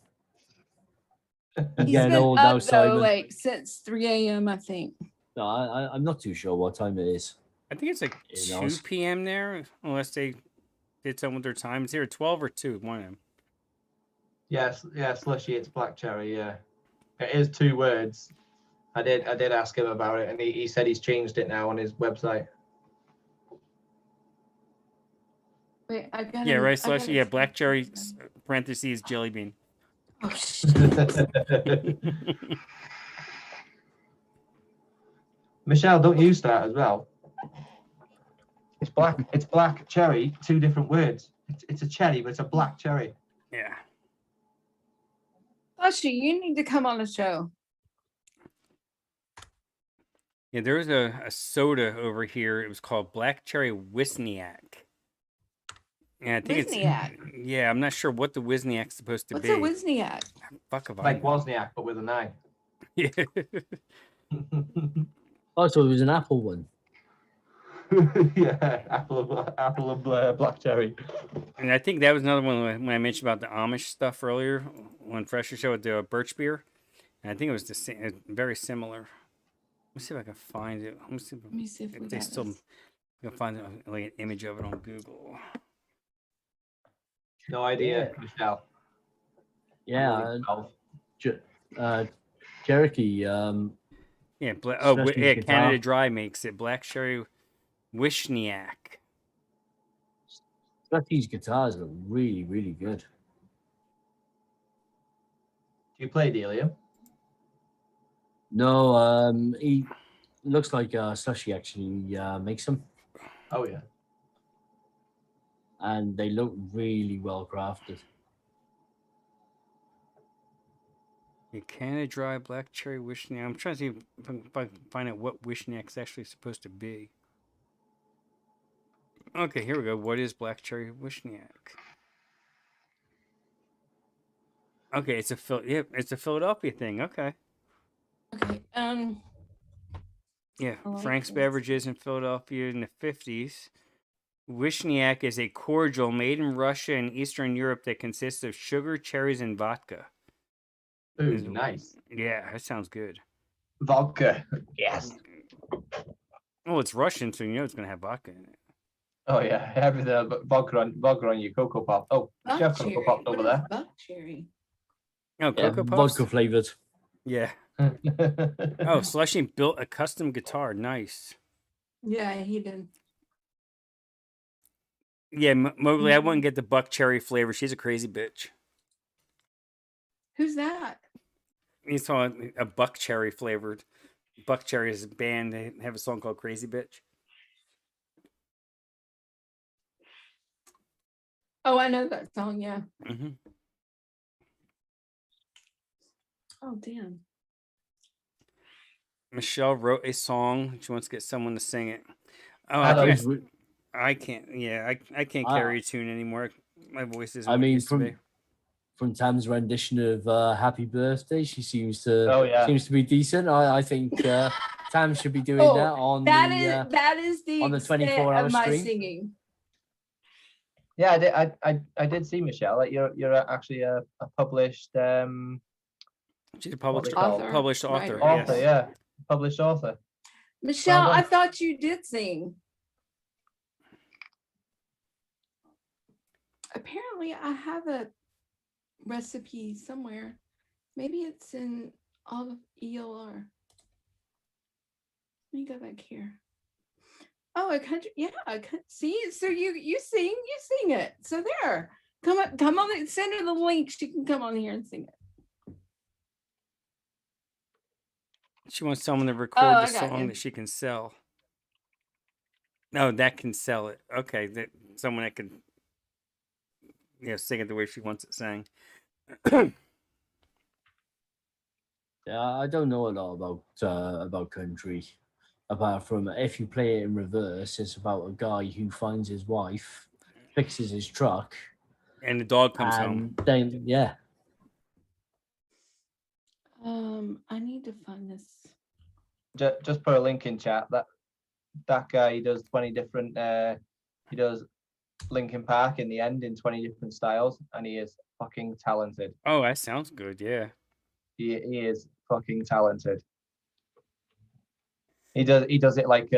he's getting been old up now, though, Simon. like since 3 a.m. I think. No, I'm not too sure what time it is. I think it's like Yeah, 2 p.m. there, unless they did something with their time. It's either 12 or 2, one of them. Yes, yeah, slushy. It's black cherry. Yeah, it is 2 words. I did ask him about it, and he said he's changed it now on his website. Wait, I got Yeah, right, Slushy. Yeah, black cherry parentheses jelly bean. Oh shit. Michelle, don't you start as well? It's black cherry. 2 different words. It's a cherry, but it's a black cherry. Yeah. Slushy, you need to come on the show. Yeah, there was a soda over here. It was called Black Cherry Wisniak. Yeah, I think Wisniak. it's. Yeah, I'm not sure what the Wisniak's supposed to What's be. a Wisniak? Fuck if I Like know. Wozniak, but with an I. Yeah. Oh, so it was an apple one. Yeah, apple and black cherry. And I think that was another one when I mentioned about the Amish stuff earlier on Fresher Show with the birch beer. And I think it was the same, very similar. Let me see if I can find it. Let me see Let me see if we if they got still this. I can find like an image of it on Google. No idea, Michelle. Yeah, Oh, Cherokee. Yeah, Especially yeah, guitar. Canada Dry makes it Black Cherry Wishniak. Slushy's guitars are really, really good. do you play Delia? No, he looks like Slushy actually makes them, Oh yeah. and they look really well crafted. Yeah, Canada Dry Black Cherry Wishniak. I'm trying to see if I can find out what Wishniak's actually supposed to be. Okay, here we go. What is Black Cherry Wishniak? Okay, it's a Philadelphia thing. Okay. Okay. Yeah, I like Frank's this. Beverages in Philadelphia in the 50s. Wishniak is a cordial made in Russia and Eastern Europe that consists of sugar, cherries, and vodka. Ooh, Is- nice. Yeah, that sounds good. Vodka. Yes. Oh, it's Russian, so you know it's going to have vodka in it. Oh yeah, everything. But vodka on your Cocoa Pop. Oh, you have Buck Cocoa cherry. Pops What over is there. buck cherry? Oh, Yeah, Cocoa Puffs? vodka flavored. Yeah. Oh, Slushy built a custom guitar. Nice. Yeah, he did. Yeah, Mowgli, I Mm-hmm. wouldn't get the buck cherry flavor. She's a crazy bitch. Who's that? You saw a buck cherry flavored. Buck Cherry is a band. They have a song called Crazy Bitch. Oh, I know that song. Yeah. Hmm. Oh, damn. Michelle wrote a song. She wants to get someone to sing it. Oh, I I don't- think I can't. Yeah, I can't carry a tune anymore. My voice isn't I what it mean, used to be. from Tam's rendition of "Happy Birthday," she seems to Oh, yeah. be decent. I think Tam should be doing Oh, that on that the is that is the on the extent 24-hour of my stream. singing. Yeah, I did see Michelle. Like you're actually a published She's a what they published call Author, published author. writer. author. Yes. Yeah, published author. Michelle, Well I done. thought you did sing. Apparently, I have a recipe somewhere. Maybe it's in all of ELR. Let me go back here. Oh, a country. Yeah, see. So you sing it. So there. Come on. Send her the link. She can come on here and sing it. She wants someone to record Oh, the I got song you. that she can sell. No, that can sell it. Okay, that someone that can, sing it the way she wants it sang. Yeah, I don't know a lot about country, apart from if you play it in reverse, it's about a guy who finds his wife, fixes his truck, And the dog comes home. and then yeah, I need to find this. Just put a link in chat. That guy, he does 20 different. He does Linkin Park in the end in 20 different styles, and he is fucking talented. Oh, that sounds good. Yeah. He is fucking talented. He does it like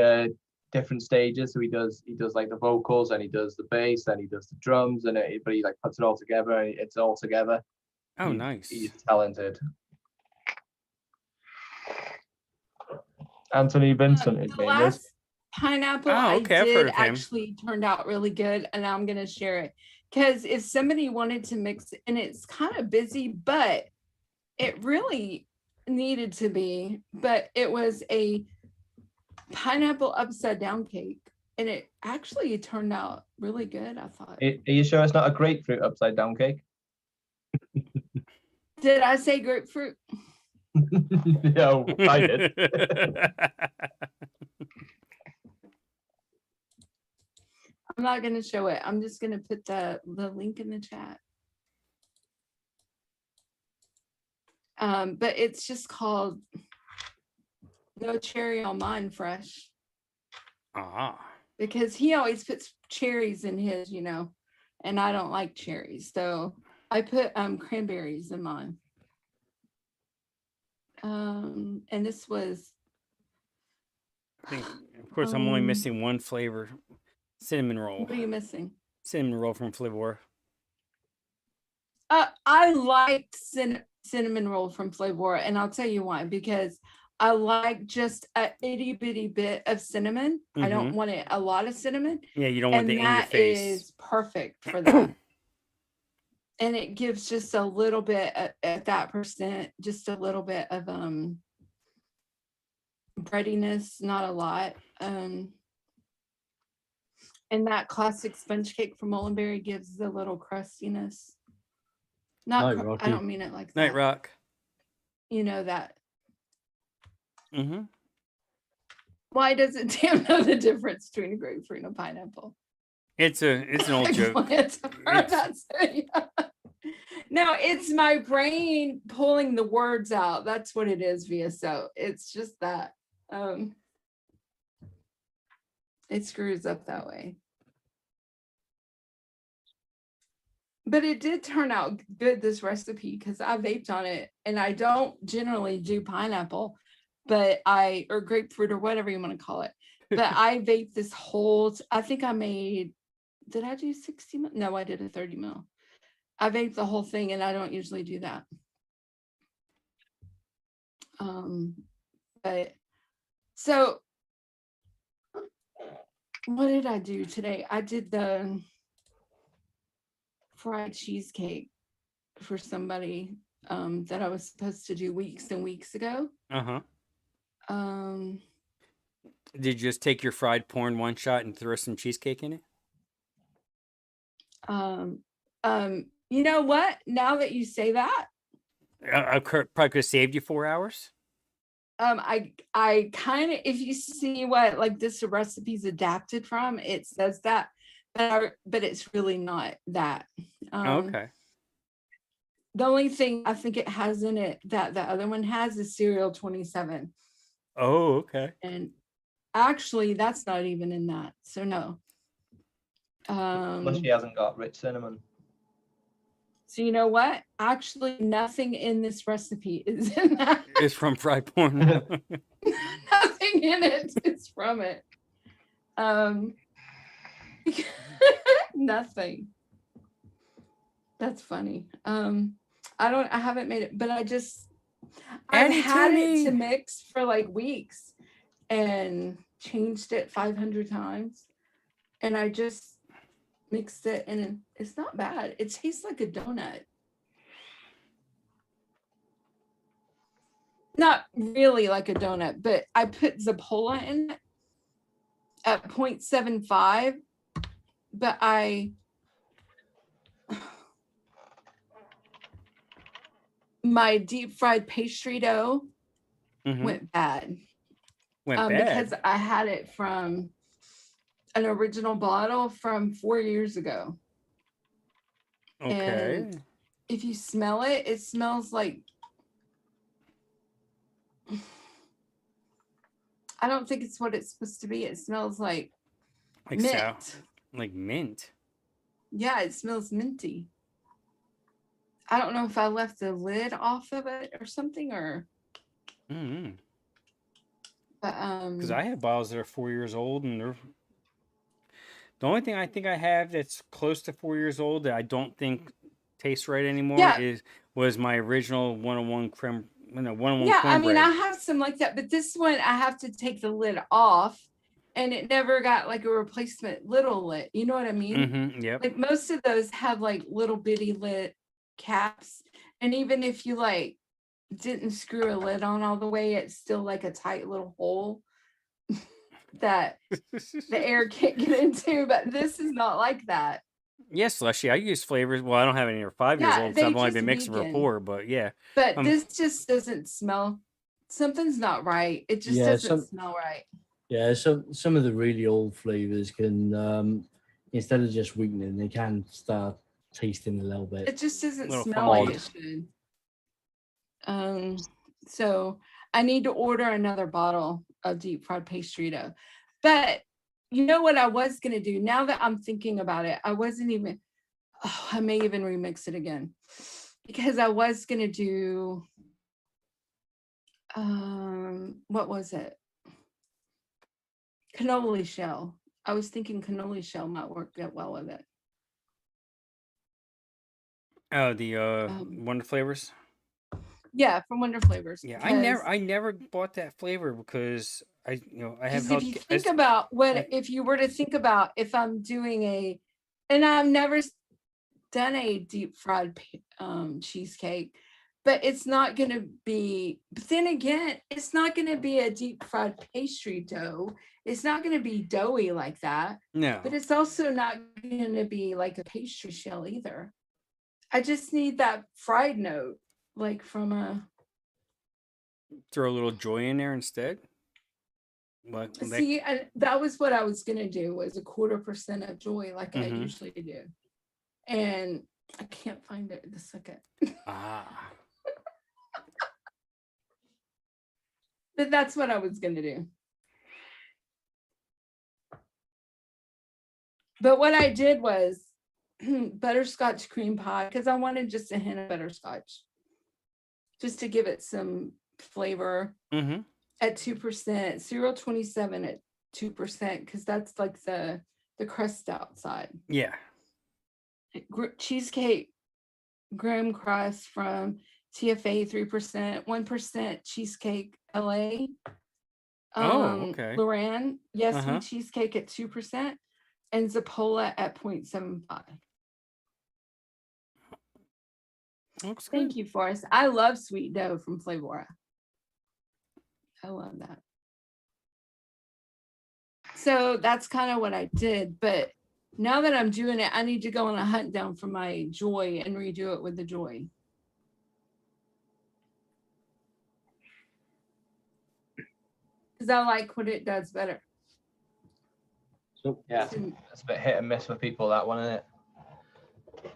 different stages. So he does like the vocals, and he does the bass, and he does the drums, and but he like puts it all together, and it's all together. Oh, nice. He's talented. Anthony Vincent, his The name is. last pineapple Oh, okay, I've I heard did of him. actually turned out really good, and I'm gonna share it because if somebody wanted to mix, and it's kind of busy, but it really needed to be. But it was a pineapple upside down cake, and it actually turned out really good. I thought. Are you sure it's not a grapefruit upside down cake? Did I say grapefruit? No, I did. I'm not gonna show it. I'm just gonna put the link in the chat. But it's just called No Cherry on Mine Fresh, because he always puts cherries in his, and I don't like cherries, so I put cranberries in mine. And this was, I think, of course, I'm only missing one flavor: cinnamon roll. what are you missing? Cinnamon roll from Flavor. I liked cinnamon roll from Flavor, and I'll tell you why. Because I like just a itty bitty bit of cinnamon. I don't want it a lot of cinnamon. Yeah, you don't want And the in your that face. is perfect for that. And it gives just a little bit at that percent, just a little bit of breadiness, not a lot. And that classic sponge cake from Mullenberry gives the little crustiness. Not, Night I Rocky. don't mean it like Night that. Rock. You know that. Mm-hmm. Why doesn't Tam know the difference between a grapefruit and a pineapple? It's an old joke. No, it's my brain pulling the words out. That's what it is, VSO. It's just that. It screws up that way. But it did turn out good, this recipe, because I vaped on it, and I don't generally do pineapple, or grapefruit or whatever you want to call it. But I vaped this whole, I think I made, did I do 60 mil? No, I did a 30 mil. I vaped the whole thing, and I don't usually do that. But so what did I do today? I did the fried cheesecake for somebody that I was supposed to do weeks and weeks ago. Uh-huh. Um, Did you just take your fried porn one shot and throw some cheesecake in it? you know what? Now that you say that, I probably could have saved you 4 hours. I kind of, if you see what like this recipe's adapted from, it says that, but it's really not that. Okay. The only thing I think it has in it that the other one has is cereal 27, Oh, okay. and actually that's not even in that. So no. Unless she hasn't got rich cinnamon. So you know what? Actually, nothing in this recipe is in that. It's from fried porn. Nothing in it is from it. Nothing. That's funny. I haven't made it, but I've Add it to had it me. to mix for like weeks and changed it 500 times. And I just mixed it and it's not bad. It tastes like a donut. Not really like a donut, but I put Zapola in it at 0.75, but my deep fried pastry dough Mhm. went bad. Went bad. Because I had it from an original bottle from 4 years ago. Okay. And if you smell it, it smells like, I don't think it's what it's supposed to be. It smells like Like mint. like mint. Yeah, it smells minty. I don't know if I left the lid off of it or something, or Mm-hmm. but Because I have bottles that are 4 years old, and they're the only thing I think I have that's close to 4 years old that I don't think tastes right anymore Yeah. was my original 101 creme. No, 101 yeah, I mean, cornbread. I have some like that, but this one I have to take the lid off, and it never got like a replacement little lid. You know what I mean? Mm-hmm. Yep. Like most of those have like little bitty lid caps, and even if you like didn't screw a lid on all the way, it's still like a tight little hole that the air can't get into. But this is not like that. Yes, Leslie, I use flavors. Well, I don't have any that are 5 years Yeah, old, so they I've only just been mixing for weaken. 4. But yeah, But this just doesn't smell. Something's not right. It just doesn't smell right. Yeah, some of the really old flavors can instead of just weakening, they can start tasting a little bit. It just doesn't Little smell like funky. it should. So I need to order another bottle of deep fried pastry dough. But you know what I was gonna do? Now that I'm thinking about it, I wasn't even. Oh, I may even remix it again because I was gonna do. What was it? Cannoli shell. I was thinking cannoli shell might work out well with it. oh, the Wonder Flavors. Yeah, from Wonder Flavors. Yeah, I never bought that flavor because I have Because if you think about if you were to think about if I'm doing and I've never done a deep fried cheesecake, but it's not going to be, but then again, it's not going to be a deep fried pastry dough. It's not going to be doughy like that, no. but it's also not going to be like a pastry shell either. I just need that fried note, like from a. Throw a little joy in there instead. What? See, that was what I was gonna do, was 1/4% of joy, like I Mhm. usually do, and I can't find it the second. Ah. But that's what I was gonna do. But what I did was butterscotch cream pie, because I wanted just a hint of butterscotch, just to give it some flavor. Mm-hmm. At 2%, cereal 27 at 2%, because that's like the crust outside. Yeah. Cheesecake graham crust from TFA 3%, 1% cheesecake LA. Okay. Loran, yes, Uh-huh. sweet cheesecake at 2%, and Zapola at 0.75. Looks good. Thank you, Forrest. I love sweet dough from Flavora. I love that. So that's kind of what I did. But now that I'm doing it, I need to go on a hunt down for my Joy and redo it with the Joy. Because I like what it does better. So Yeah, it's a bit hit and miss for people, that one, isn't it?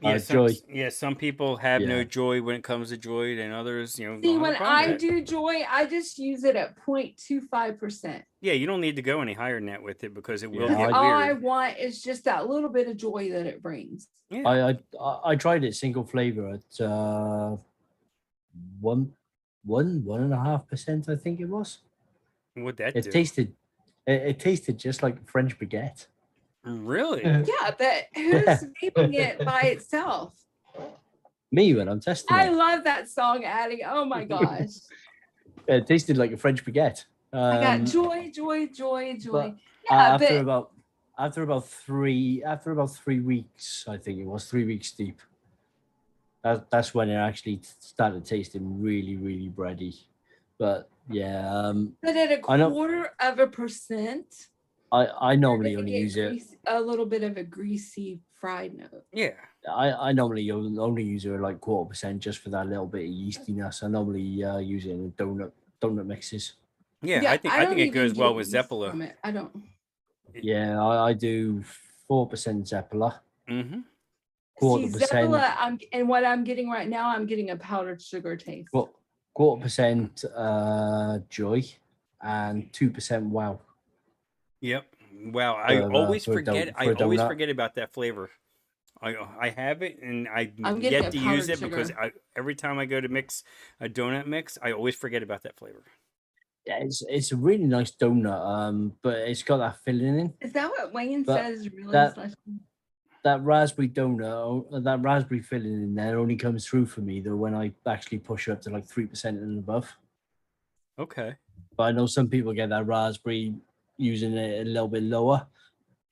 Yeah, Joy. some people have no Yeah. joy when it comes to joy, and others, you know, See, don't have a when problem I with it. do Joy, I just use it at 0.25%. Yeah, you don't need to go any higher than that with it because it will Yeah, get All I weird. want is just that little bit of joy that it brings. Yeah. I tried it single flavor at 1.5%, I think it was. What'd that It do? tasted just like French baguette. Really? Yeah, but who's vaping it by itself? Me when I'm testing I it. love that song, Addie. Oh my gosh. It tasted like a French baguette. I got joy, joy, joy, joy. But Yeah, after about 3 weeks, I think it was 3 weeks deep. That's when it actually started tasting really, really bready. But yeah, but at a I know- 0.25%, I normally you're only gonna use get it. a little bit of a greasy fried note. Yeah. I normally only use it at like 0.25% just for that little bit of yeastiness. I normally use it in donut mixes. Yeah, I think don't it even goes well get with yeast Zeppola. from it. I don't. Yeah, I do 4% Zeppola. Mm-hmm. See, 1/4%. Zeppola, and what I'm getting right now, I'm getting a powdered sugar taste. 1/4% Joy and 2% Wow. Yep. Wow. I always for a forget. don- I for a always donut. forget about that flavor. I have it, and I'm getting yet a to use powdered it because sugar. every time I go to mix a donut mix, I always forget about that flavor. Yeah, it's a really nice donut. But it's got that filling in. Is that what Wayne But says? Really that- slushy? That raspberry donut, that raspberry filling in there only comes through for me though when I actually push up to like 3% and above. Okay. But I know some people get that raspberry using it a little bit lower,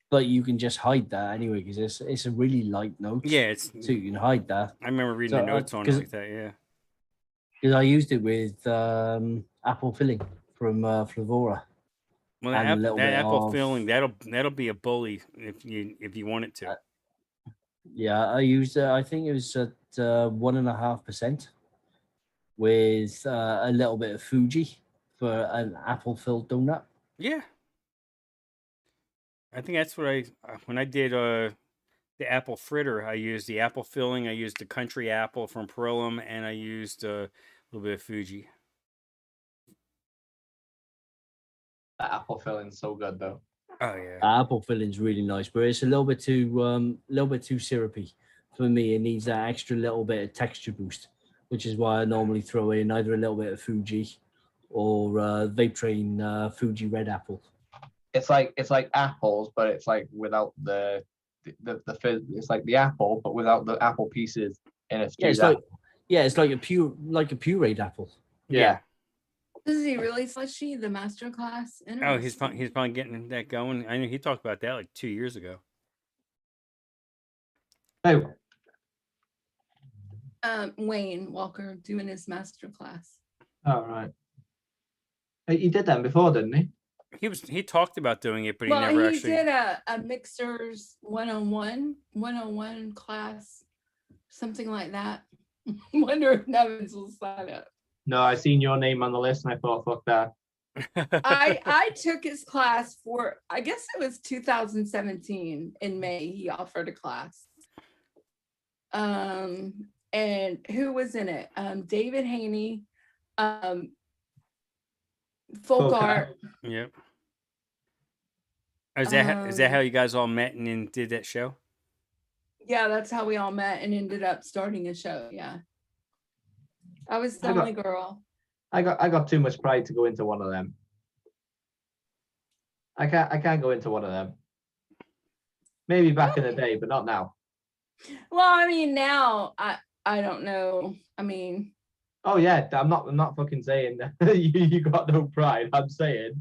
but you can just hide that anyway because it's a really light note. Yeah, So you can hide that. I remember reading So, the notes on it 'cause- like that. Yeah. Because I used it with apple filling from Flavora. Well, And a little that bit apple of- filling that'll be a bully if you want it to. Yeah, I used I think it was at 1.5% with a little bit of Fuji for an apple filled donut. Yeah. I think that's what when I did the apple fritter, I used the apple filling, I used the country apple from Perillum, and I used a little bit of Fuji. That apple filling's so good though. Oh yeah. Apple filling's really nice, but it's a little bit too syrupy for me. It needs that extra little bit of texture boost, which is why I normally throw in either a little bit of Fuji or Vape Train Fuji Red Apple. It's like apples, but it's like without the fizz. It's like the apple, but without the apple pieces in a Yeah, it's like a pureed apple. Yeah. Is he really slushy? The master class? Oh, he's probably getting that going. I know he talked about that like 2 years ago. Hey, Wayne Walker doing his master class. all right. He did that before, didn't he? He talked about doing it, but he Well, never he actually. did a mixers 101 class, something like that. Wonder if Nevins will sign up. No, I seen your name on the list and I thought, fuck that. I took his class for, I guess it was 2017 in May. He offered a class. And who was in it? David Haney, Folk Art. Yep. Is that how you guys all met and then did that show? Yeah, that's how we all met and ended up starting a show. Yeah. I was the I got- only girl. I got too much pride to go into one of them. I can't go into one of them. Maybe back in the day, but not now. Well, I mean, now I don't know. I mean, Oh yeah, I'm not fucking saying that you got no pride. I'm saying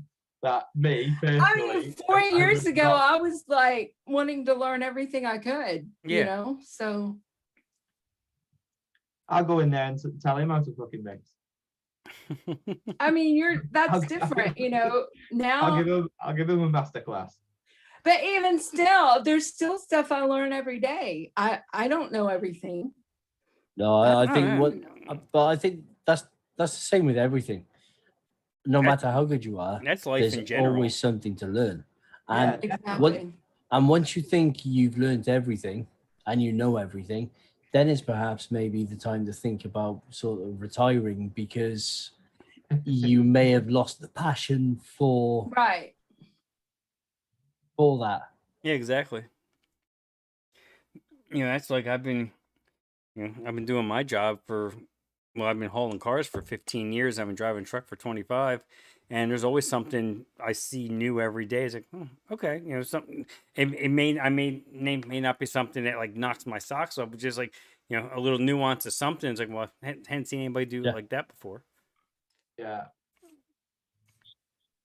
that me personally. I mean, 4 I years would ago, not- I was like wanting to learn everything I could, you Yeah. know? So I'll go in there and tell him how to fucking mix. I mean, that's I'll different, give- Now, I'll give him a masterclass. but even still, there's still stuff I learn every day. I don't know everything. No, I think know. but I think that's the same with everything. No That- matter how good you are, That's life there's in general. always something to learn. Yeah, And Exactly. and once you think you've learned everything and you know everything, then it's perhaps maybe the time to think about sort of retiring, because you may have lost the passion for Right. that. Yeah, exactly. That's like I've been doing my job for, well, I've been hauling cars for 15 years. I've been driving truck for 25, and there's always something I see new every day. It's like, oh, okay, something. It may not be something that like knocks my socks off, but just like a little nuance of something. It's like, well, I hadn't seen anybody do it like that before. Yeah.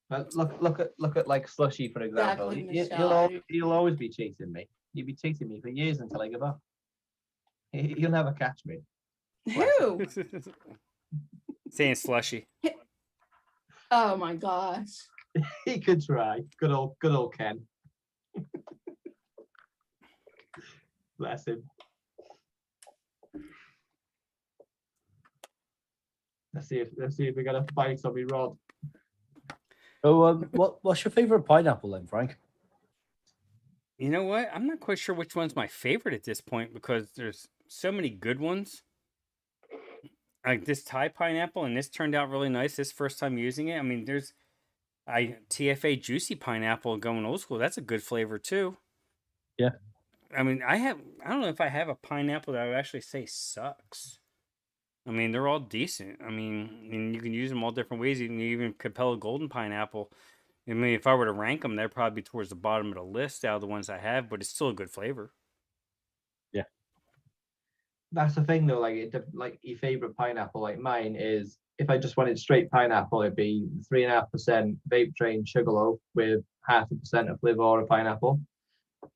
But look at like Slushy, for example. Exactly, Michelle. He'll always be chasing me. He'll be chasing me for years until I give up. He'll never catch me. Who? Saying slushy. Oh my gosh. He could try. Good old Ken. Bless him. Let's see if we got a fight on me, Rod. So, what's your favorite pineapple then, Frank? You know what? I'm not quite sure which one's my favorite at this point because there's so many good ones. Like this Thai pineapple, and this turned out really nice. This first time using it. I mean, there's TFA juicy pineapple going old school. That's a good flavor too. Yeah. I mean, I don't know if I have a pineapple that I would actually say sucks. I mean, they're all decent. I mean, and you can use them all different ways. You can even Capella Golden Pineapple. I mean, if I were to rank them, they'd probably be towards the bottom of the list out of the ones I have, but it's still a good flavor. Yeah. That's the thing though, like your favorite pineapple, like mine is, if I just wanted straight pineapple, it'd be 3.5% vape train sugarloaf with 0.5% of Flavora pineapple,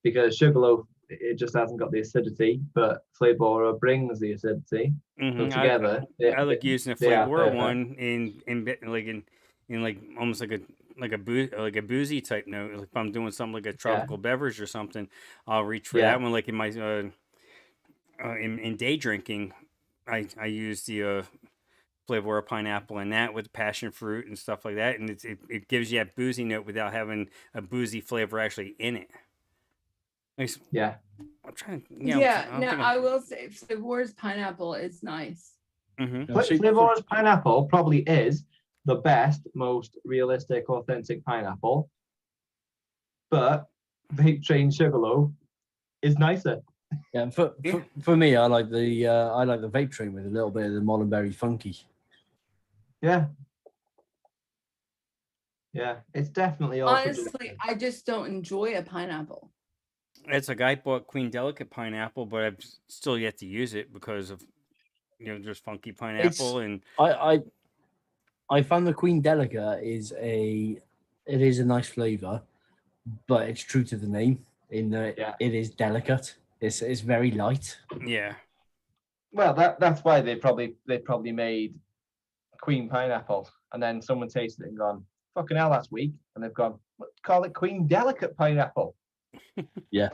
because sugarloaf, it just hasn't got the acidity, but Flavora brings the acidity. So together, I like using a they are Flavora perfect. one in like almost like a boozy type note. Like if I'm doing something like a tropical beverage or something, I'll reach for that one. Like in my in day drinking, I use the Flavora pineapple and that with passion fruit and stuff like that, and it gives you that boozy note without having a boozy flavor actually in it. Yeah. I'm trying. I will say Flavora's pineapple is nice. Mm-hmm. Flavora's pineapple probably is the best, most realistic, authentic pineapple, but vape train sugarloaf is nicer. Yeah, for me, I like the vape train with a little bit of the Mollenberry funky. Yeah. Yeah, it's definitely Honestly, I just don't enjoy a pineapple. It's like I bought Queen Delicate pineapple, but I've still yet to use it because of just funky pineapple and I found the Queen Delicate is a nice flavor, but it's true to the name in that it is delicate. It's very light. Yeah. Well, that's why they probably made Queen pineapple, and then someone tasted it and gone, fucking hell, that's weak, and they've gone, call it Queen Delicate pineapple. Yeah.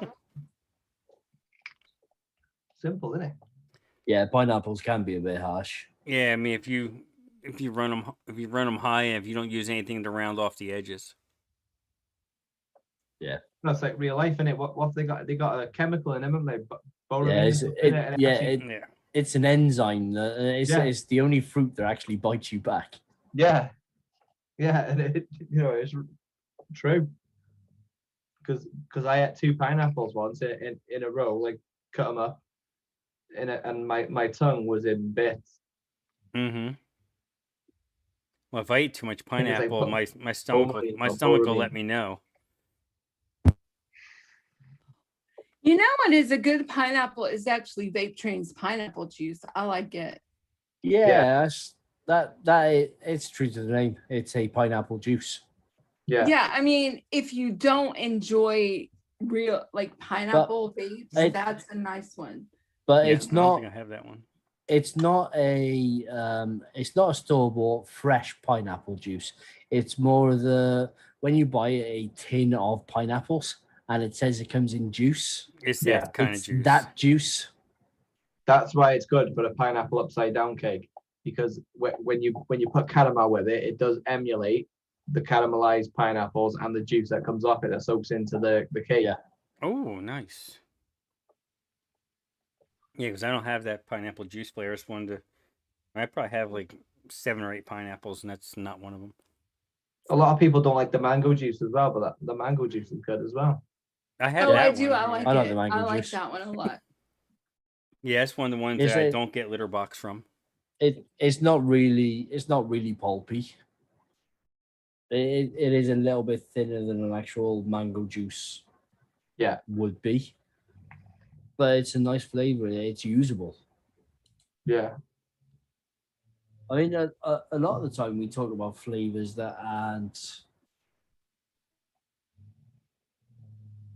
Simple, isn't it? Yeah, pineapples can be a bit harsh. Yeah, I mean if you run them high and if you don't use anything to round off the edges. Yeah. That's like real life, innit? What have they got? They got a chemical in them, haven't they? It's an enzyme. It's the only fruit that actually bites you back. Yeah. Yeah, and it's true. Because I ate 2 pineapples once in a row, like cut them up, and my tongue was in bits. Mm-hmm. Well, if I eat too much pineapple, my stomach will let me know. You know what is a good pineapple is actually Vape Train's pineapple juice. I like it. Yeah. It's true to the name. It's a pineapple juice. Yeah, I mean, if you don't enjoy real like pineapple vapes, that's a nice one. But Yeah, it's I don't not. think I have that one. it's not a store-bought fresh pineapple juice. It's more of the when you buy a tin of pineapples and it says it comes in juice. It's Yeah, that kind of It's juice. that juice. That's why it's good for a pineapple upside down cake, because when you put caramel with it, it does emulate the caramelized pineapples and the juice that comes off it that soaks into the cake. Yeah. Oh, nice. Yeah, because I don't have that pineapple juice flavor. I just wanted to. I probably have like 7 or 8 pineapples, and that's not one of them. A lot of people don't like the mango juice as well, but the mango juice is good as well. I have Oh, that I do. one. I yeah. like I like it. the mango I like juice. that one a lot. Yeah, it's one of the ones Is that I it- don't get litter box from. It's not really pulpy. It is a little bit thinner than an actual mango juice Yeah. would be. But it's a nice flavor. It's usable. Yeah. I mean, a lot of the time we talk about flavors that aren't.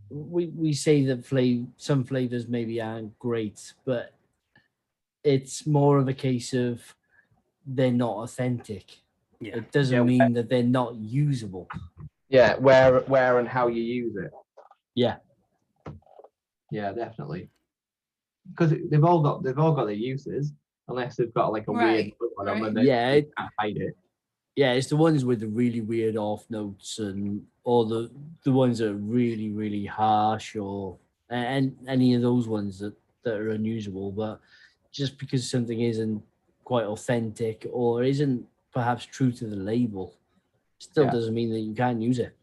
We say that some flavors maybe aren't great, but it's more of a case of they're not authentic. Yeah. It doesn't Yeah. mean that they're not usable. Yeah, where and how you use it. Yeah. Yeah, definitely. Because they've all got their uses, unless they've got like a weird Right, look on them right. and they Yeah, can't hide it. Yeah, it's the ones with the really weird off notes or the ones that are really, really harsh and any of those ones that are unusual. But just because something isn't quite authentic or isn't perhaps true to the label, still Yeah. doesn't mean that you can't use it.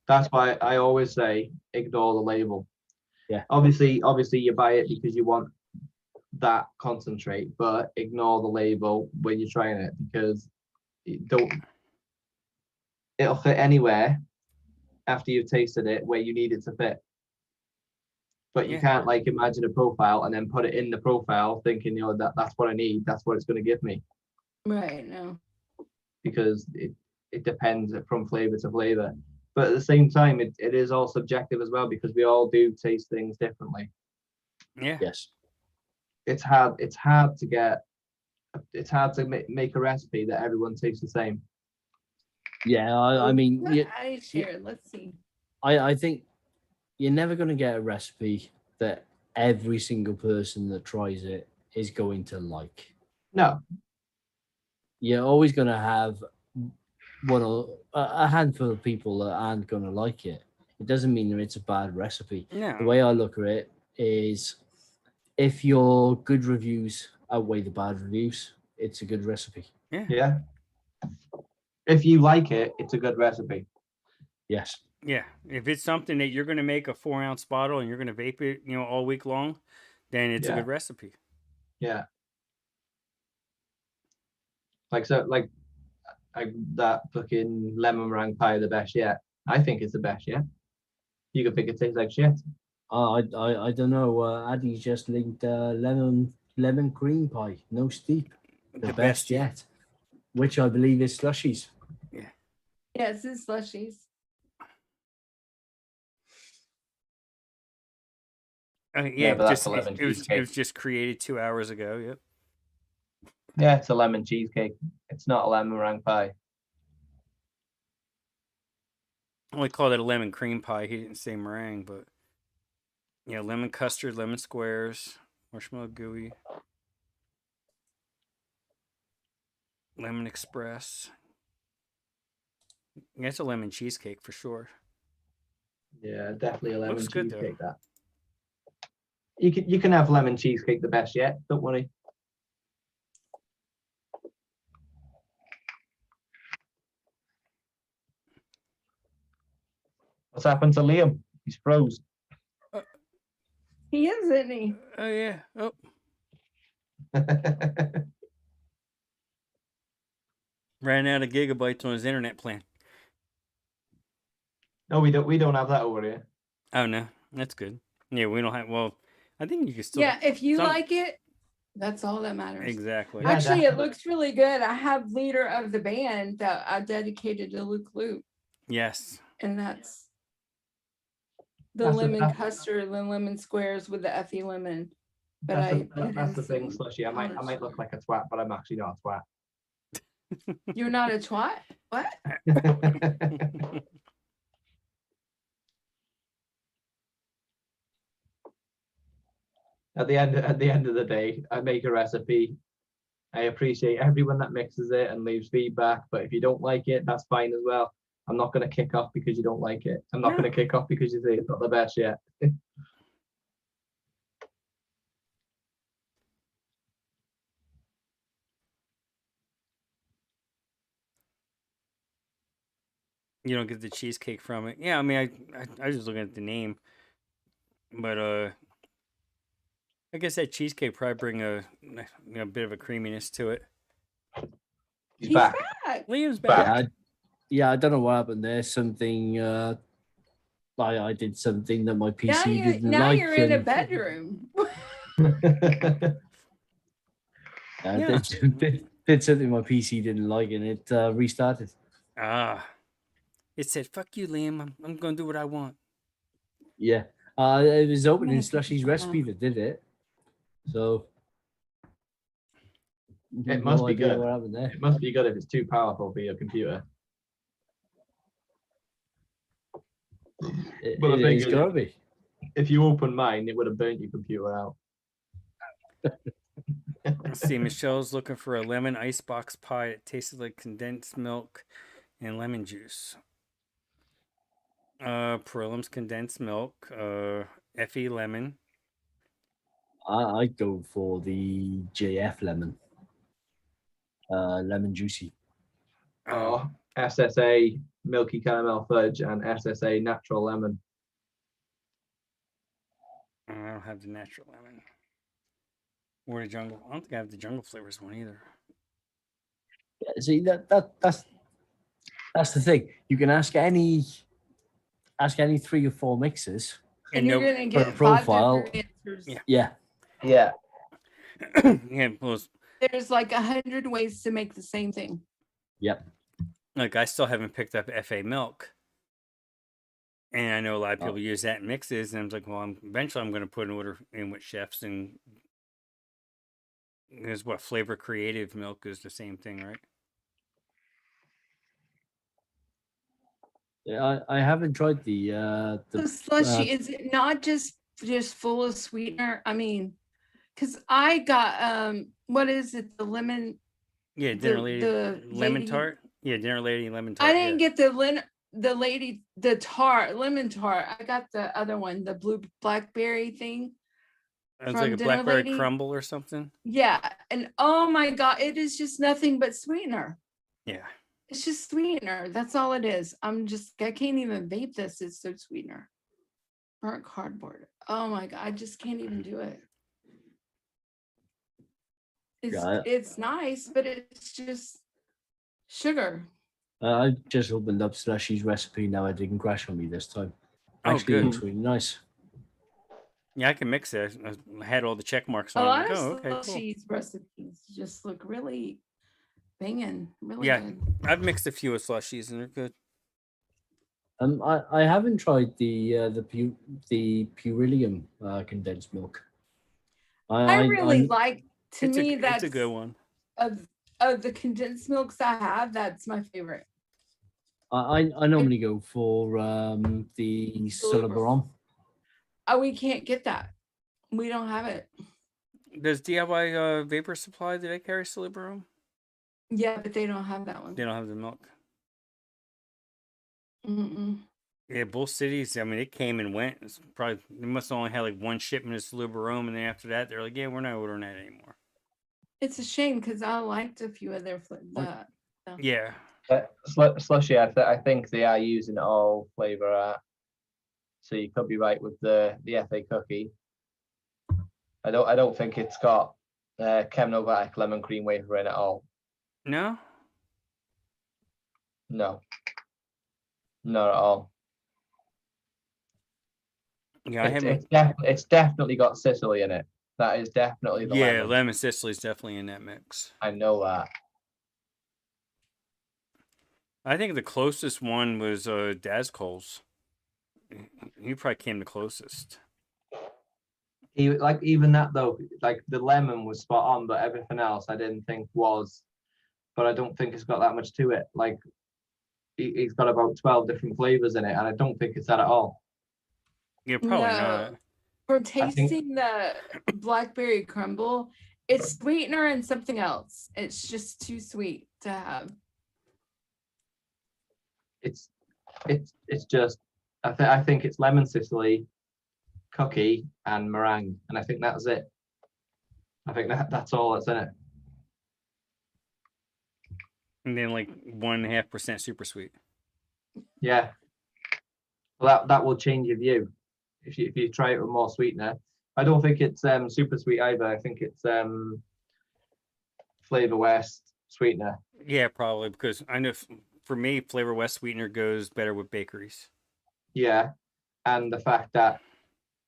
That's why I always say ignore the label. Yeah. Obviously you buy it because you want that concentrate, but ignore the label when you're trying it, because it'll fit anywhere after you've tasted it where you need it to fit. But you Yeah. can't like imagine a profile and then put it in the profile thinking, that's what I need, that's what it's going to give me, Right. No. because it depends from flavor to flavor. But at the same time, it is all subjective as well, because we all do taste things differently. Yeah. Yes. It's hard to make a recipe that everyone tastes the same. Yeah, I mean, I share. Let's see. I think you're never going to get a recipe that every single person that tries it is going to like. No. You're always going to have a handful of people that aren't going to like it. It doesn't mean that it's a bad recipe. No. The way I look at it is if your good reviews outweigh the bad reviews, it's a good recipe. Yeah. If you like it, it's a good recipe. Yes. Yeah. If it's something that you're going to make a 4-ounce bottle and you're going to vape it, all week long, then it's a Yeah. good recipe. Yeah. Like that fucking lemon meringue pie, the best yet. I think it's the best yet. You can think it tastes like shit. I don't know. Addy just linked lemon cream pie, no steep, the best yet, which I believe is slushies. Yes, it's slushies. Yeah, but that's just, a lemon it was cheesecake. just created 2 hours ago. Yep. Yeah, it's a lemon cheesecake. It's not a lemon meringue pie. I only called it a lemon cream pie. He didn't say meringue, but lemon custard, lemon squares, marshmallow gooey, lemon express. Yeah, it's a lemon cheesecake for sure. Yeah, definitely a lemon Looks good, though. cheesecake. That you can have lemon cheesecake the best yet. Don't worry. What's happened to Liam? He's froze. He is, isn't he? Oh yeah. Oh, ran out of gigabytes on his internet plan. No, we don't have that over here. Oh no, that's good. Yeah, we don't have. Well, I think you can still. Yeah, if you some- like it, that's all that matters. Exactly. Yeah, Actually, it definitely. looks really good. I have leader of the band that I dedicated to Luke Luke, Yes. and that's the That's lemon enough. custard, the lemon squares with the Effie lemon. but That's I the, put that's in the thing, some Slushy. I might powdered look sugar. like a twat, but I'm actually not a You're not a twat? What? twat. At the end of the day, I make a recipe. I appreciate everyone that mixes it and leaves feedback, but if you don't like it, that's fine as well. I'm not going to kick off because you don't like it. I'm not going to kick off because you say it's not the best yet. You don't get the cheesecake from it. Yeah, I mean, I was just looking at the name, but I guess that cheesecake probably bring a bit of a creaminess to it. He's He's back. back. Liam's Back. back. Yeah, I don't know what happened there. Something I did something that my Now PC you're didn't now like. you're in a and- bedroom. Yeah. did something my PC didn't like, and it restarted. Ah, it said, "Fuck you, Liam. I'm gonna do what I want." Yeah, it was opening gonna Slushy's put that recipe on. that did it. So It must be idea good. what happened there. It must be good if it's too powerful for your computer. Well, the thing It's is- gotta be. If you open mine, it would have burnt your computer out. Let's see. Michelle's looking for a lemon icebox pie. It tasted like condensed milk and lemon juice. Perillam's condensed milk. Effie lemon. I'd go for the JF lemon. Lemon juicy. Oh, SSA milky caramel fudge and SSA natural lemon. I don't have the natural lemon. Or the jungle. I don't think I have the jungle flavors one either. Yeah, see that's the thing. You can ask any 3 or 4 mixers. And you're no- gonna for get a 5 profile, different answers. Yeah. Yeah, Yeah. Yeah, well, There's like 100 ways to make the same thing. yep. like I still haven't picked up FA milk, and I know a lot of Oh. people use that in mixes, and I'm like, well, eventually I'm going to put an order in with chefs, and because what Flavor Creative milk is the same thing, right? Yeah, I haven't tried the So slushy, is it not just full of sweetener? I mean, because I got what is it? The lemon. Yeah, dinner The- lady the lemon lady- tart. Yeah, dinner lady lemon tart. I didn't yeah. get the tart, lemon tart. I got the other one, the blue blackberry thing. It's from like a Dinner blackberry Lady. crumble or something. Yeah, and oh my god, it is just nothing but sweetener. Yeah. It's just sweetener. That's all it is. I can't even vape this. It's so sweetener. Burnt cardboard. Oh my god, I just can't even do it. Yeah, It's nice, but it's just sugar. I just opened up Slushy's recipe. Now it didn't crash on me this time. Oh, Actually, good. looks really nice. Yeah, I can mix it. I had all the check marks A on. lot Like, of oh, okay, cool. slushies recipes just look really banging, really Yeah. good. I've mixed a few with slushies, and they're good. I haven't tried the Purilium condensed milk. I really like. To It's me, it's that's a good one. of the condensed milks I have. That's my favorite. I normally go for the Solabaron. Oh, we can't get that. We don't have it. Does DIY Vapor Supply, do they carry Celebrarum? Yeah, but they don't have that one. They don't have the milk. Mm-mm. Yeah, both cities. I mean, it came and went. It's probably they must have only had like one shipment of Celebrarum, and then after that, they're like, "Yeah, we're not ordering that anymore." It's a shame because I liked a few of their Yeah, Slushy, I think they are using all flavor art. So you could be right with the FA cookie. I don't think it's got Chemnovac lemon cream wafer in at all. no, No. Not at all. yeah, I haven't. It's definitely got Sicily in it. That is definitely the Yeah, lemon. lemon Sicily's definitely in that mix. I know that. I think the closest one was Daz Cole's. He probably came the closest. Even that though, like the lemon was spot on, but everything else I didn't think was. But I don't think it's got that much to it. Like it's got about 12 different flavors in it, and I don't think it's that at all. Yeah, probably not. No. For think- tasting the blackberry crumble, it's sweetener and something else. It's just too sweet to have. It's just I think it's lemon Sicily, cookie, and meringue, and I think that's it. I think that's all that's in it. And then like 1.5% super sweet. Yeah. Well, that will change your view if you try it with more sweetener. I don't think it's super sweet either. I think it's Flavor West sweetener. Yeah, probably because I know for me, Flavor West sweetener goes better with bakeries. Yeah, and the fact that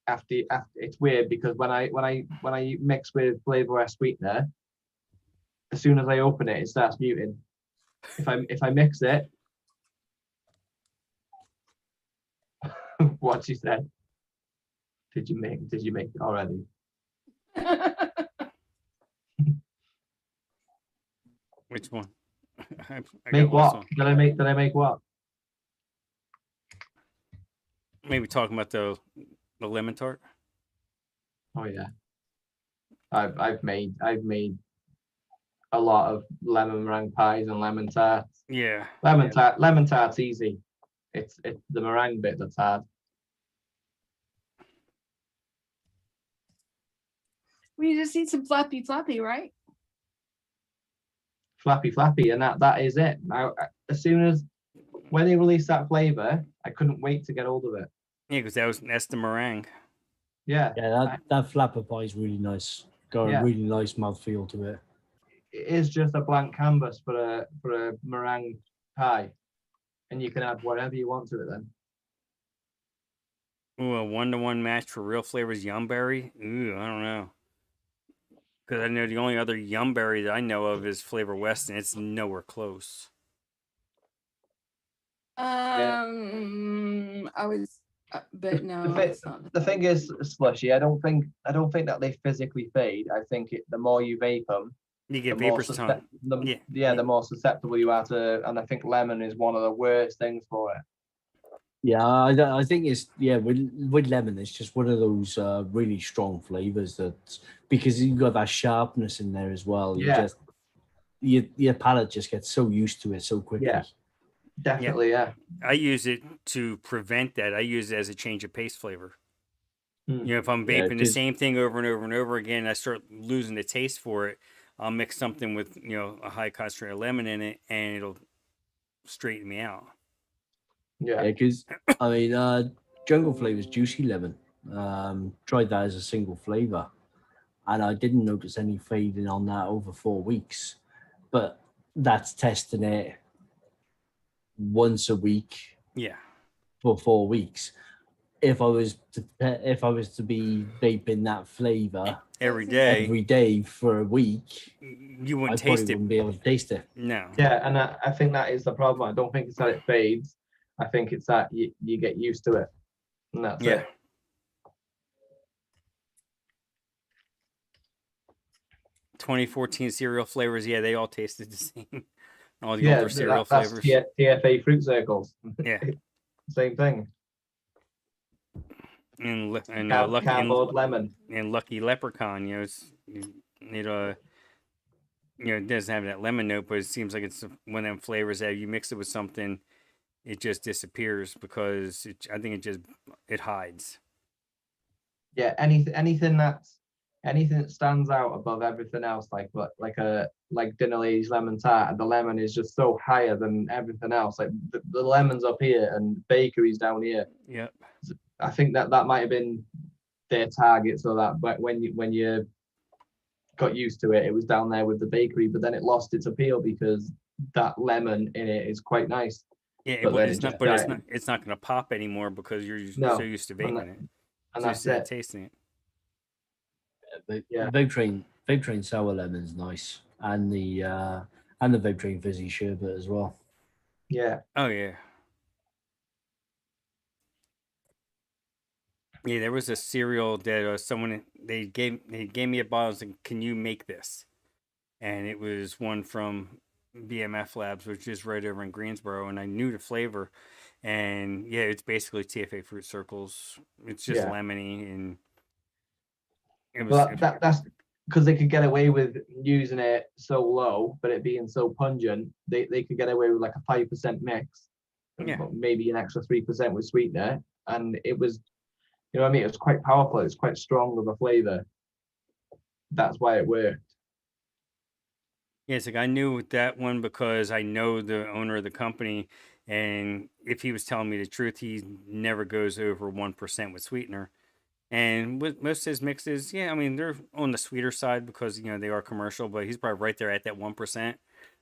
after it's weird because when I mix with Flavor West sweetener, as soon as I open it, it starts muting. If I mix it, what she said. Did you make it already? Which one? I Make got lost what? on. Did I make what? Maybe talking about the lemon tart. Oh yeah. I've made a lot of lemon meringue pies and lemon tarts. Yeah. Lemon tart's easy. It's the meringue bit that's hard. We just need some flappy, right? Flappy, and that is it. Now, as soon as when they released that flavor, I couldn't wait to get hold of it. Yeah, because that's the meringue. Yeah, Yeah, that flapper pie is really nice. Got Yeah. a really nice mouthfeel to it. it is just a blank canvas for a meringue pie, and you can add whatever you want to it then. Ooh, a 1-to-1 match for real flavors yumberry. Ooh, I don't know. Because I know the only other yumberry that I know of is Flavor West, and it's nowhere close. I was, but no, it's not. The thing is, Slushy, I don't think that they physically fade. I think the more you vape them, You get the more vapor's tongue. the more susceptible you are to, and I think lemon is one of the worst things for it. Yeah, I think it's with lemon, it's just one of those really strong flavors that because you've got that sharpness in there as well. Yeah. Your palate just gets so used to it so quickly. Yeah. Definitely, yeah. I use it to prevent that. I use it as a change of pace flavor. Mm. You know, if I'm Yeah, vaping the 'cause- same thing over and over and over again, I start losing the taste for it. I'll mix something with a high concentrated lemon in it, and it'll straighten me out. Yeah. Because I mean, Jungle Flavors Juicy Lemon. Tried that as a single flavor, and I didn't notice any fading on that over 4 weeks. But that's testing it once a week Yeah. for 4 weeks. If I was to be vaping that flavor Every day, every day for a week, you I wouldn't probably taste it. wouldn't be able to taste it. No. Yeah, and I think that is the problem. I don't think it's that it fades. I think it's that you get used to it, and that's Yeah. it. – 2014 cereal flavors, yeah, they all tasted the same. All the Yeah, older cereal that's flavors. TFA fruit circles. Yeah. Same thing. And Cardboard lemon. and Lucky Leprechaun, it doesn't have that lemon note, but it seems like it's one of them flavors that you mix it with something, it just disappears because I think it hides. Yeah, anything that stands out above everything else, like Dinner Lady's lemon tart, the lemon is just so higher than everything else. Like the lemon's up here and bakery's down here. Yep. I think that might have been their target, so that when you got used to it, it was down there with the bakery, but then it lost its appeal because that lemon in it is quite nice. Yeah, But but then it's it not. just But it's died. not. It's not going to pop anymore because you're No, so used to and vaping it. And So that's used to it. tasting it. Yeah. Vape Train Sour Lemon's nice, and the Vape Train Fizzy Sherbet as well. Yeah. Oh yeah. Yeah, there was a cereal that someone they gave me a bottle and said, "Can you make this?" And it was one from BMF Labs, which is right over in Greensboro, and I knew the flavor. And yeah, it's basically TFA fruit circles. It's just Yeah. lemony, and it was But that's because they could get away with using it so low, but it being so pungent, they could get away with like a 5% mix, yeah. but maybe an extra 3% with sweetener, and it was, you know what I mean? It was quite powerful. It's quite strong of a flavor. That's why it worked. Yeah, it's like I knew that one because I know the owner of the company, and if he was telling me the truth, he never goes over 1% with sweetener. And with most of his mixes, yeah, I mean they're on the sweeter side because they are commercial, but he's probably right there at that 1%,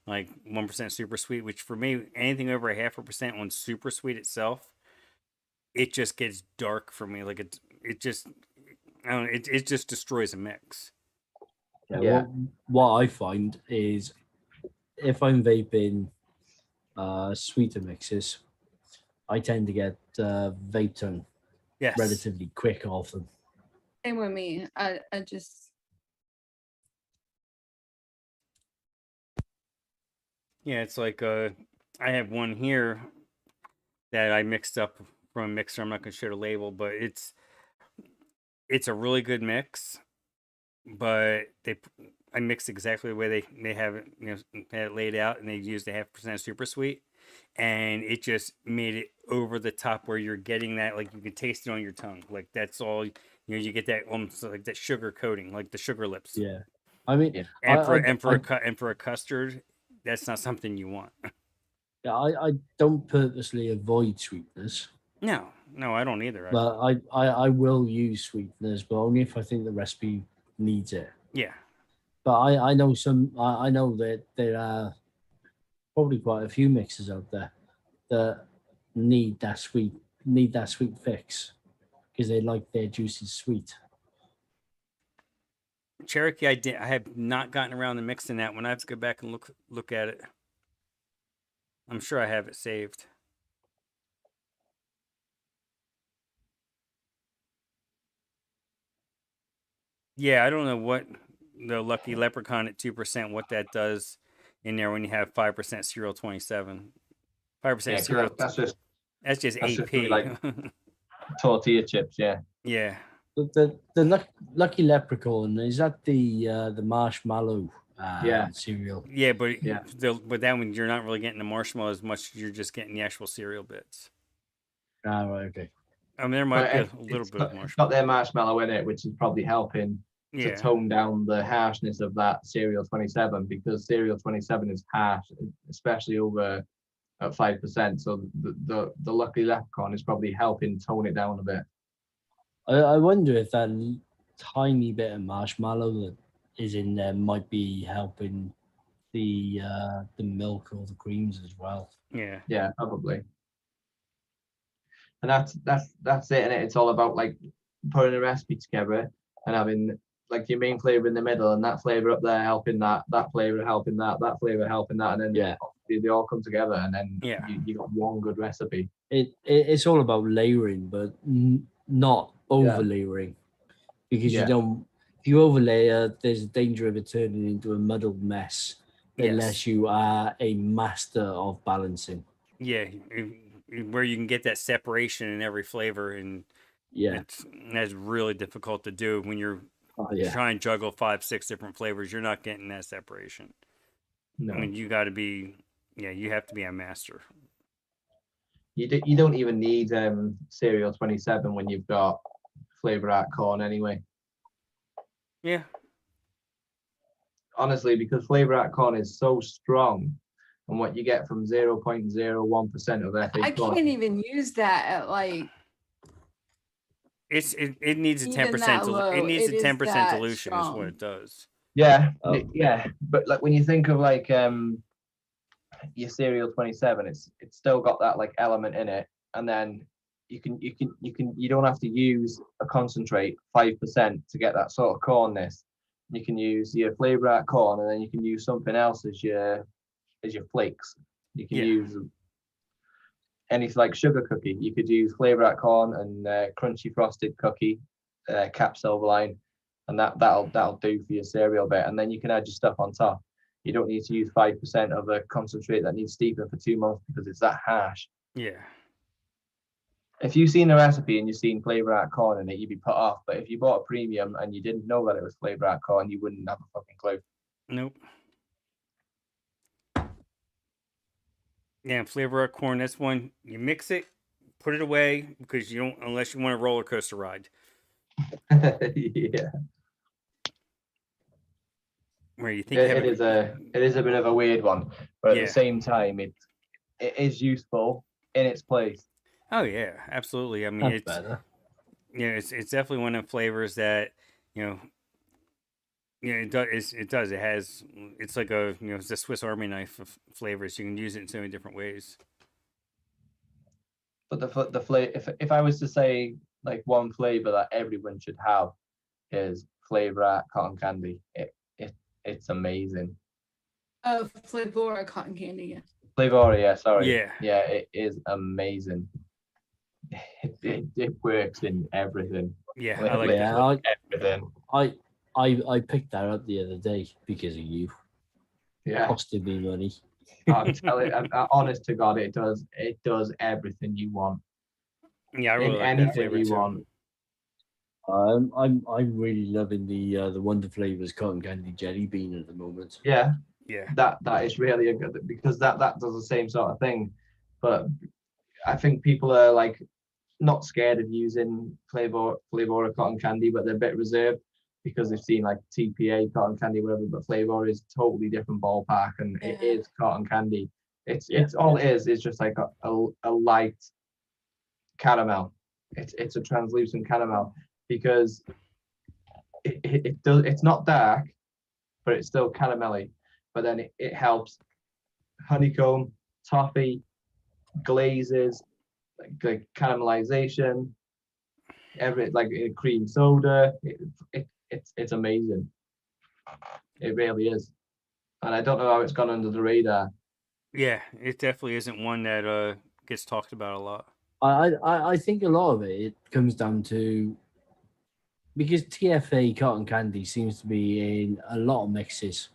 like 1% super sweet. Which for me, anything over a 0.5% on super sweet itself, it just gets dark for me. Like it just, I don't know, it just destroys a mix. Yeah, Yeah. what I find is if I'm vaping sweeter mixes, I tend to get vape tone Yes. relatively quick off them. Same with me. I just Yeah, it's like I have one here that I mixed up from a mixer. I'm not gonna show the label, but it's a really good mix. But I mixed exactly the way they have it, had it laid out, and they used a 0.5% super sweet, and it just made it over the top where you're getting that, like you can taste it on your tongue, like that's all. You get that almost like that sugar coating, like the sugar lips. Yeah, I mean, Yeah. And for a custard, that's not something you want. I don't purposely avoid sweeteners, No, I don't either. but I will use sweeteners, but only if I think the recipe needs it. Yeah. But I know I know that there are probably quite a few mixes out there that need that sweet fix because they like their juices sweet. Cherokee, I have not gotten around to mixing that one. I have to go back and look at it. I'm sure I have it saved. Yeah, I don't know what the Lucky Leprechaun at 2%, what that does in there when you have 5% cereal 27. 5% Yeah, 'cause cereal. that's just That's just that's just AP. like- tortilla chips. Yeah. yeah. The Lucky Leprechaun, is that the marshmallow Yeah. cereal? Yeah, but Yeah. but that one you're not really getting the marshmallow as much. You're just getting the actual cereal bits. Ah, right, okay. I mean, there might But be a it's little bit got, of it's marshmallow. got their marshmallow in it, which is probably helping to Yeah. tone down the harshness of that cereal 27, because cereal 27 is harsh, especially over at 5%. So the Lucky Leprechaun is probably helping tone it down a bit. I wonder if that tiny bit of marshmallow that is in there might be helping the milk or the creams as well. Yeah. Yeah, probably. And that's it, and it's all about like putting a recipe together and having like your main flavor in the middle, and that flavor up there helping that flavor helping that flavor helping that, and then Yeah. they all come together, and then Yeah. you got one good recipe. It's all about layering, but not over layering, because Yeah. you don't. If you overlayer, there's a danger of it turning into a muddled mess Yes. unless you are a master of balancing. Yeah, where you can get that separation in every flavor, and Yeah. that's really difficult to do when you're Oh, yeah. trying to juggle 5-6 different flavors. You're not getting that separation. No, I mean, you got to be, you have to be a master. you don't even need cereal 27 when you've got flavor art corn anyway. Yeah, Honestly, because flavor art corn is so strong, and what you get from 0.01% of FA I corn. can't even use that at like it needs a Even 10%. that low, It needs it a is 10% that dilution is what strong. it does. Yeah, Oh. yeah, but like when you think of like your cereal 27, it's still got that like element in it, and then you don't have to use a concentrate 5% to get that sort of cornness. You can use your flavor art corn, and then you can use something else as your flakes. You can Yeah. use any like sugar cookie. You could use flavor at corn and crunchy frosted cookie, cap silverline, and that'll do for your cereal bit. And then you can add your stuff on top. You don't need to use 5% of a concentrate that needs steeping for 2 months because it's that harsh. Yeah. If you've seen the recipe and you've seen flavor at corn in it, you'd be put off. But if you bought a premium and you didn't know that it was flavor at corn, you wouldn't have a fucking clue. Nope. Yeah, flavor of corn. That's one you mix it, put it away because you don't unless you want a roller coaster ride. Yeah. Where you think It is a bit of a weird one, but at the same time, it is useful in its place. Oh yeah, absolutely. I mean, That's better. it's definitely one of the flavors that it does. It does. It has. It's like it's a Swiss Army knife of flavors. You can use it in so many different ways. But the flavor, if I was to say like one flavor that everyone should have is flavor at cotton candy. It's amazing. Flavor cotton candy. Yeah. Flavor, yeah, sorry. Yeah. It is amazing. It works in everything. Yeah, I like that. Yeah, Everything. I picked that up the other day because of you. Yeah. Costed me money. I'm telling you, honest to God, it does everything you want. Yeah, I really like that Anything flavor you too. want. I'm really loving the Wonder Flavors cotton candy jelly bean at the moment. Yeah. Yeah. That is really a good because that does the same sort of thing. But I think people are like not scared of using flavor cotton candy, but they're a bit reserved because they've seen like TPA cotton candy, whatever. But flavor is totally different ballpark, and it is cotton candy. It's all it is. It's just like a light caramel. It's a translucent caramel because it's not dark, but it's still caramelly. But then it helps honeycomb, toffee, glazes, like caramelization, like cream soda. It's amazing. It really is, and I don't know how it's gone under the radar. Yeah, it definitely isn't one that gets talked about a lot. I think a lot of it comes down to because TFA cotton candy seems to be in a lot of mixes,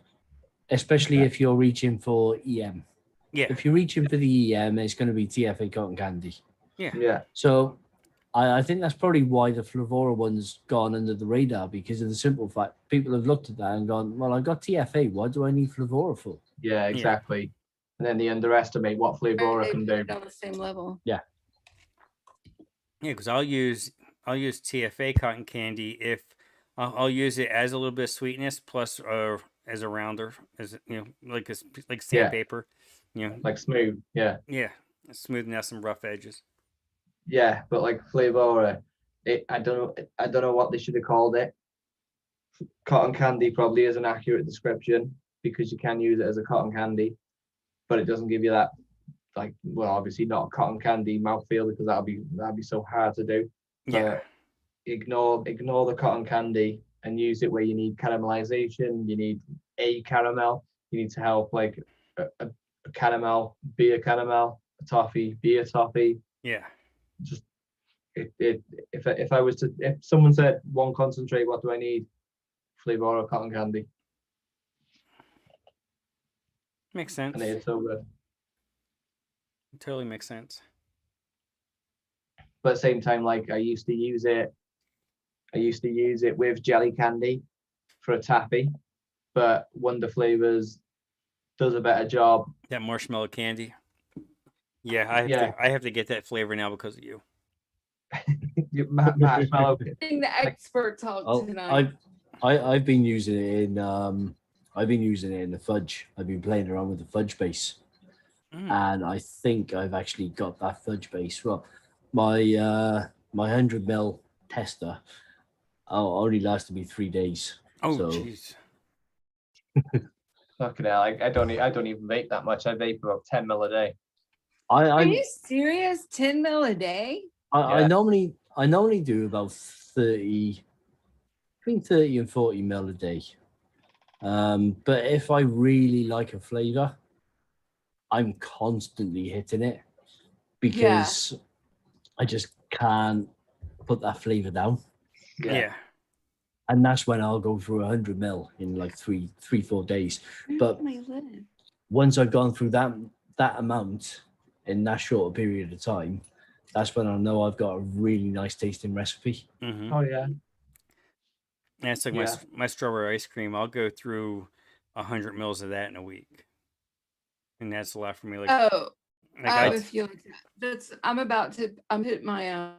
especially if you're reaching for EM. Yeah. If you're reaching for the EM, it's going to be TFA cotton candy. Yeah. So I think that's probably why the Flavora one's gone under the radar because of the simple fact people have looked at that and gone, well, I got TFA. What do I need Flavora for? Yeah, exactly. And then they underestimate what Flavora can do. On the same level. Yeah. Yeah, because I'll use TFA cotton candy if I'll use it as a little bit of sweetness plus as a rounder, as like sandpaper, like smooth. Yeah. Yeah, smoothing out some rough edges. Yeah, but like Flavora, I don't know what they should have called it. Cotton candy probably is an accurate description because you can use it as a cotton candy, but it doesn't give you that obviously not cotton candy mouthfeel because that'd be so hard to do. Yeah. Ignore the cotton candy and use it where you need caramelization. You need a caramel. You need to help like a caramel, be a caramel, a toffee, be a toffee. Yeah. Just if someone said one concentrate, what do I need? Flavor or cotton candy. Makes sense. And it's so good. It totally makes sense. But at the same time, like I used to use it with jelly candy for a taffy, but Wonder Flavors does a better job. That marshmallow candy. Yeah, I have to get that flavor now because of you. Marshmallow. The expert talk tonight. I've been using it in the fudge. I've been playing around with the fudge base, and I think I've actually got that fudge base. Well, my 100 ml tester only lasted me 3 days. Oh, jeez. Fucking hell! I don't even vape that much. I vape about 10 ml a day. Are you serious? 10 mil a day? I normally do about 30, between 30 and 40 mil a day. But if I really like a flavor, I'm constantly hitting it because I just can't put that flavor down. Yeah. And that's when I'll go through 100 mil in like 4 days. But My lid. once I've gone through that amount in that short period of time, that's when I know I've got a really nice tasting recipe. Mm-hmm. Oh yeah. And it's like Yeah. my strawberry ice cream. I'll go through 100 mils of that in a week, and that's a lot for me. Like, Oh, like I I, would feel like that. I'm hitting my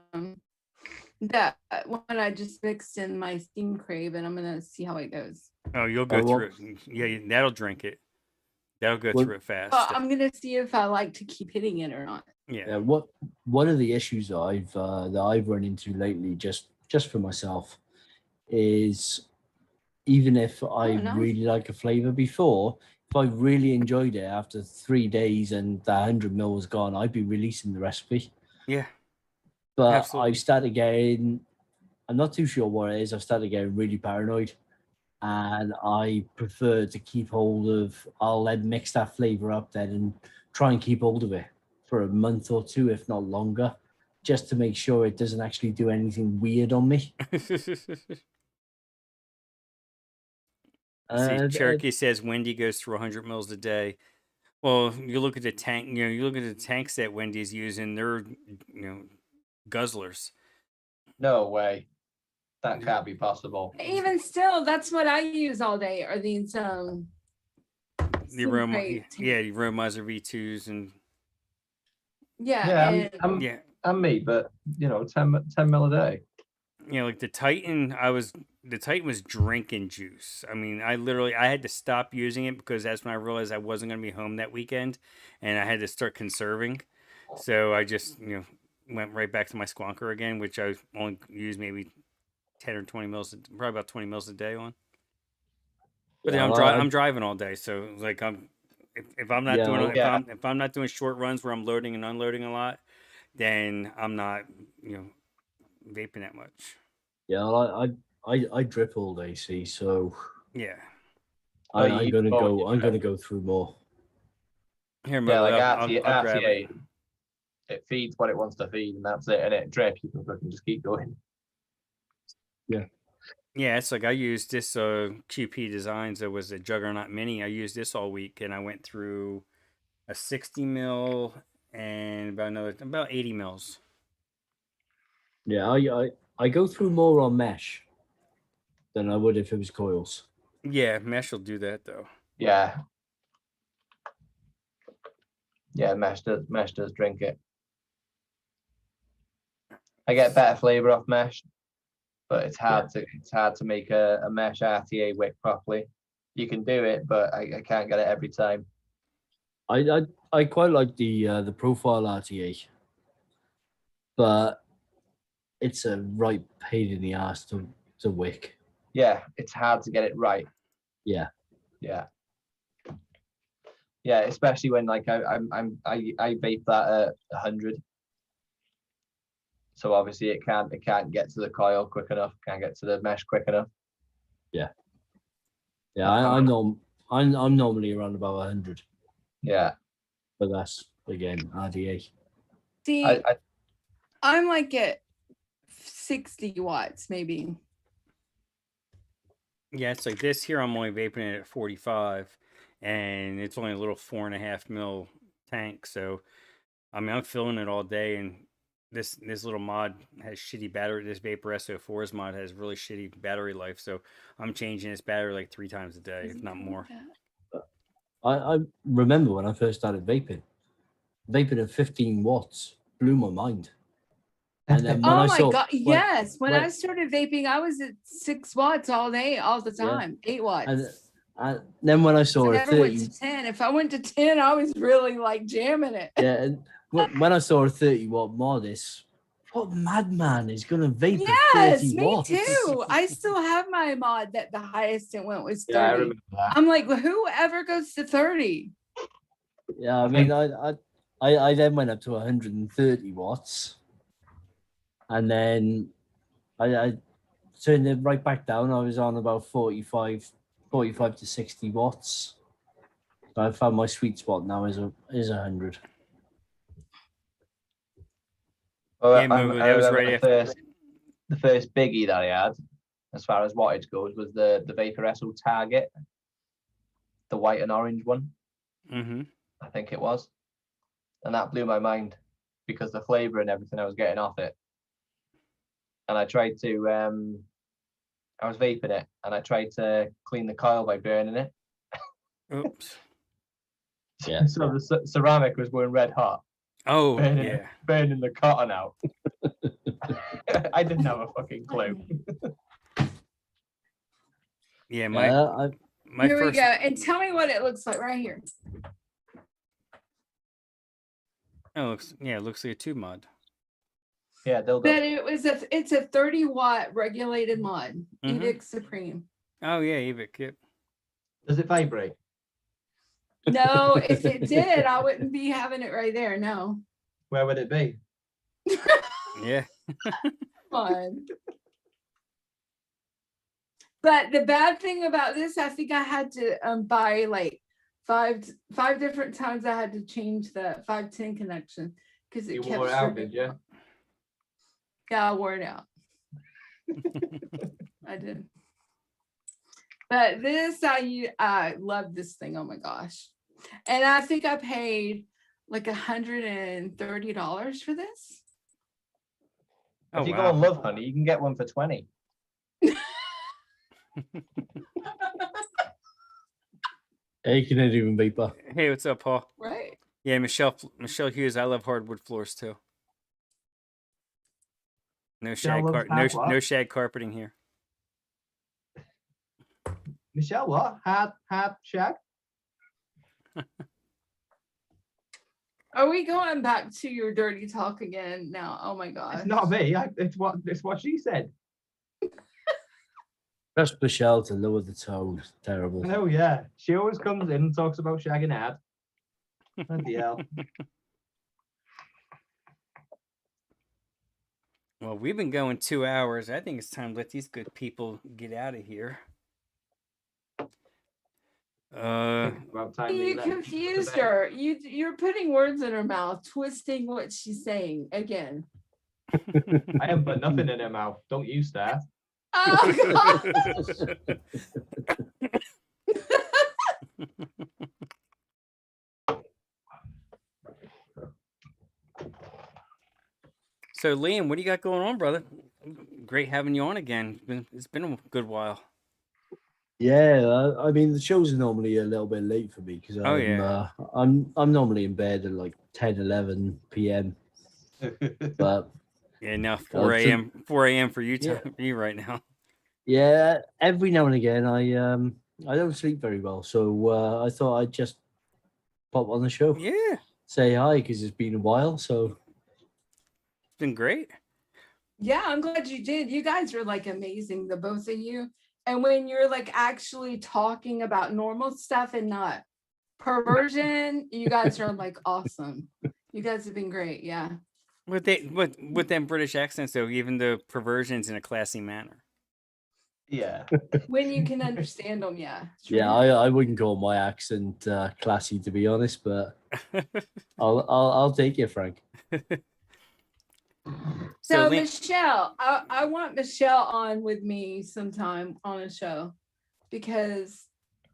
that one I just mixed in my steam crave, and I'm gonna see how it goes. oh, you'll go Oh, well- through it. Yeah, that'll drink it. That'll go Well- through it fast. I'm gonna see if I like to keep hitting it or not. Yeah. One of the issues that I've run into lately, just for myself, is even if I nice. really like a flavor before, if I really enjoyed it after 3 days and the 100 mil was gone, I'd be releasing the recipe. Yeah. But Absolutely. I've started getting, I'm not too sure what it is, I've started getting really paranoid. And I prefer to keep hold of, I'll then mix that flavor up then and try and keep hold of it for a month or two, if not longer, just to make sure it doesn't actually do anything weird on me. See, Cherokee says Wendy goes through 100 mils a day. Well, you look at the tank. You look at the tanks that Wendy's using. They're, guzzlers. No way. That can't be possible. Even still, that's what I use all day. Are these The steam aroma, crate yeah, the aromizer V2s and Yeah, and yeah, I'm me, but 10 mil a day. like the Titan. The Titan was drinking juice. I mean, I had to stop using it because that's when I realized I wasn't going to be home that weekend, and I had to start conserving. So I just went right back to my squonker again, which I only use maybe 10 or 20 mils, probably about 20 mils a day on. But then I'm driving all day, so like if I'm not doing if I'm not doing short runs where I'm loading and unloading a lot, then I'm not vaping that much. Yeah, I drip all day, see, so Yeah. I'm gonna go through more. Here, Yeah, like I'll grab it. it feeds what it wants to feed, and that's it. And it drip, you can fucking just keep going. Yeah, it's like I used this QP Designs. It was a Juggernaut Mini. I used this all week, and I went through a 60 mil and about 80 mils. Yeah, I go through more on mesh than I would if it was coils. Yeah, mesh will do that though. Yeah. Yeah, mesh does drink it. I get better flavor off mesh, but it's hard to make a mesh RTA wick properly. You can do it, but I can't get it every time. I quite like the profile RTA, but it's a right pain in the ass to wick. Yeah, it's hard to get it right. Yeah. Yeah. Yeah, especially when like I vape that at 100. So obviously it can't get to the coil quick enough, can't get to the mesh quick enough. Yeah, I'm normally around about 100, Yeah. but that's again RDA. see, I'm like at 60 watts maybe. Yeah, it's like this here. I'm only vaping it at 45, and it's only a little 4.5 mil tank. So, I mean, I'm filling it all day, and this little mod has shitty battery. This Vapor SO4's mod has really shitty battery life. So, I'm changing this battery like 3 times a day, if not more. I remember when I first started vaping at 15 watts blew my mind. And then when Oh my god, yes. When I started vaping, I was at 6 watts all day, all the time. 8 watts. And then when I saw I a never went 30, to 10. If I went to 10, I was really like jamming it. yeah, and when I saw a 30 watt mod, what madman is gonna vape at 30 Yes, me watts? too. I still have my mod that the highest it went was 30. Yeah, I remember that. I'm like, well, whoever goes to 30? Yeah, I mean, I then went up to 130 watts, and then I turned it right back down. I was on about 45 to 60 watts. So I found my sweet spot now is 100. Well, Yeah, Moogle, I that was remember right the after. first biggie that I had, as far as wattage goes, was the Vaporesso Target, the white and orange one. Mm-hmm. I think it was, and that blew my mind because the flavor and everything I was getting off it. And I tried to, I was vaping it, and I tried to clean the coil by burning it. Oops. Yeah. So the ceramic was going red hot, Oh, burning, yeah. burning the cotton out. I didn't have a fucking clue. Yeah, I, my Here we first. go. And tell me what it looks like right here. Oh, it looks like a tube mod. Yeah, But dildo. it's a 30-watt regulated mod. Mhm. Edict Supreme. Oh yeah, Evic. Yep. Does it vibrate? No, if it did, I wouldn't be having it right there. No. Where would it be? Yeah. Fun. But the bad thing about this, I think I had to buy like five different times. I had to change the 510 connection because it You kept wore it out, stripping. did you? Yeah, I wore it out. I did. But this, I love this thing. Oh my gosh. And I think I paid like $130 for this. Oh If you wow. go on Love Honey, you can get one for 20. hey, you can even vapor. Hey, what's up, Paul? Right. Yeah, Michelle Hughes. I love hardwood floors too. No shag loves hard what? no shag carpeting here. Michelle, what? Hard shag? Are we going back to your dirty talk again now? Oh my gosh. It's not me. It's what she said. Press Michelle to lower the tone. Terrible. Oh yeah, she always comes in and talks about shagging ad. Bloody hell. Well, we've been going 2 hours. I think it's time to let these good people get out of here. About time they You let me confused go to bed. her. You're putting words in her mouth, twisting what she's saying again. I haven't put nothing in her mouth. Don't you start. Oh God. So, Liam, what do you got going on, brother? Great having you on again. It's been a good while. Yeah, I mean the shows are normally a little bit late for me because Oh, yeah. I'm normally in bed at like 10, 11 p.m. But Yeah, now 4 a.m. 4 a.m. for you, Yeah. for you right now. yeah, every now and again I don't sleep very well, so I thought I'd just pop on the show, Yeah, say hi because it's been a while. So it's been great. Yeah, I'm glad you did. You guys are like amazing, the both of you. And when you're like actually talking about normal stuff and not perversion, you guys are like awesome. You guys have been great. Yeah. With them British accents though, even the perversions in a classy manner. Yeah. When you can understand them. Yeah. yeah, I wouldn't call my accent classy to be honest, but I'll take it, Frank. So Liam, Michelle, I want Michelle on with me sometime on a show because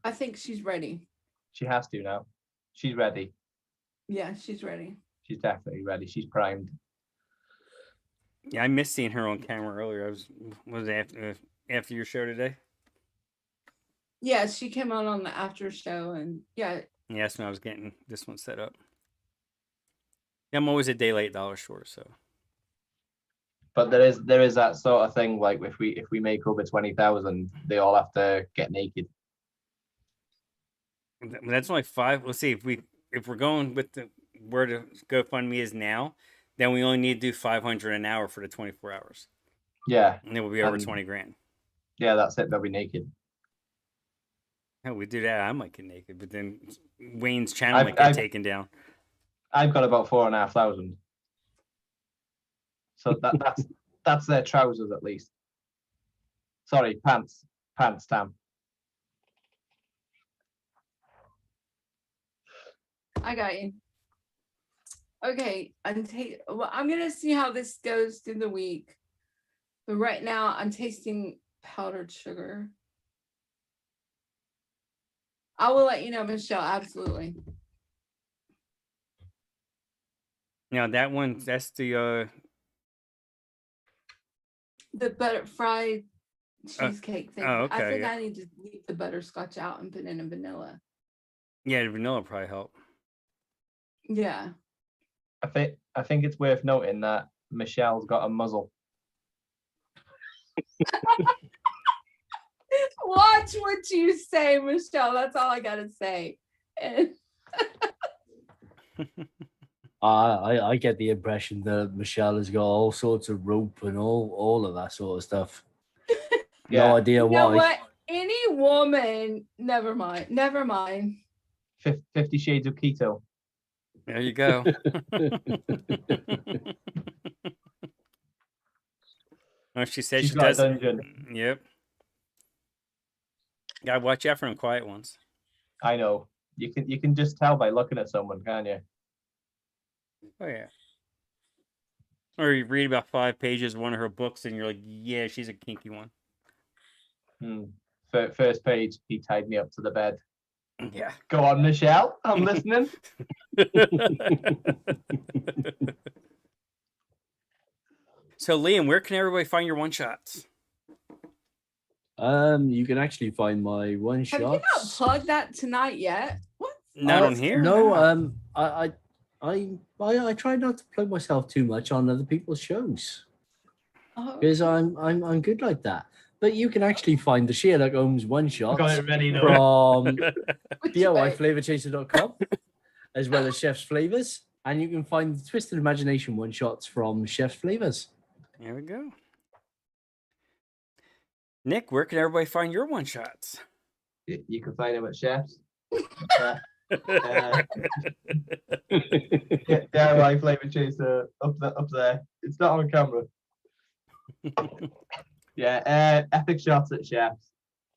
I think she's ready. She has to now. She's ready. Yeah, she's ready. She's definitely ready. She's primed. yeah, I missed seeing her on camera earlier. Was it after your show today? Yeah, she came out on the after show and yeah. Yeah, that's when I was getting this one set up. Yeah, I'm always a day late, dollar short, so. But there is that sort of thing, like if we make over 20,000, they all have to get naked. That's only 5. Let's see if we're going with where the GoFundMe is now, then we only need to do 500 an hour for the 24 hours, Yeah. and it will be over And- 20 grand. Yeah, that's it. They'll be naked. Hell, we do that, I might get naked, but then Wayne's channel I've- might get I've- taken down. I've got about 4,500. So that's their trousers at least. Sorry, pants, Tam. I got you. Okay, well, I'm gonna see how this goes through the week. But right now I'm tasting powdered sugar. I will let you know, Michelle, absolutely. Now that one, that's the butter fried cheesecake thing. oh, I okay, think yeah. I need to leave the butterscotch out and put in a vanilla. Yeah, the vanilla probably help. Yeah. I think it's worth noting that Michelle's got a muzzle. Watch what you say, Michelle. That's all I gotta say. And I get the impression that Michelle has got all sorts of rope and all of that sort of stuff. Yeah. No idea you know why. what? Any woman, never mind. 50 Shades of Keto. There you go. Oh, she said She's she got a does. dungeon. Yep. Gotta watch out for them quiet ones. I know. You can just tell by looking at someone, can't you? Oh yeah. Or you read about 5 pages of one of her books, and you're like, yeah, she's a kinky one. First page, he tied me up to the bed. Yeah. Go on, Michelle. I'm listening. So Liam, where can everybody find your one shots? You can actually find my one Have you shot. not plugged that tonight yet? What? Not on here. No, I try not to plug myself too much on other people's shows Oh, because I'm good like that. But you can actually find the Sherlock Holmes one shot Got it ready. from which way? DIYFlavorchaser.com as well as Chef's Flavors, and you can find the Twisted Imagination one shots from Chef's Flavors. There we go. Nick, where can everybody find your one shots? You can find them at Chef's. DIY Flavor Chaser up there. It's not on camera. Yeah, epic shots at Chef's,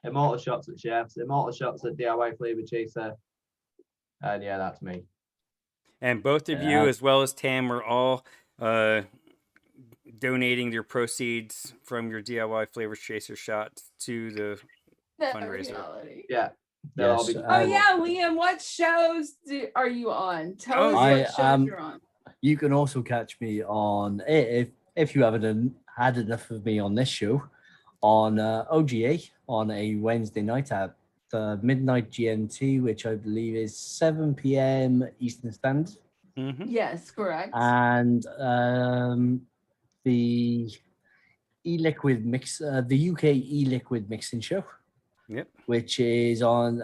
immortal shots at Chef's, immortal shots at DIY Flavor Chaser, and yeah, that's me. And both of you, Yeah. as well as Tam, are all donating your proceeds from your DIY Flavor Chaser shots to the fundraiser. Reality. Yeah. They'll all Yes, be- Oh yeah, Liam, what shows are you on? Tell us Oh, what yeah. shows you're on. You can also catch me on if you haven't had enough of me on this show on OGA on a Wednesday night at midnight GMT, which I believe is 7 p.m. Eastern Standard, Mm-hmm. Yes, correct. and the e-liquid mix, the UK e-liquid mixing show, Yep. which is on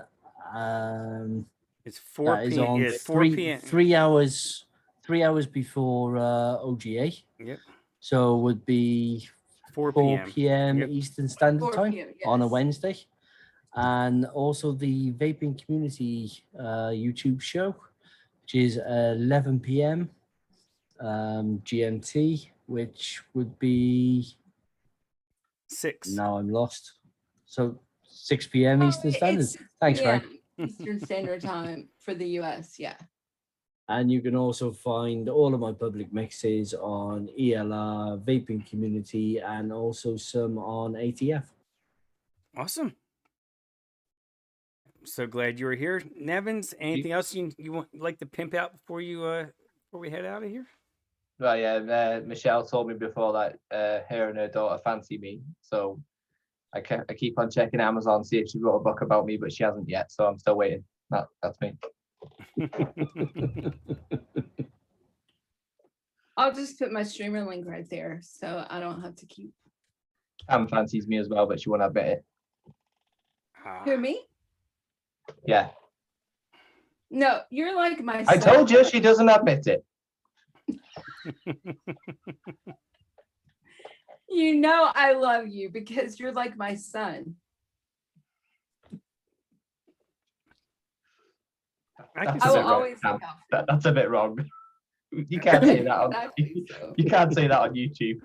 It's 4 that is p.m. on Yeah, it's 4 three p.m. 3 hours 3 hours before OGA. Yep. So it would be 4 4 p.m. p.m. Yep. Eastern Standard 4 Time p.m., on a yes. Wednesday. And also the Vaping Community YouTube show, which is 11 p.m. GMT, which would be 6. now I'm lost. So 6 p.m. Oh, Eastern Standard. it's Thanks, Frank. Eastern Standard Time for the US. Yeah. And you can also find all of my public mixes on ELR, Vaping Community, and also some on ATF. Awesome. I'm so glad you were here. Nevins, anything else you want like to pimp out before we head out of here? Well, yeah, Michelle told me before that her and her daughter fancy me, so I keep on checking Amazon, see if she wrote a book about me, but she hasn't yet, so I'm still waiting. That's me. I'll just put my streamer link right there so I don't have to keep. Tam fancies me as well, but she won't admit it. Who, me? Yeah, No, you're like my I son. told you she doesn't admit it. You know I love you because you're like my son. I can That's I a see will bit that. wrong, always Tam. look out for That's a bit wrong. You can't say that on Exactly so. you can't say that on YouTube.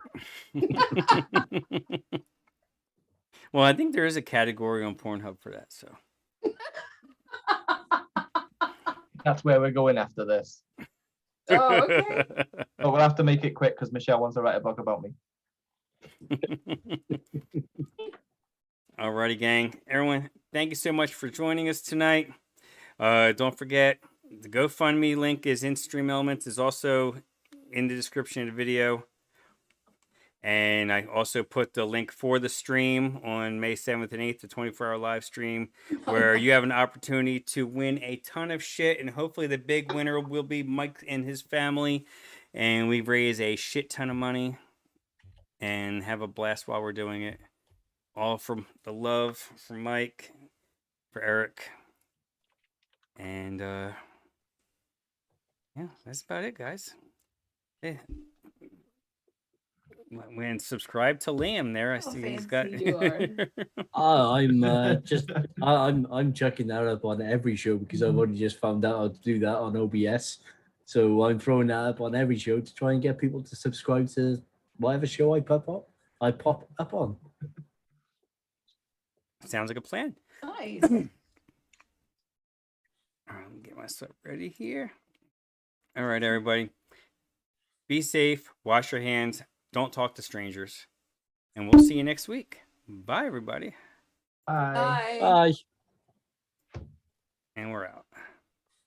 Well, I think there is a category on Pornhub for that. So That's where we're going after this. Oh, okay. But we'll have to make it quick because Michelle wants to write a book about me. Alrighty, gang. Everyone, thank you so much for joining us tonight. Don't forget, the GoFundMe link is in Stream Elements, is also in the description of the video. And I also put the link for the stream on May 7th and 8th, the 24-hour live stream, where you have an opportunity to win a ton of shit. And hopefully the big winner will be Mike and his family. And we raise a shit ton of money and have a blast while we're doing it. All from the love from Mike, for Eric. And yeah, that's about it, guys. Hey. When subscribe to Liam there, I see he's got. fancy you are. I'm checking that up on every show because I've only just found out how to do that on OBS. So I'm throwing that up on every show to try and get people to subscribe to whatever show I pop up on. Sounds like a plan. Nice. All right, let me get myself ready here. All right, everybody. Be safe. Wash your hands. Don't talk to strangers. And we'll see you next week. Bye, everybody. Bye. Bye. Bye. And we're out.